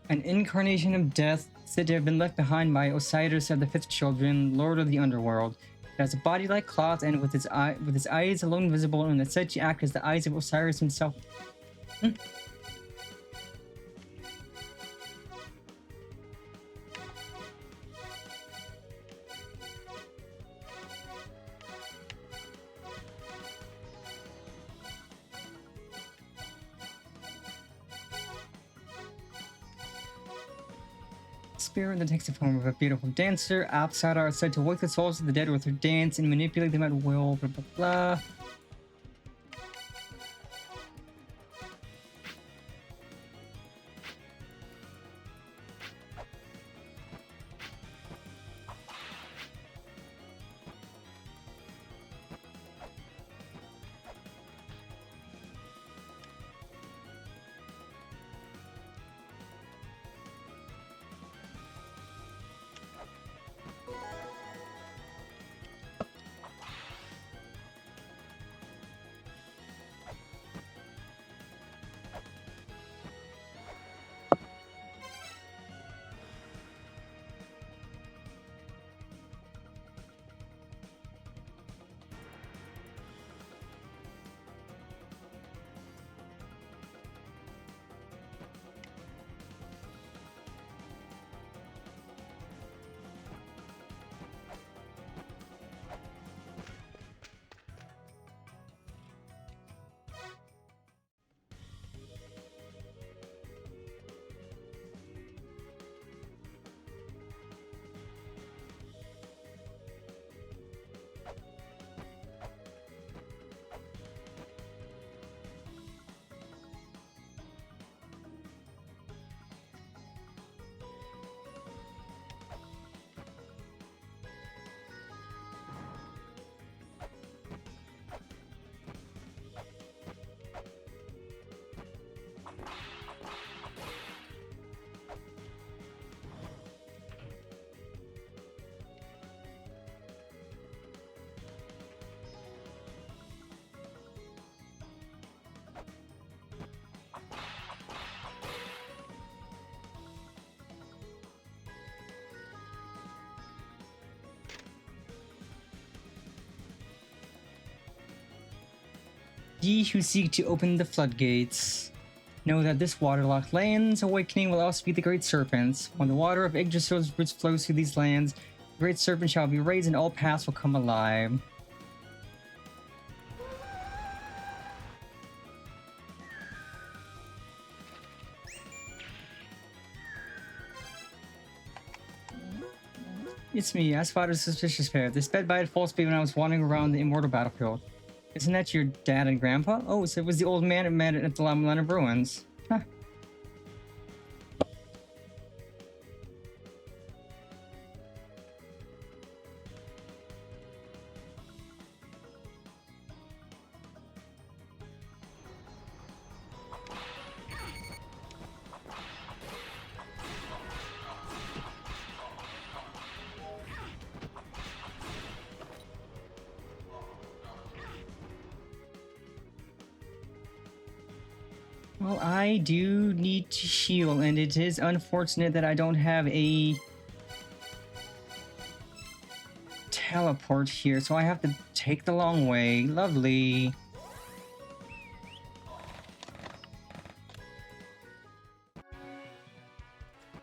An incarnation of death, said to have been left behind by Osiris of the Fifth Children, Lord of the Underworld. It has a body like cloth and with its eyes alone visible, and it's said to act as the eyes of Osiris himself. Spirit that takes the form of a beautiful dancer. Outside are said to wake the souls of the dead with her dance and manipulate them at will. Blah blah blah. Ye who seek to open the floodgates, know that this waterlogged land's awakening will also be the Great Serpent's. When the water of Yggdrasil's roots flows through these lands, the Great Serpent shall be raised and all paths will come alive. It's me, I spotted a suspicious pair. They sped by at full speed when I was wandering around the immortal battlefield. Isn't that your dad and grandpa? Oh, so it was the old man who met at the Lamalana ruins. Huh. Well, I do need to heal, and it is unfortunate that I don't have a teleport here, so I have to take the long way. Lovely.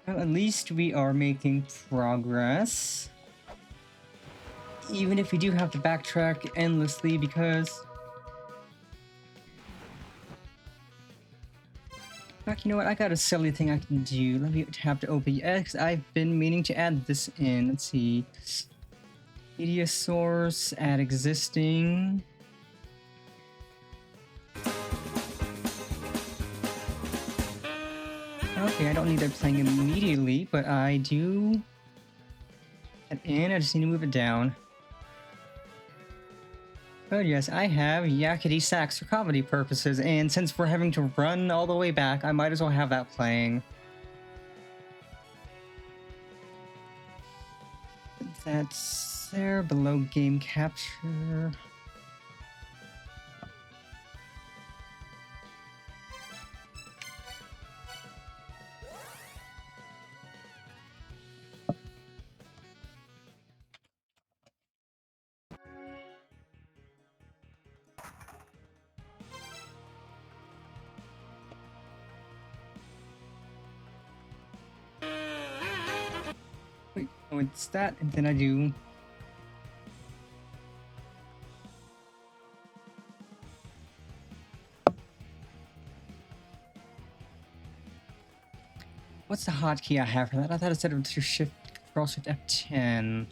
Well, at least we are making progress. Even if we do have to backtrack endlessly because... Fuck, you know what? I got a silly thing I can do. Let me tap to OBS. I've been meaning to add this in. Let's see. Media source, add existing. Okay, I don't need that playing immediately, but I do... Add in, I just need to move it down. But yes, I have Yakety Sax for comedy purposes, and since we're having to run all the way back, I might as well have that playing. That's there, below game capture. Wait, oh, it's that, and then I do... What's the hotkey I have for that? I thought it said it to Shift, Control Shift F10.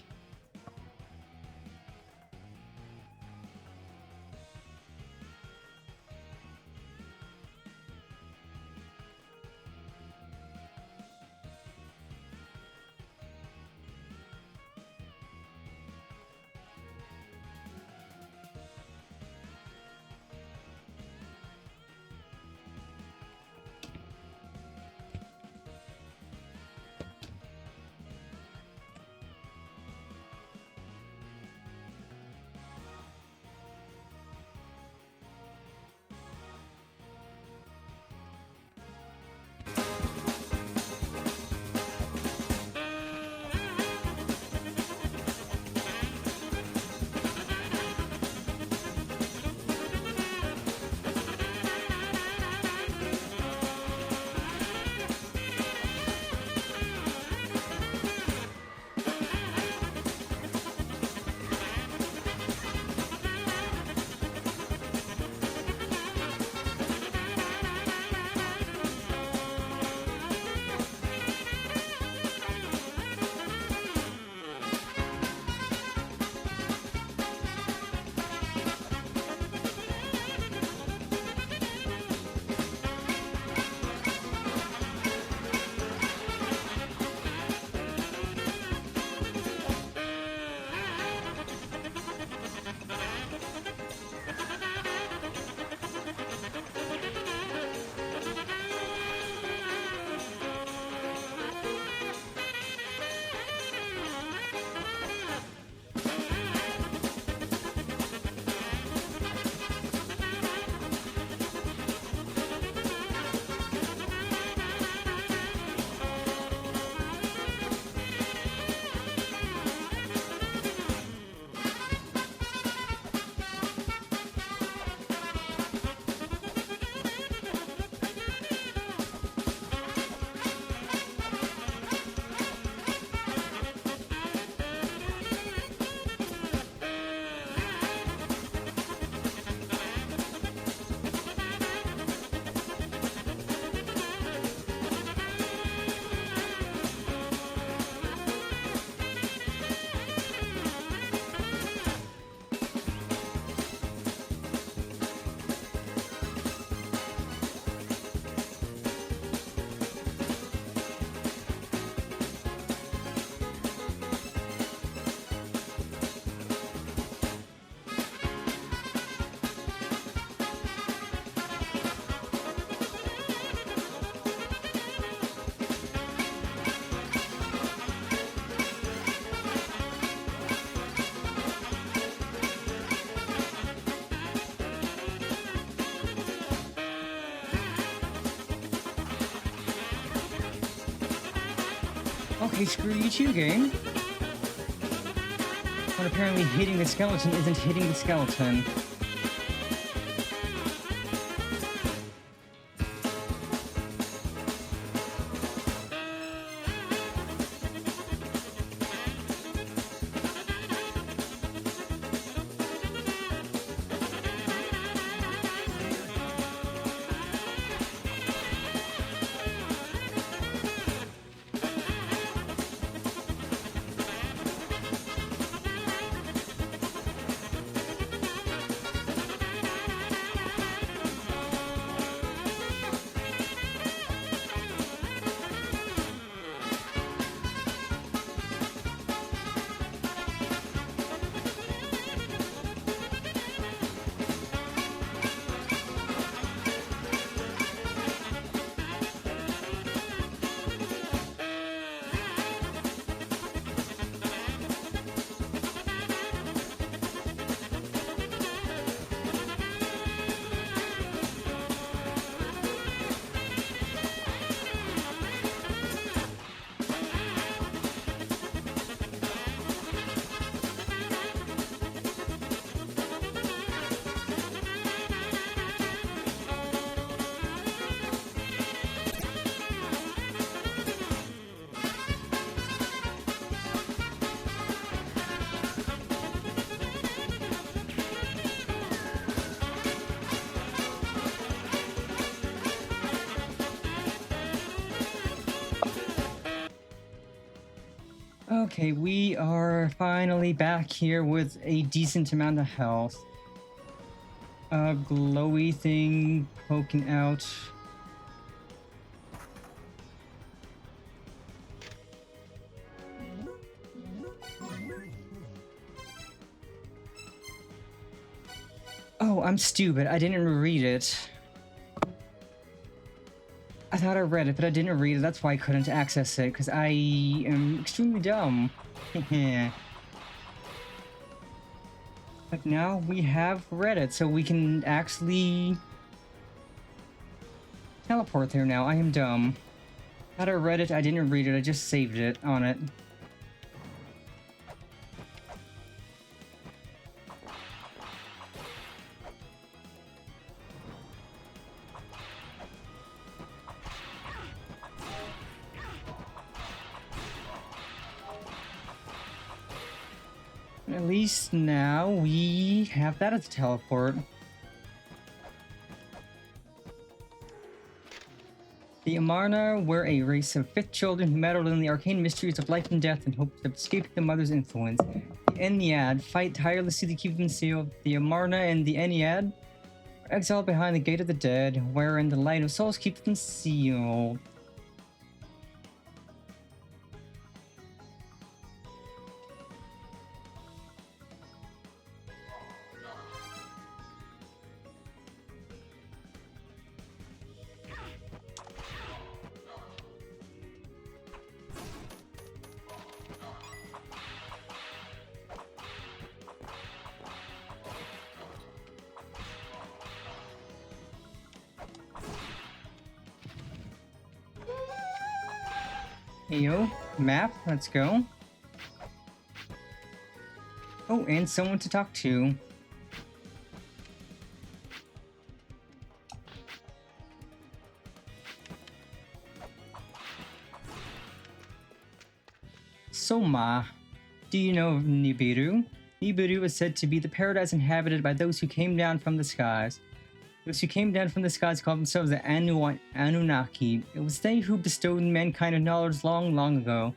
Okay, screw you too, game. But apparently hitting the skeleton isn't hitting the skeleton. Okay, we are finally back here with a decent amount of health. A glowy thing poking out. Oh, I'm stupid. I didn't read it. I thought I read it, but I didn't read it. That's why I couldn't access it, because I am extremely dumb. But now we have read it, so we can actually teleport there now. I am dumb. Thought I read it, I didn't read it, I just saved it on it. At least now we have that as a teleport. The Amarna were a race of fifth children who meddled in the arcane mysteries of life and death in hopes of escaping the mother's influence. The Ennead fight tirelessly to keep them sealed. The Amarna and the Ennead are exiled behind the Gate of the Dead, wherein the Light of Souls keeps them sealed. Heyo, map, let's go. Oh, and someone to talk to. Soma, do you know of Nibiru? Nibiru is said to be the paradise inhabited by those who came down from the skies. Those who came down from the skies called themselves the Anunnaki. It was they who bestowed mankind knowledge long, long ago.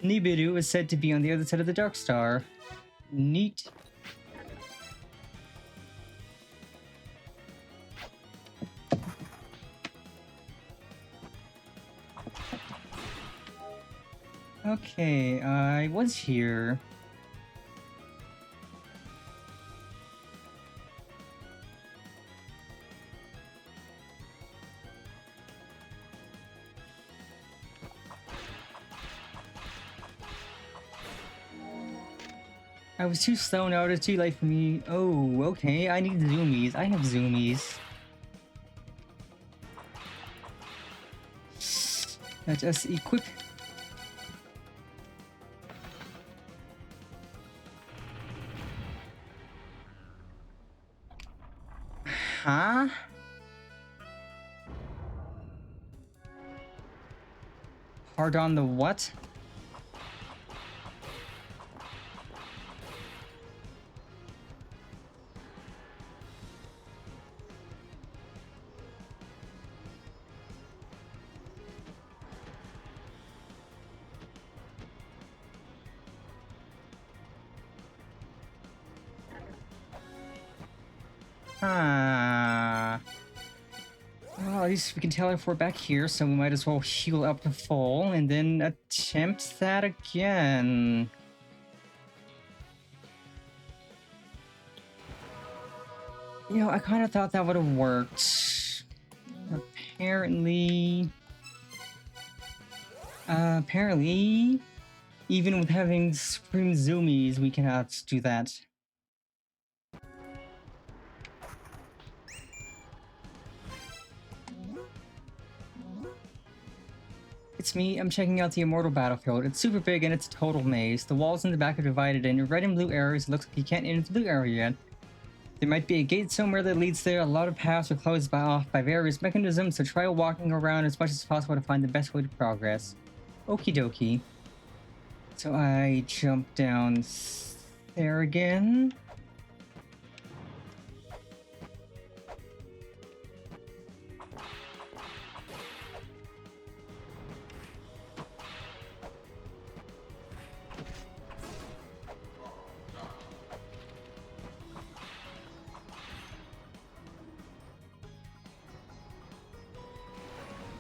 Nibiru is said to be on the other side of the Dark Star. Neat. Okay, I was here. I was too slow now, it was too late for me. Oh, okay, I need zoomies. I have zoomies. Let us equip. Huh? Hard on the what? Ah. Well, at least we can teleport back here, so we might as well heal up to full and then attempt that again. You know, I kind of thought that would have worked. Apparently... apparently... Even with having Supreme Zoomies, we cannot do that. It's me, I'm checking out the Immortal Battlefield. It's super big and it's a total maze. The walls in the back are divided into red and blue areas. It looks like you can't enter the blue area yet. There might be a gate somewhere that leads there. A lot of paths are closed off by various mechanisms, so try walking around as much as possible to find the best way to progress. Okie dokie. So I jump down there again.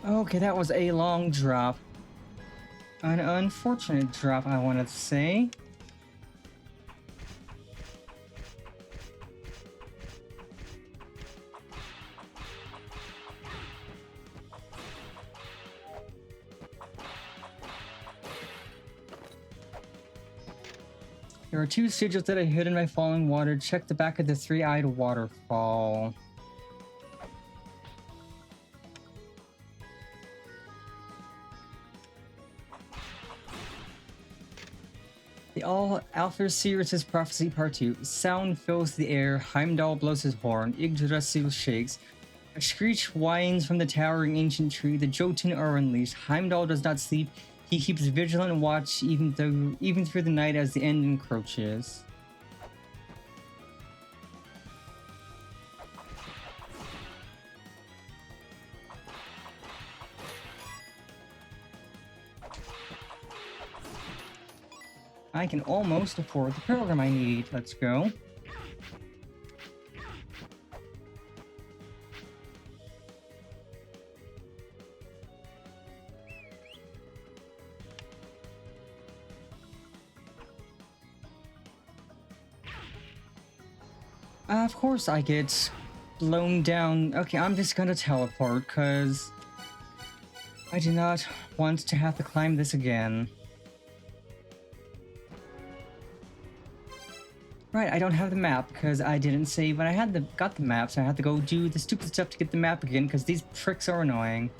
Okay, that was a long drop. An unfortunate drop, I wanted to say. There are two sigils that I hid in my falling water. Check the back of the three-eyed waterfall. The All Alpha Sirius' Prophecy Part 2. Sound fills the air. Heimdall blows his horn. Yggdrasil shakes. A screech whines from the towering ancient tree. The Jotun are unleashed. Heimdall does not sleep. He keeps vigilant watch even through the night as the end encroaches. I can almost afford the program I need. Let's go. Of course I get blown down. Okay, I'm just gonna teleport, because I do not want to have to climb this again. Right, I don't have the map, because I didn't save when I got the map, so I had to go do the stupid stuff to get the map again, because these pricks are annoying.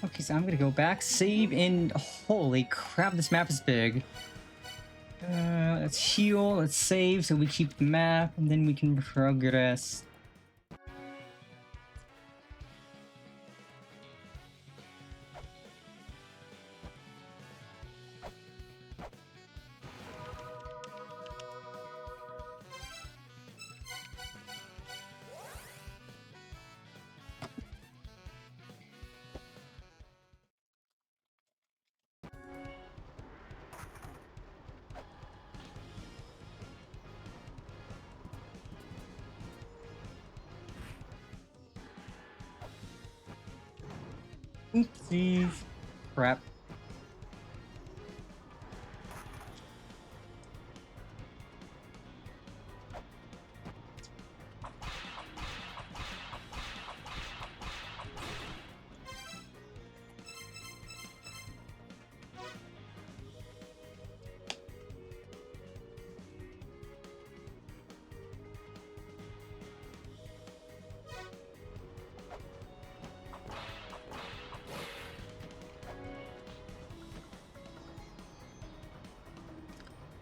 Okay, so I'm gonna go back, save, and holy crap, this map is big. Let's heal, let's save, so we keep the map, and then we can progress. Oopsies. Crap.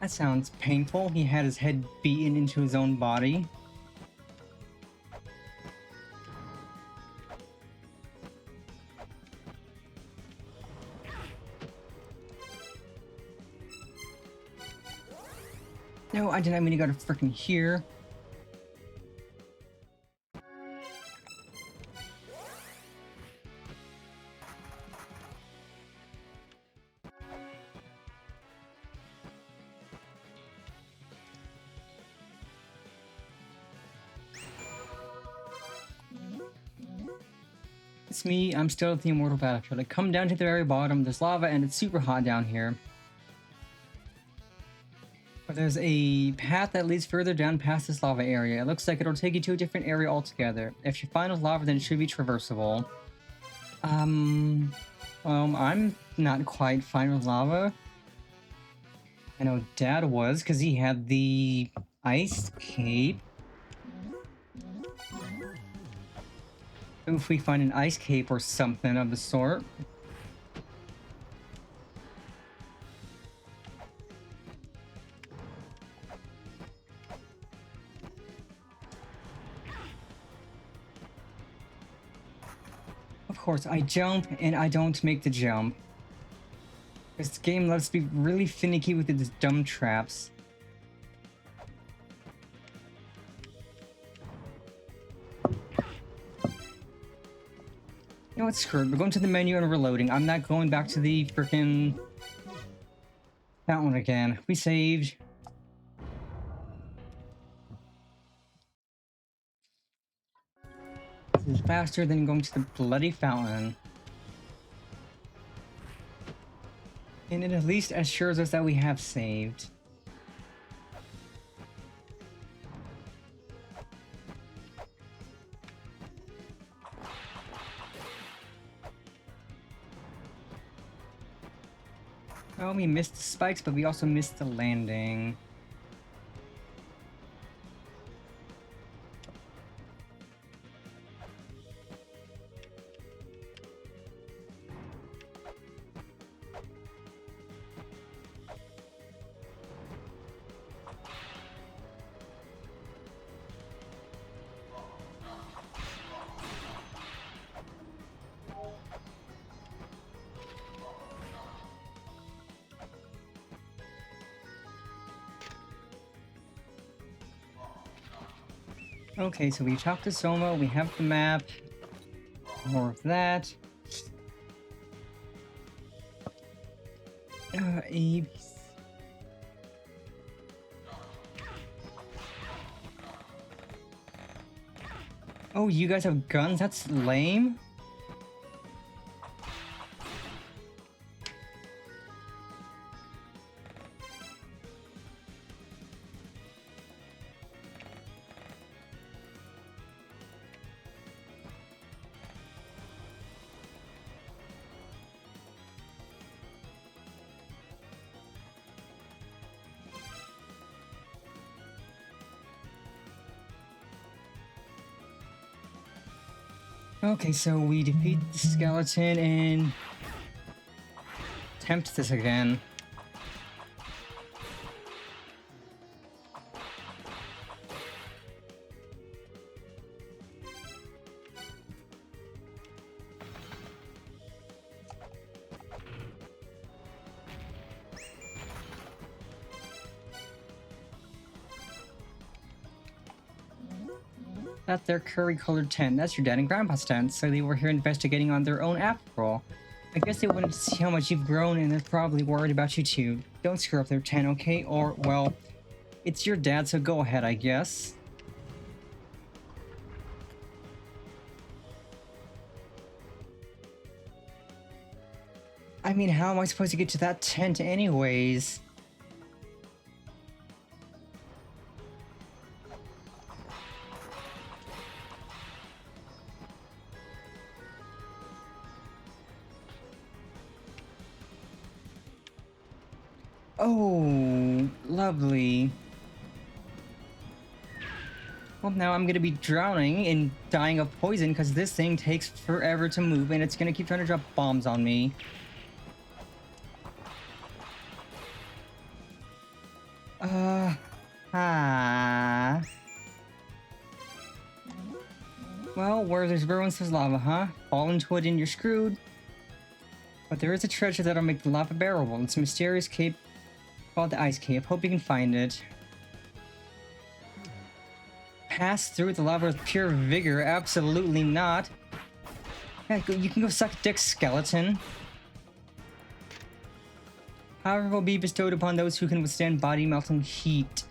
That sounds painful. He had his head beaten into his own body. No, I didn't mean to go to frickin' here. It's me, I'm still at the Immortal Battlefield. I come down to the very bottom, there's lava and it's super hot down here. But there's a path that leads further down past this lava area. It looks like it'll take you to a different area altogether. If you're fine with lava, then it should be traversable. Well, I'm not quite fine with lava. I know Dad was, because he had the ice cape. If we find an ice cape or something of the sort. Of course, I jump and I don't make the jump. This game lets me be really finicky with its dumb traps. You know what, screw it. We're going to the menu and reloading. I'm not going back to the frickin' fountain again. We saved. This is faster than going to the bloody fountain. And it at least assures us that we have saved. Well, we missed the spikes, but we also missed the landing. Okay, so we talked to Soma, we have the map. More of that. Abe. Oh, you guys have guns? That's lame. Okay, so we defeat the skeleton and attempt this again. That's their curry-colored tent. That's your dad and grandpa's tent, so they were here investigating on their own after all. I guess they wanted to see how much you've grown and they're probably worried about you too. Don't screw up their tent, okay? Or, well, it's your dad, so go ahead, I guess. I mean, how am I supposed to get to that tent anyways? Oh, lovely. Well, now I'm gonna be drowning and dying of poison because this thing takes forever to move and it's gonna keep trying to drop bombs on me. Ah. Well, where there's ruins, there's lava, huh? Fall into it and you're screwed. But there is a treasure that'll make the lava bearable. It's a mysterious cave called the Ice Cave. Hope you can find it. Pass through the lava with pure vigor? Absolutely not. Yeah, you can go suck dick, skeleton. Power will be bestowed upon those who can withstand body melting heat.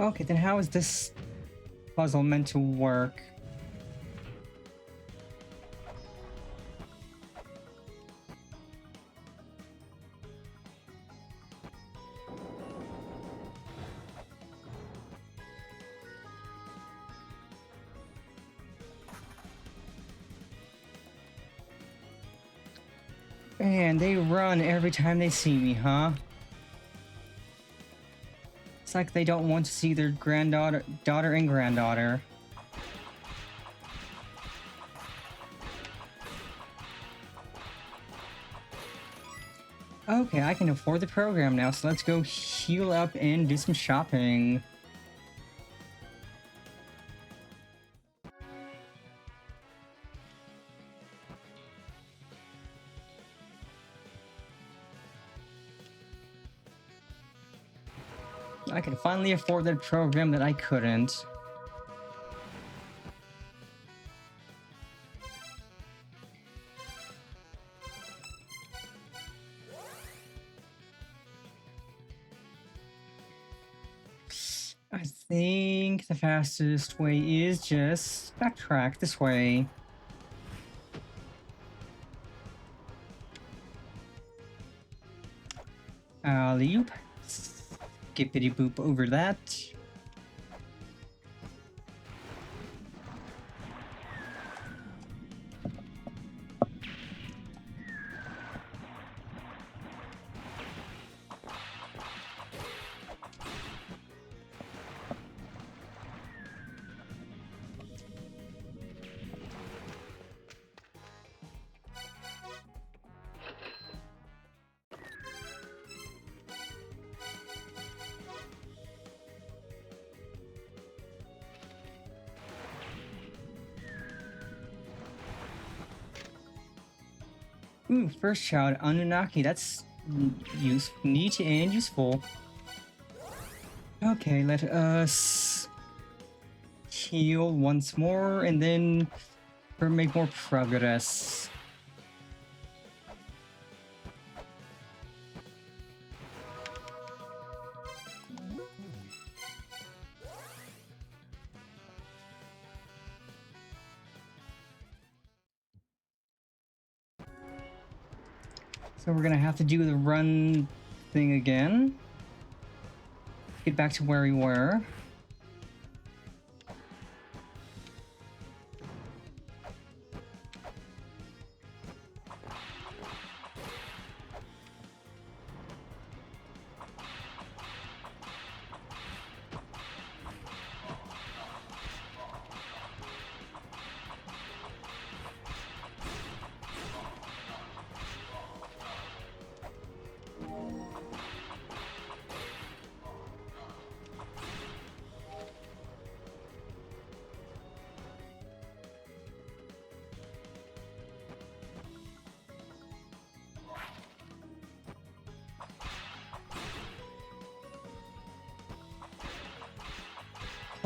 Okay, then how is this puzzle meant to work? Man, they run every time they see me, huh? It's like they don't want to see their daughter and granddaughter. Okay, I can afford the program now, so let's go heal up and do some shopping. I can finally afford that program that I couldn't. I think the fastest way is just backtrack this way. Alley-oop. Skippity boop over that. Ooh, first child, Anunnaki. That's neat and useful. Okay, let us heal once more and then make more progress. So we're gonna have to do the run thing again. Get back to where we were.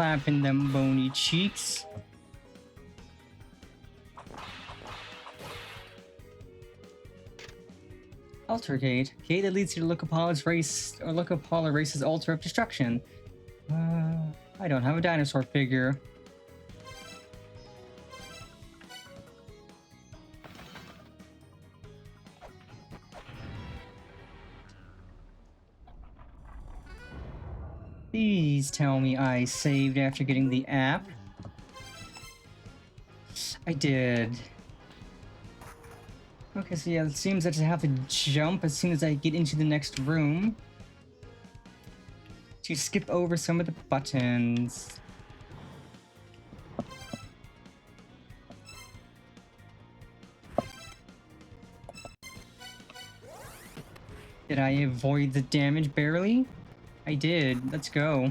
clapping them bony cheeks. Altar Gate. Gate that leads you to Lucapala's race, or Lucapala race's altar of destruction. I don't have a dinosaur figure. Please tell me I saved after getting the app. I did. Okay, so yeah, it seems that I have to jump as soon as I get into the next room to skip over some of the buttons. Did I avoid the damage barely? I did. Let's go.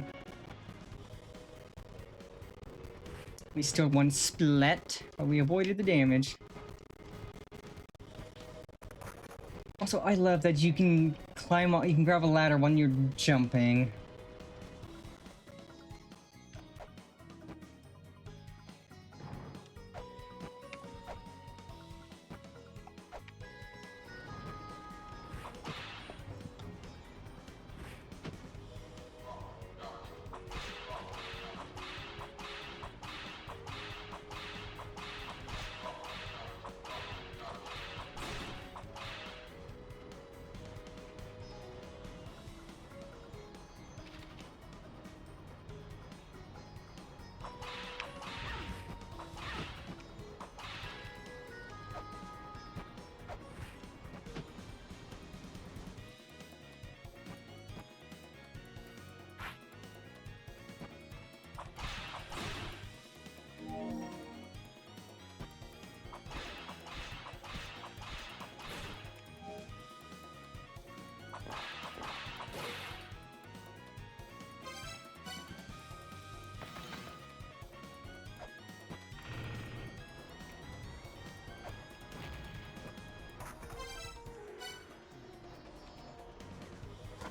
We still one split, but we avoided the damage. Also, I love that you can climb up, you can grab a ladder when you're jumping.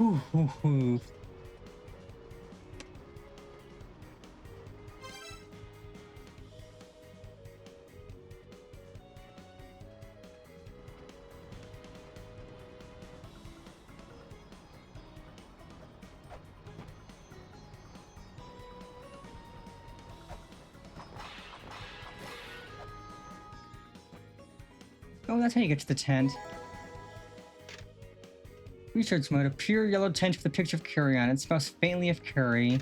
Whew. Oh, that's how you get to the tent. Research mode. A pure yellow tent with a picture of curry on it. It smells faintly of curry.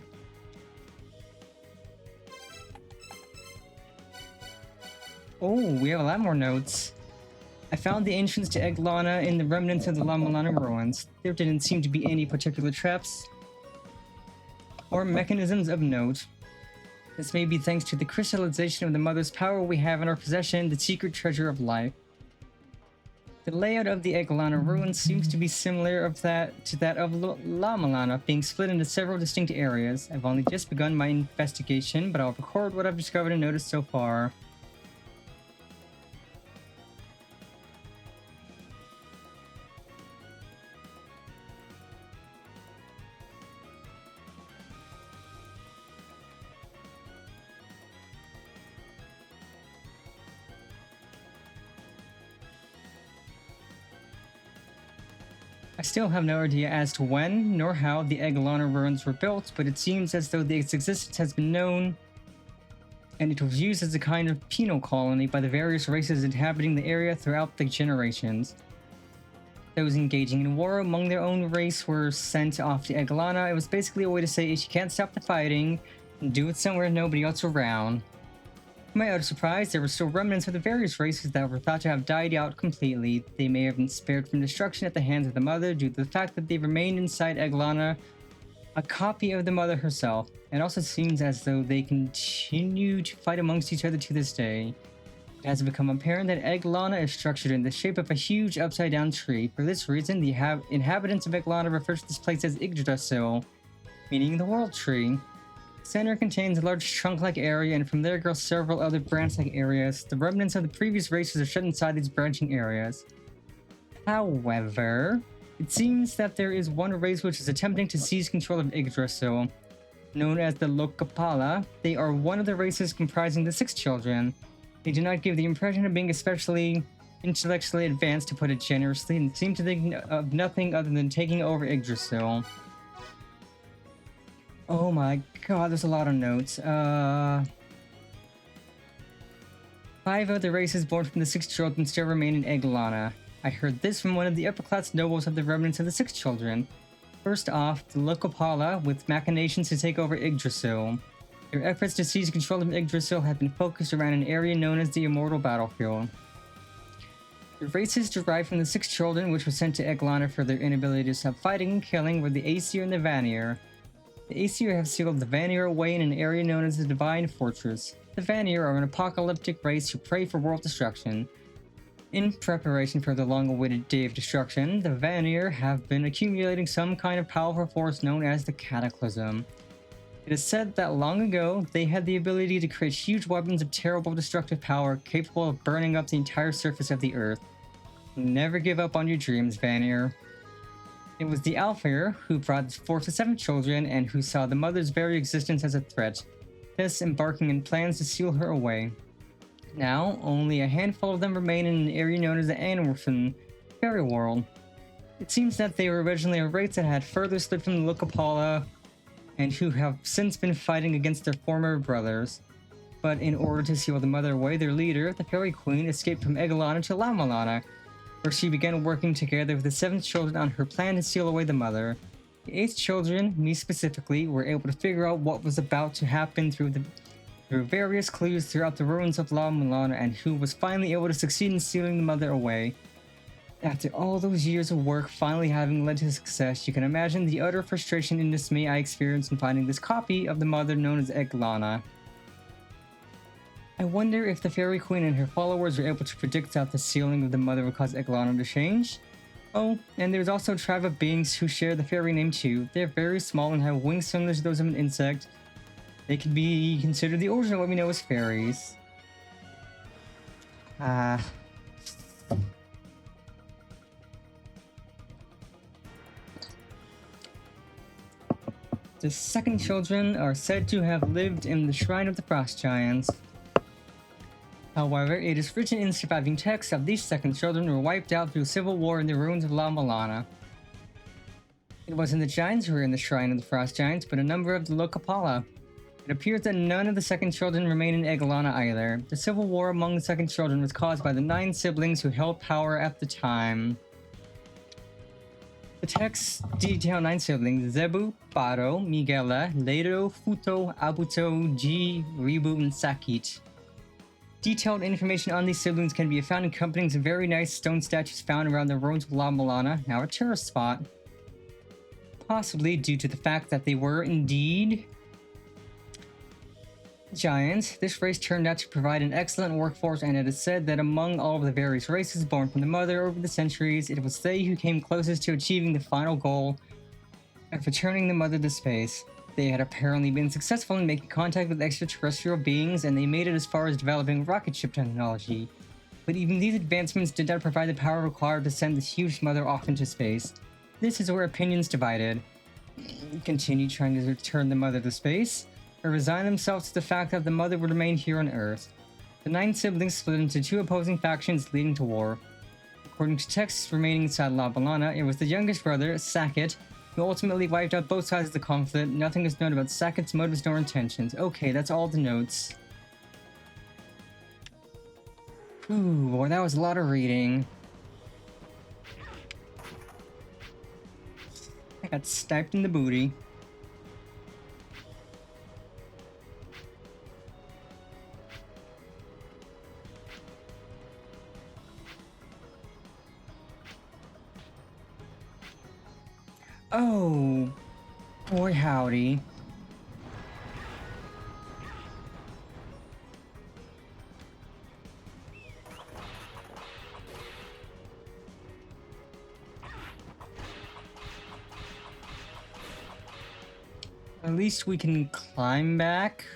Oh, we have a lot more notes. I found the entrance to Eglana in the remnants of the La Milana ruins. There didn't seem to be any particular traps or mechanisms of note. This may be thanks to the crystallization of the Mother's power we have in our possession, the secret treasure of life. The layout of the Eglana ruins seems to be similar to that of La Milana, being split into several distinct areas. I've only just begun my investigation, but I'll record what I've discovered and noticed so far. I still have no idea as to when nor how the Eglana ruins were built, but it seems as though its existence has been known, and it was used as a kind of penal colony by the various races inhabiting the area throughout the generations. Those engaging in war among their own race were sent off to Eglana. It was basically a way to say, if you can't stop the fighting, do it somewhere nobody else around. To my utter surprise, there were still remnants of the various races that were thought to have died out completely. They may have been spared from destruction at the hands of the Mother due to the fact that they remained inside Eglana, a copy of the Mother herself. It also seems as though they continue to fight amongst each other to this day. It has become apparent that Eglana is structured in the shape of a huge upside-down tree. For this reason, the inhabitants of Eglana refer to this place as Yggdrasil, meaning the World Tree. Center contains a large trunk-like area, and from there grow several other branch-like areas. The remnants of the previous races are shut inside these branching areas. However, it seems that there is one race which is attempting to seize control of Yggdrasil. Known as the Lokapala, they are one of the races comprising the six children. They do not give the impression of being especially intellectually advanced, to put it generously, and seem to think of nothing other than taking over Yggdrasil. Oh my god, there's a lot of notes. 5 of the races born from the 6 children still remain in Eglana. I heard this from one of the upper-class nobles of the remnants of the 6 children. First off, the Lokapala, with machinations to take over Yggdrasil. Their efforts to seize control of Yggdrasil have been focused around an area known as the Immortal Battlefield. The races derived from the 6 children, which were sent to Eglana for their inability to stop fighting and killing, were the Aesir and the Vanir. The Aesir have sealed the Vanir away in an area known as the Divine Fortress. The Vanir are an apocalyptic race who pray for world destruction. In preparation for the long-awaited Day of Destruction, the Vanir have been accumulating some kind of powerful force known as the Cataclysm. It is said that long ago, they had the ability to create huge weapons of terrible destructive power capable of burning up the entire surface of the Earth. Never give up on your dreams, Vanir. It was the Alfheir who brought forth the 7 children and who saw the mother's very existence as a threat, thus embarking in plans to seal her away. Now, only a handful of them remain in an area known as the Anwerfen Fairy World. It seems that they were originally a race that had further slipped from the Lokapala and who have since been fighting against their former brothers. But in order to seal the mother away, their leader, the Fairy Queen, escaped from Eglana to La Malana, where she began working together with the 7 children on her plan to seal away the mother. The 8 children, me specifically, were able to figure out what was about to happen through various clues throughout the ruins of La Mulana, and who was finally able to succeed in sealing the mother away. After all those years of work finally having led to success, you can imagine the utter frustration and dismay I experienced in finding this copy of the mother known as Eglana. I wonder if the Fairy Queen and her followers were able to predict that the sealing of the mother would cause Eglana to change. Oh, and there's also a tribe of beings who share the fairy name too. They're very small and have wings similar to those of an insect. They could be considered the origin of what we know as fairies. The second children are said to have lived in the Shrine of the Frost Giants. However, it is written in surviving texts that these second children were wiped out through civil war in the ruins of La Malana. It wasn't the giants who were in the Shrine of the Frost Giants, but a number of the Lokapala. It appears that none of the second children remain in Eglana either. The civil war among the second children was caused by the 9 siblings who held power at the time. The texts detail 9 siblings: Zebu, Paro, Miguela, Ledo, Futo, Abuto, G, Ribu, and Sakit. Detailed information on these siblings can be found in accompanying some very nice stone statues found around the ruins of La Malana, now a tourist spot. Possibly due to the fact that they were indeed giants, this race turned out to provide an excellent workforce, and it is said that among all of the various races born from the mother over the centuries, it was they who came closest to achieving the final goal of returning the mother to space. They had apparently been successful in making contact with extraterrestrial beings, and they made it as far as developing rocket ship technology. But even these advancements did not provide the power required to send this huge mother off into space. This is where opinions divided. Continue trying to return the mother to space, or resign themselves to the fact that the mother would remain here on Earth. The 9 siblings split into 2 opposing factions, leading to war. According to texts remaining inside La Balana, it was the youngest brother, Sakit, who ultimately wiped out both sides of the conflict. Nothing is known about Sakit's motives nor intentions. Okay, that's all the notes. Ooh, boy, that was a lot of reading. I got sniped in the booty. Oh, boy howdy. At least we can climb back.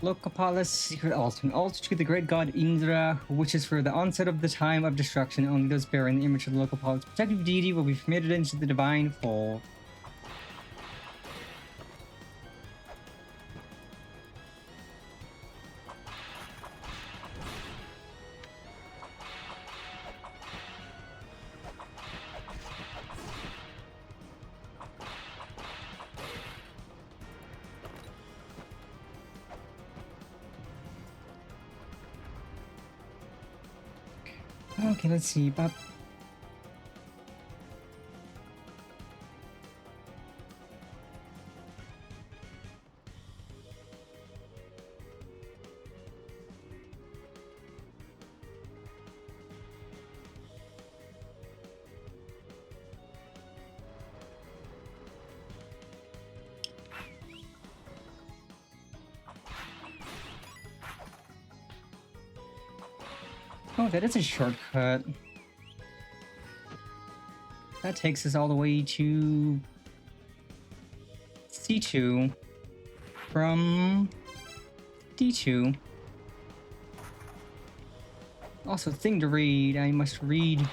Lokopolis, secret altar to the great god Indra, who wishes for the onset of the time of destruction. Only those bearing the image of the Lokopolis' protective deity will be permitted into the divine fold. Okay, let's see. But oh, that is a shortcut. That takes us all the way to C2 from D2. Also, thing to read. I must read.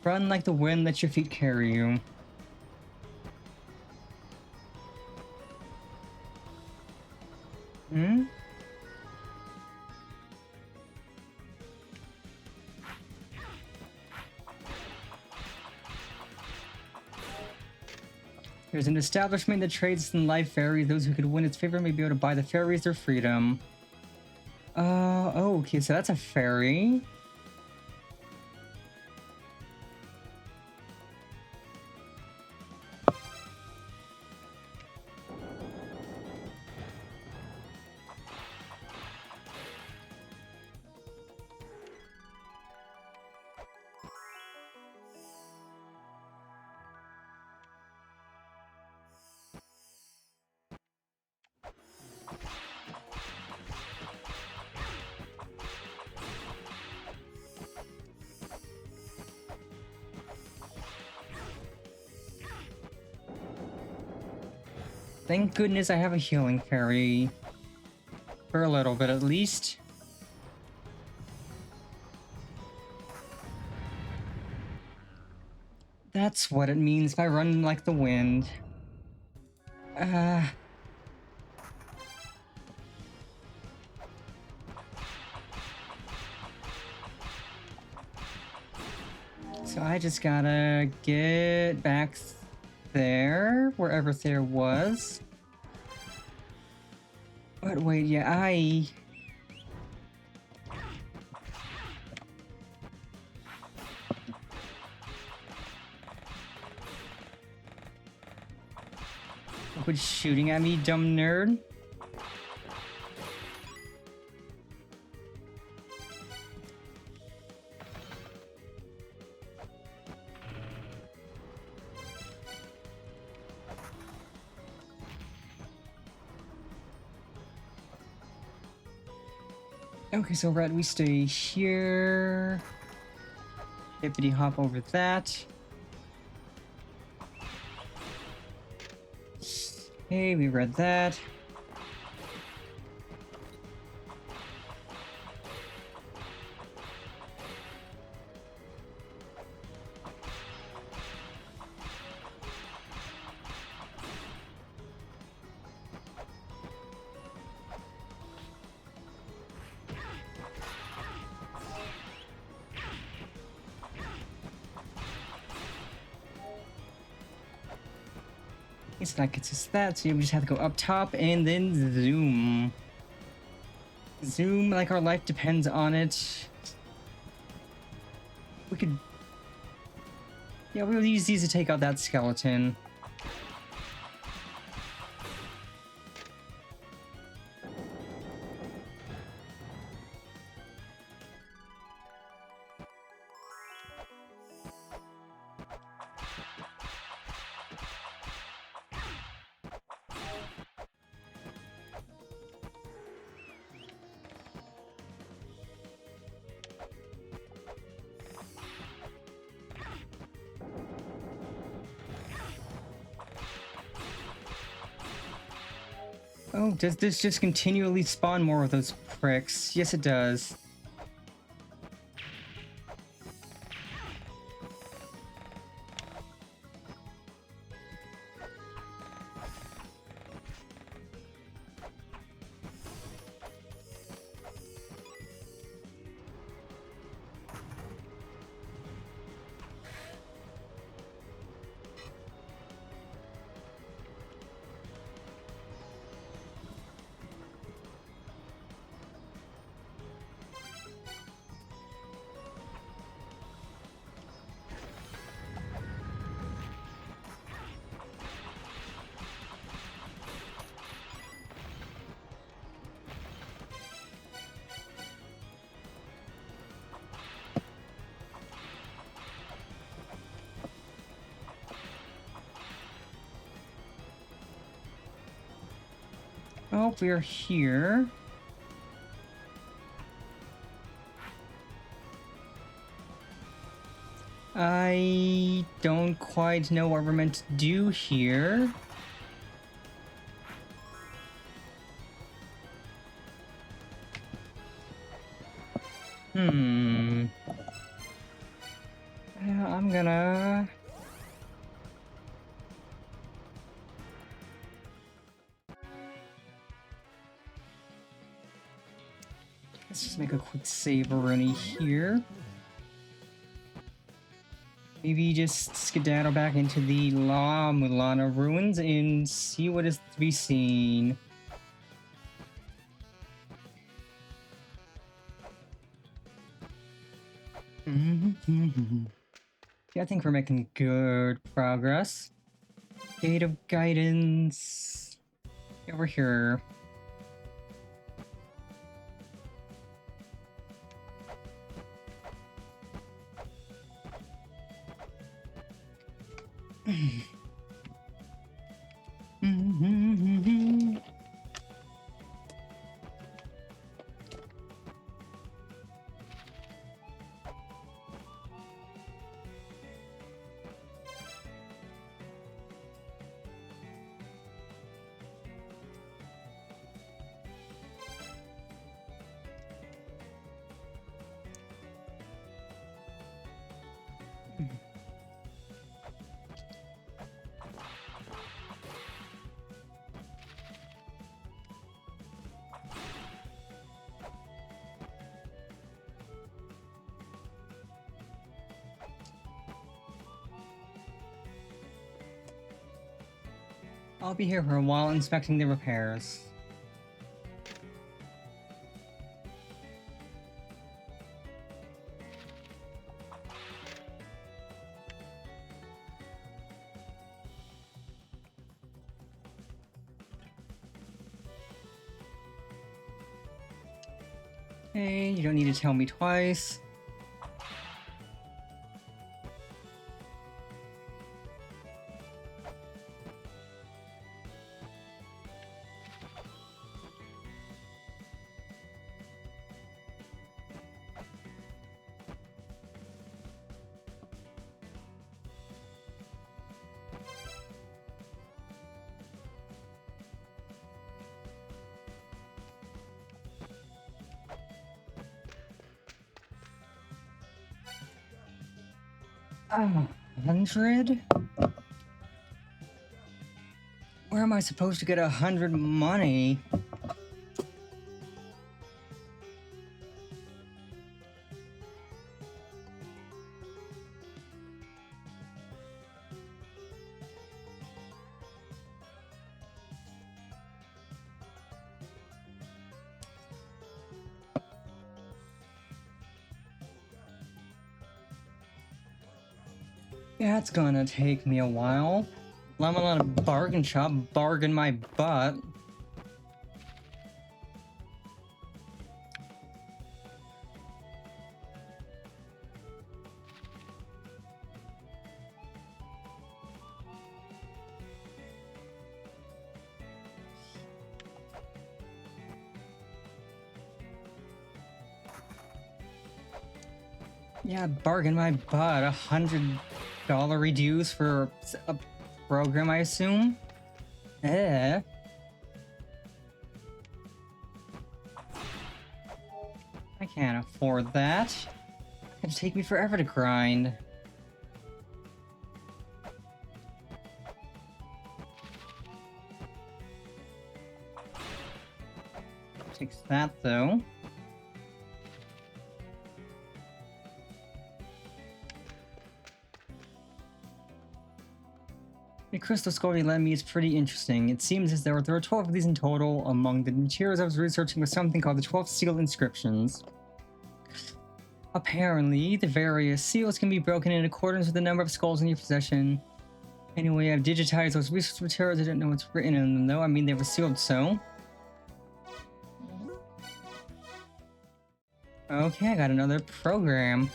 Run like the wind, let your feet carry you. Hmm? There's an establishment that trades in live fairies. Those who could win its favor may be able to buy the fairies their freedom. Oh, okay, so that's a fairy. Thank goodness I have a healing fairy. For a little bit at least. That's what it means by running like the wind. So I just gotta get back there, wherever there was. But wait, yeah, I quit shooting at me, dumb nerd. Okay, so Red, we stay here. Hippity hop over that. Okay, we read that. Okay, so that gets us that. So yeah, we just have to go up top and then zoom. Zoom like our life depends on it. We could... Yeah, we'll use these to take out that skeleton. Oh, does this just continually spawn more of those pricks? Yes, it does. Oh, we're here. I don't quite know what we're meant to do here. Hmm. I'm gonna... Let's just make a quick save already here. Maybe just skedaddle back into the La Mulana ruins and see what is to be seen. Yeah, I think we're making good progress. Gate of Guidance. Over here. I'll be here for a while inspecting the repairs. Hey, you don't need to tell me twice. Ah, 100? Where am I supposed to get 100 money? Yeah, it's gonna take me a while. I'm on a bargain shop, bargain my butt. Yeah, bargain my butt. $100 reduce for a program, I assume? Eh. I can't afford that. It'll take me forever to grind. Takes that though. The crystal skull you lent me is pretty interesting. It seems as though there are 12 of these in total. Among the materials I was researching was something called the 12 seal inscriptions. Apparently, the various seals can be broken in accordance with the number of skulls in your possession. Anyway, I've digitized those research materials. I don't know what's written in them though. I mean, they were sealed, so... Okay, I got another program.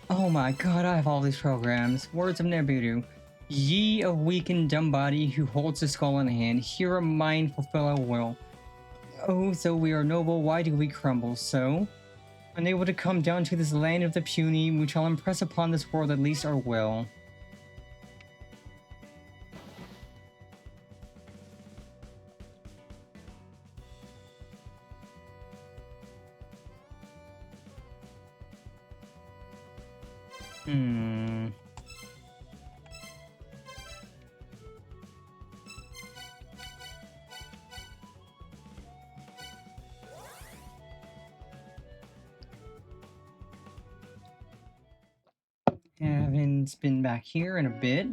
Oh my god, I have all these programs. Words of Nebudu. Ye, a weak and dumb body who holds the skull in hand, hear a mind fulfill a will. Oh, though we are noble, why do we crumble so? Unable to come down to this land of the puny, we shall impress upon this world at least our will. Haven't been back here in a bit.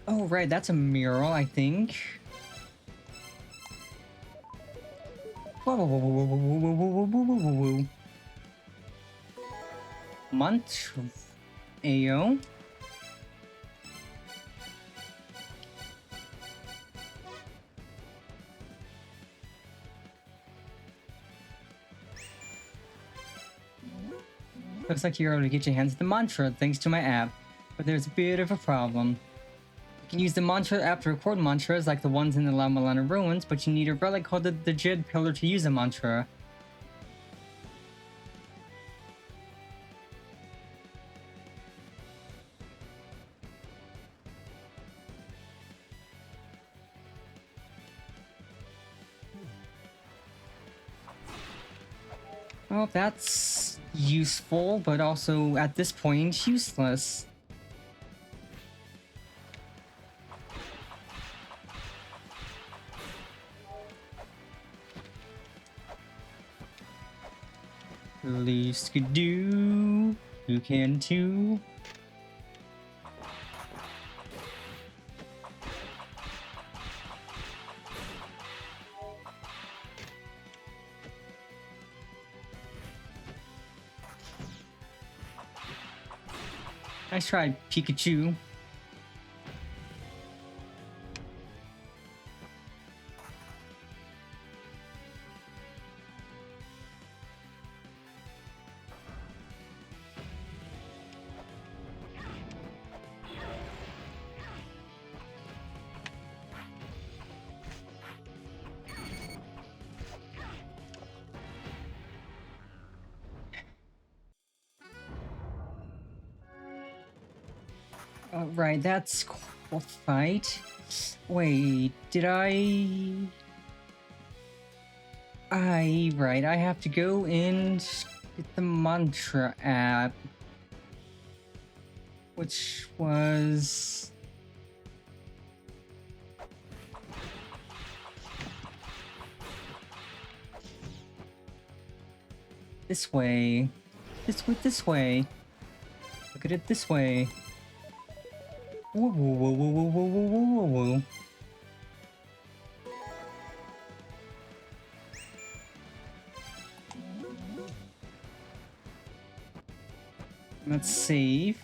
Oh, right, that's a mural, I think. Whoa, whoa, whoa, whoa, whoa, whoa, whoa, whoa, whoa, whoa, whoa. Mantra. Ayo. Looks like you're able to get your hands on the mantra thanks to my app, but there's a bit of a problem. You can use the mantra app to record mantras like the ones in the La Milana ruins, but you need a relic called the Jed Pillar to use the mantra. Well, that's useful, but also at this point useless. Least could do, you can too. Nice try, Pikachu. Right, that's cool fight. Wait, did right, I have to go and get the mantra app. Which was... this way. This way. Look at it this way. Whoa, whoa, whoa, whoa, whoa, whoa, whoa, whoa, whoa. Let's save.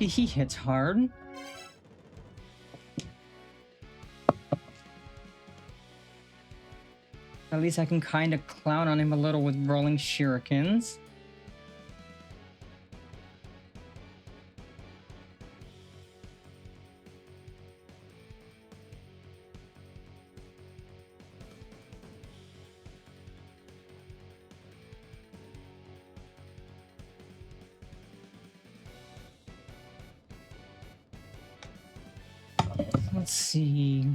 He hits hard. At least I can kind of clown on him a little with rolling shurikens. Let's see.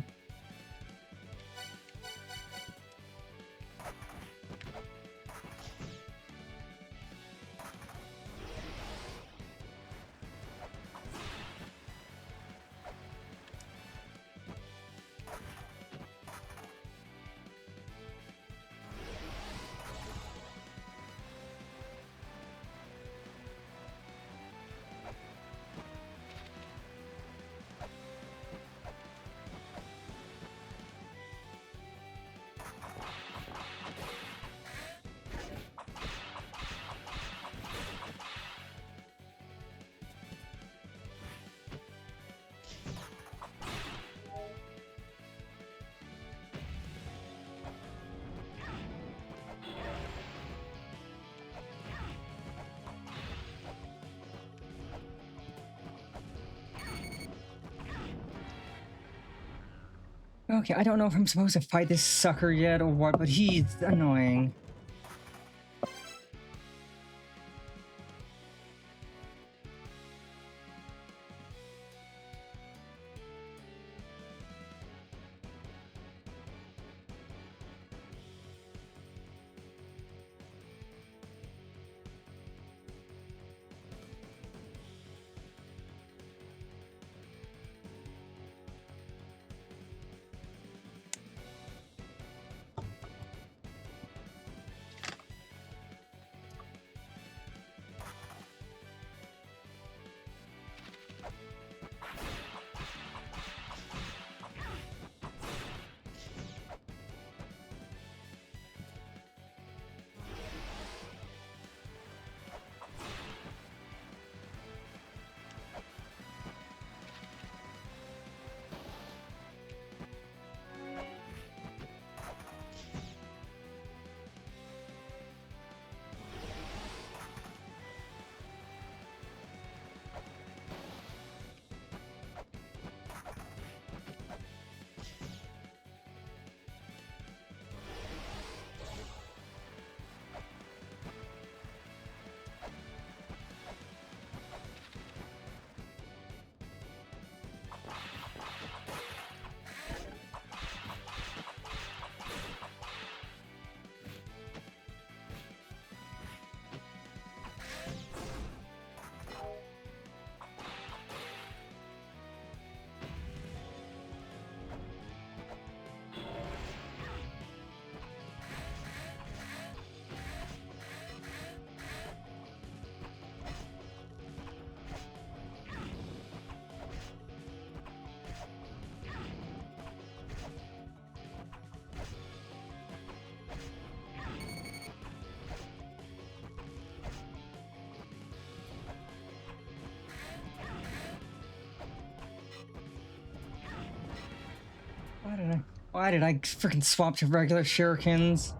Okay, I don't know if I'm supposed to fight this sucker yet or what, but he's annoying. Why did I freaking swap to regular shurikens?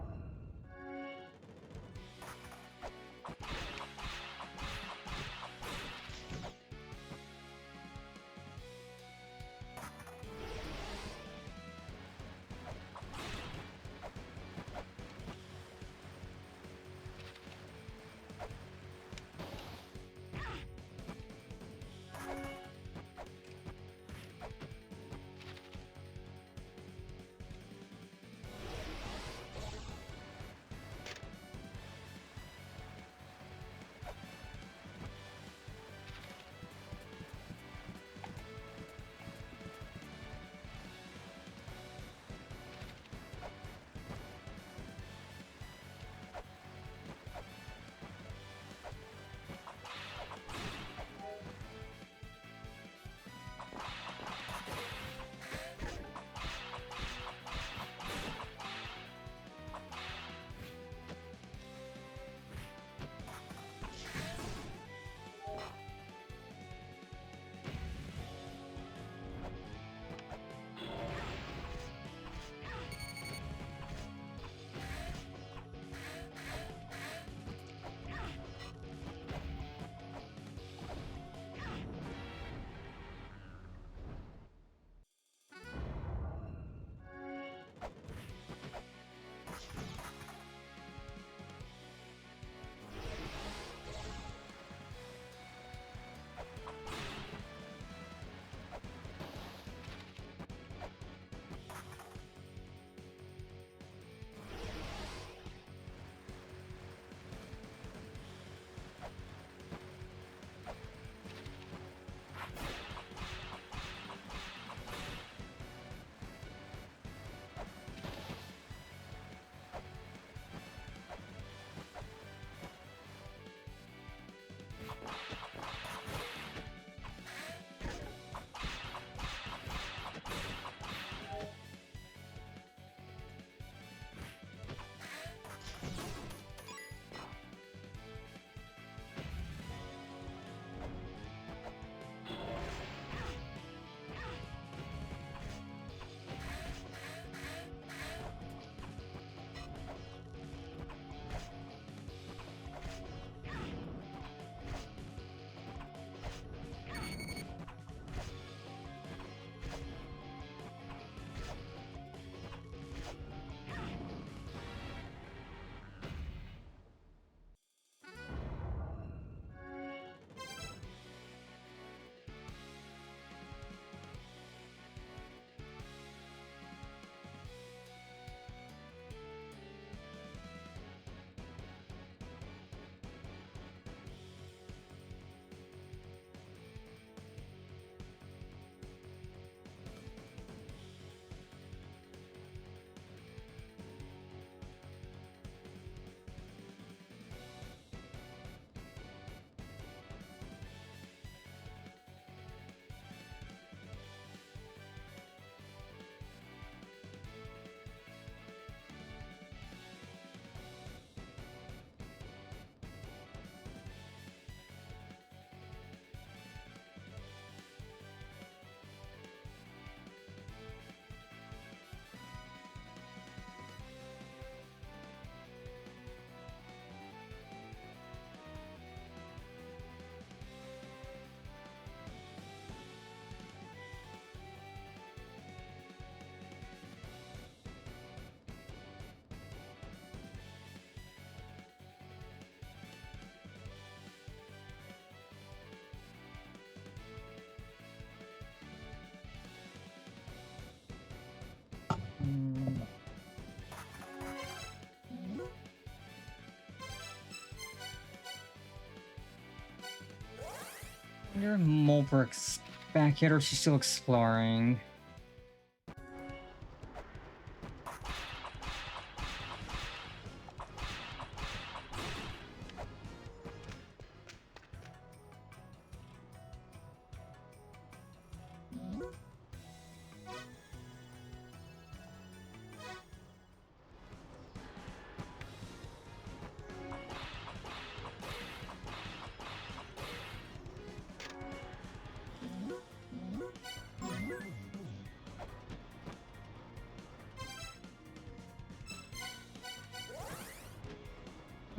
Wonder if Mulbrick's back yet, or she's still exploring.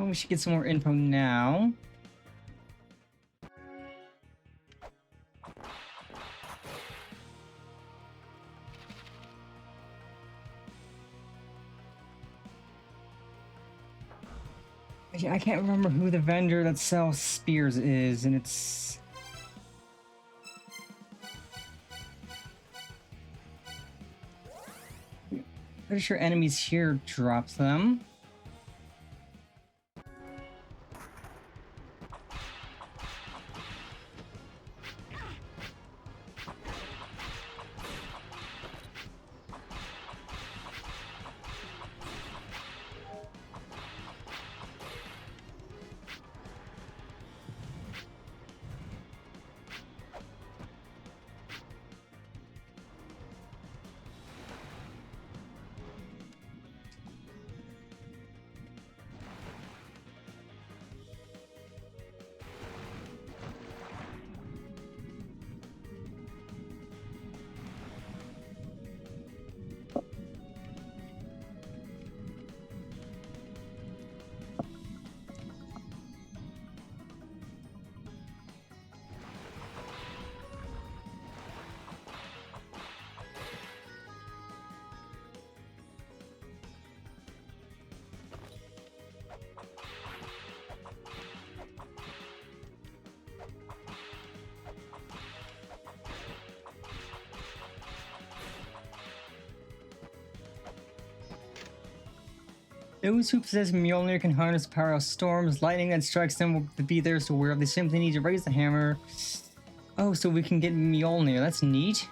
Oh, we should get some more info now. I can't remember who the vendor that sells spears is, and it's... Pretty sure enemies here drop them. Those who possess Mjolnir can harness the power of storms. Lightning that strikes them will be theirs to wear. They simply need to raise the hammer. Oh, so we can get Mjolnir. That's neat.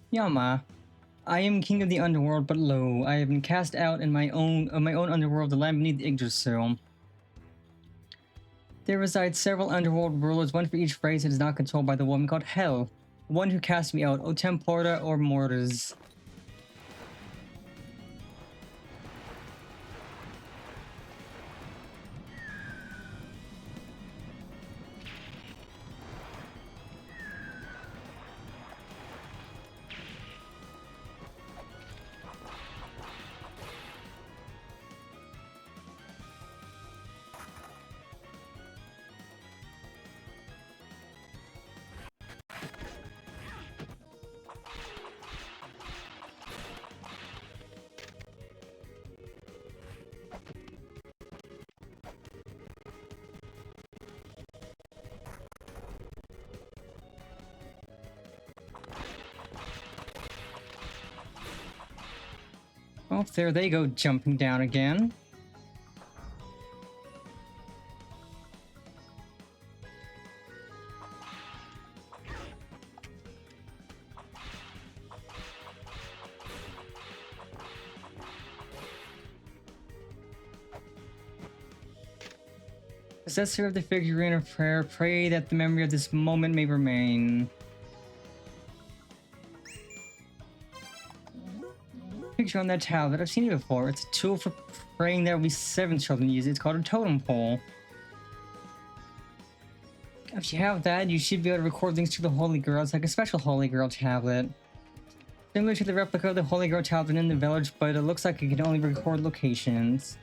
Yama. I am king of the underworld, but lo, I have been cast out in my own underworld, the land beneath the Yggdrasil. There reside several underworld rulers, one for each race that is not controlled by the woman called Hel. One who cast me out, O Temporta or Mortars. Oh, there they go, jumping down again. Possessor of the figurine of prayer, pray that the memory of this moment may remain. Picture on that tablet. I've seen it before. It's a tool for praying. There will be 7 children use it. It's called a totem pole. If you have that, you should be able to record things to the Holy Grail. It's like a special Holy Grail tablet. Similar to the replica of the Holy Grail tablet in the village, but it looks like it can only record locations.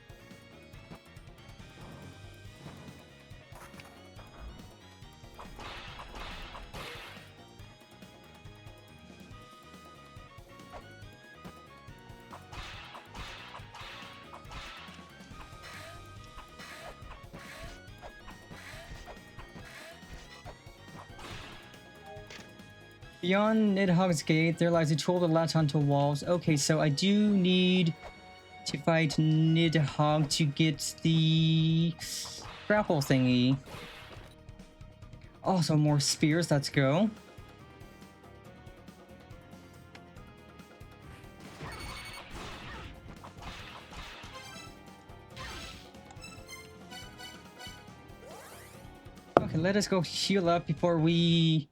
Beyond Nidhogg's gate, there lies a tool to latch onto walls. Okay, so I do need to fight Nidhogg to get the grapple thingy. Also, more spears. Let's go. Okay, let us go heal up before we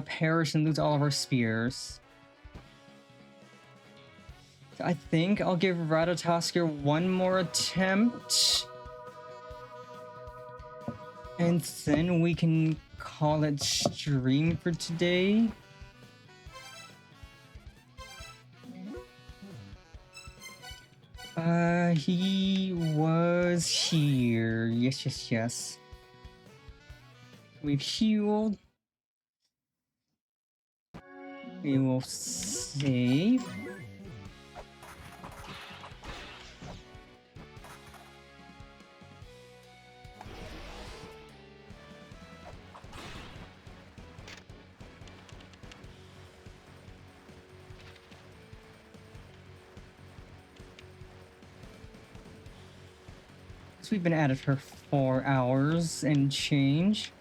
perish and lose all of our spears. I think I'll give Ratatoskr one more attempt. And then we can call it stream for today. He was here. Yes, yes, yes. We've healed. We will save. So we've been at it for 4 hours and change.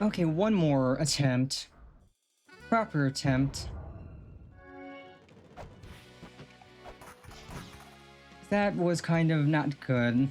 Okay, one more attempt. Proper attempt. That was kind of not good.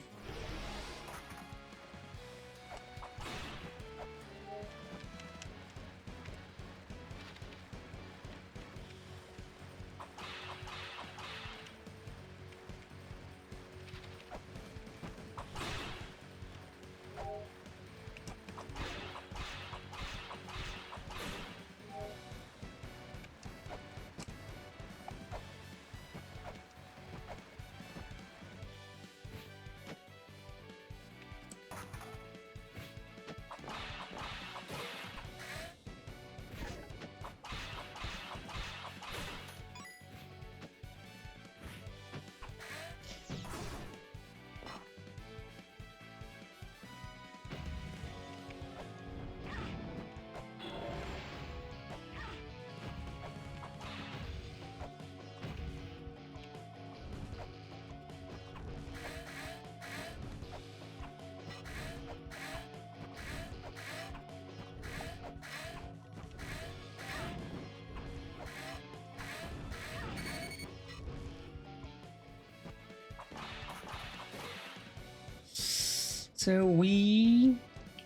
So we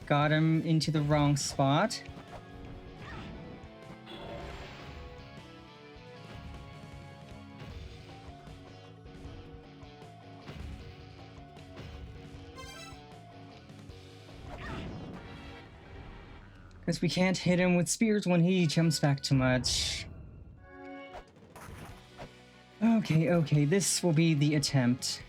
got him into the wrong spot. Because we can't hit him with spears when he jumps back too much. Okay, this will be the attempt.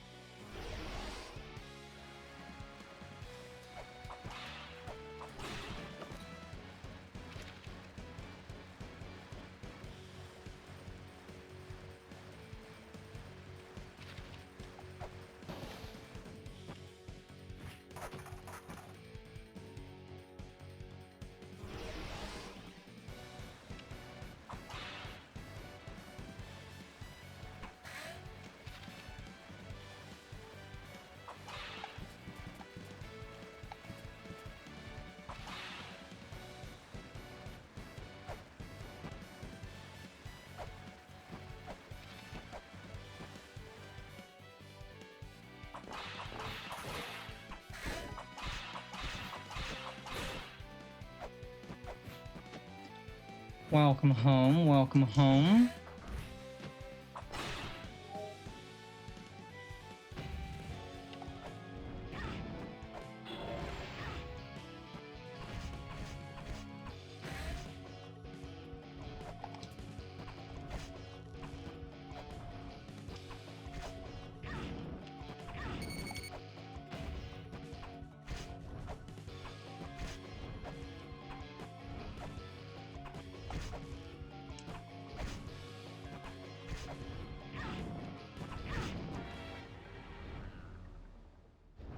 Welcome home, welcome home.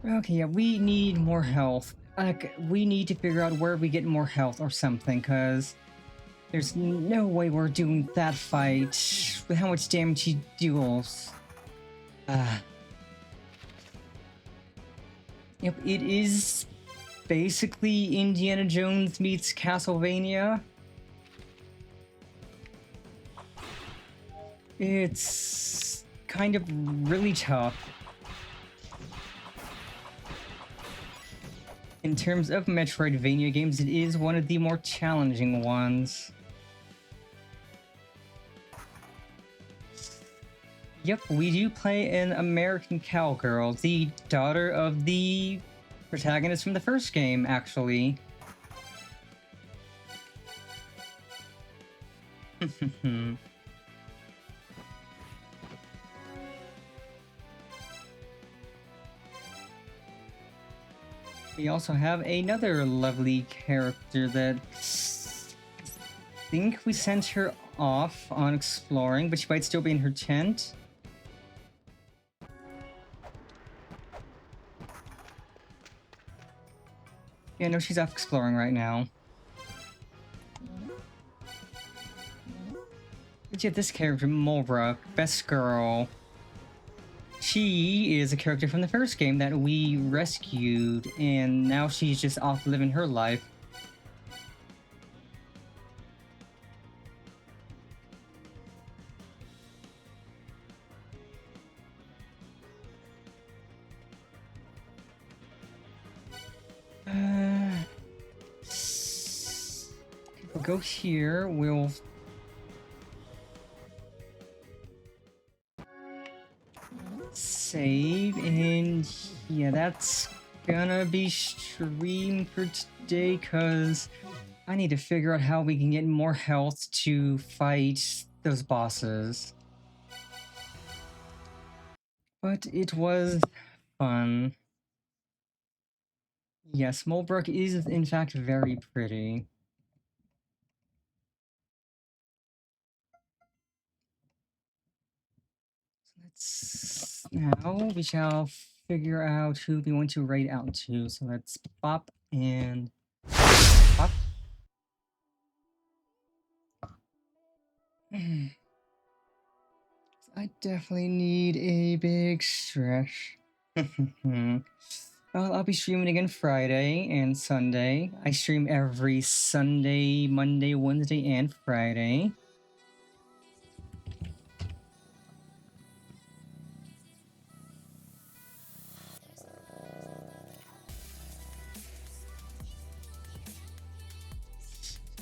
Okay, yeah, we need more health. Like, we need to figure out where we get more health or something, because there's no way we're doing that fight with how much damage he deals. Yep, it is basically Indiana Jones meets Castlevania. It's kind of really tough. In terms of Metroidvania games, it is one of the more challenging ones. Yep, we do play an American cowgirl, the daughter of the protagonist from the first game, actually. We also have another lovely character that I think we sent her off on exploring, but she might still be in her tent. Yeah, no, she's off exploring right now. But yeah, this character, Mulbrook, best girl. She is a character from the first game that we rescued, and now she's just off living her life. We'll go here. We'll save, and yeah, that's gonna be stream for today, because I need to figure out how we can get more health to fight those bosses. But it was fun. Yes, Mulbrook is in fact very pretty. Now we shall figure out who we want to raid out to. So let's Bop and Bop. I definitely need a big stretch. Well, I'll be streaming again Friday and Sunday. I stream every Sunday, Monday, Wednesday, and Friday.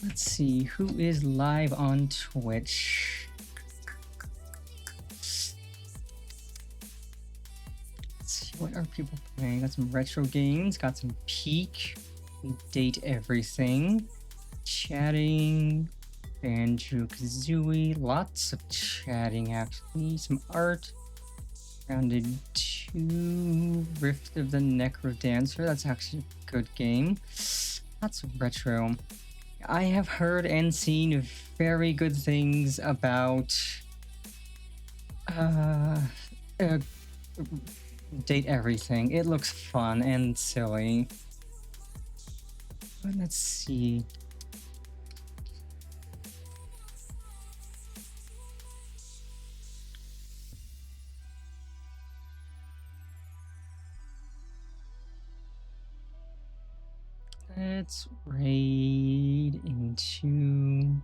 Let's see, who is live on Twitch? Let's see, what are people playing? Got some retro games, got some Peak, Date Everything, chatting, Banjo-Kazooie, lots of chatting actually, some art, Grounded 2, Rift of the Necrodancer, that's actually a good game, lots of retro. I have heard and seen very good things about Date Everything. It looks fun and silly. But let's see. Let's raid into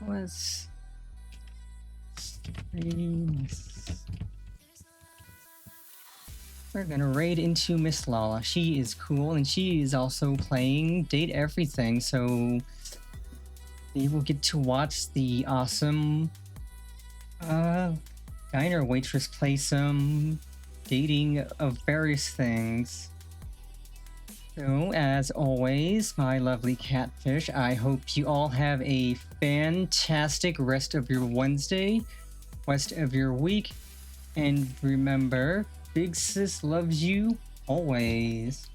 let's we're gonna raid into Miss Lala. She is cool, and she is also playing Date Everything, so you will get to watch the awesome diner waitress play some dating of various things. So, as always, my lovely catfish, I hope you all have a fantastic rest of your Wednesday, rest of your week, and remember, Big Sis loves you always.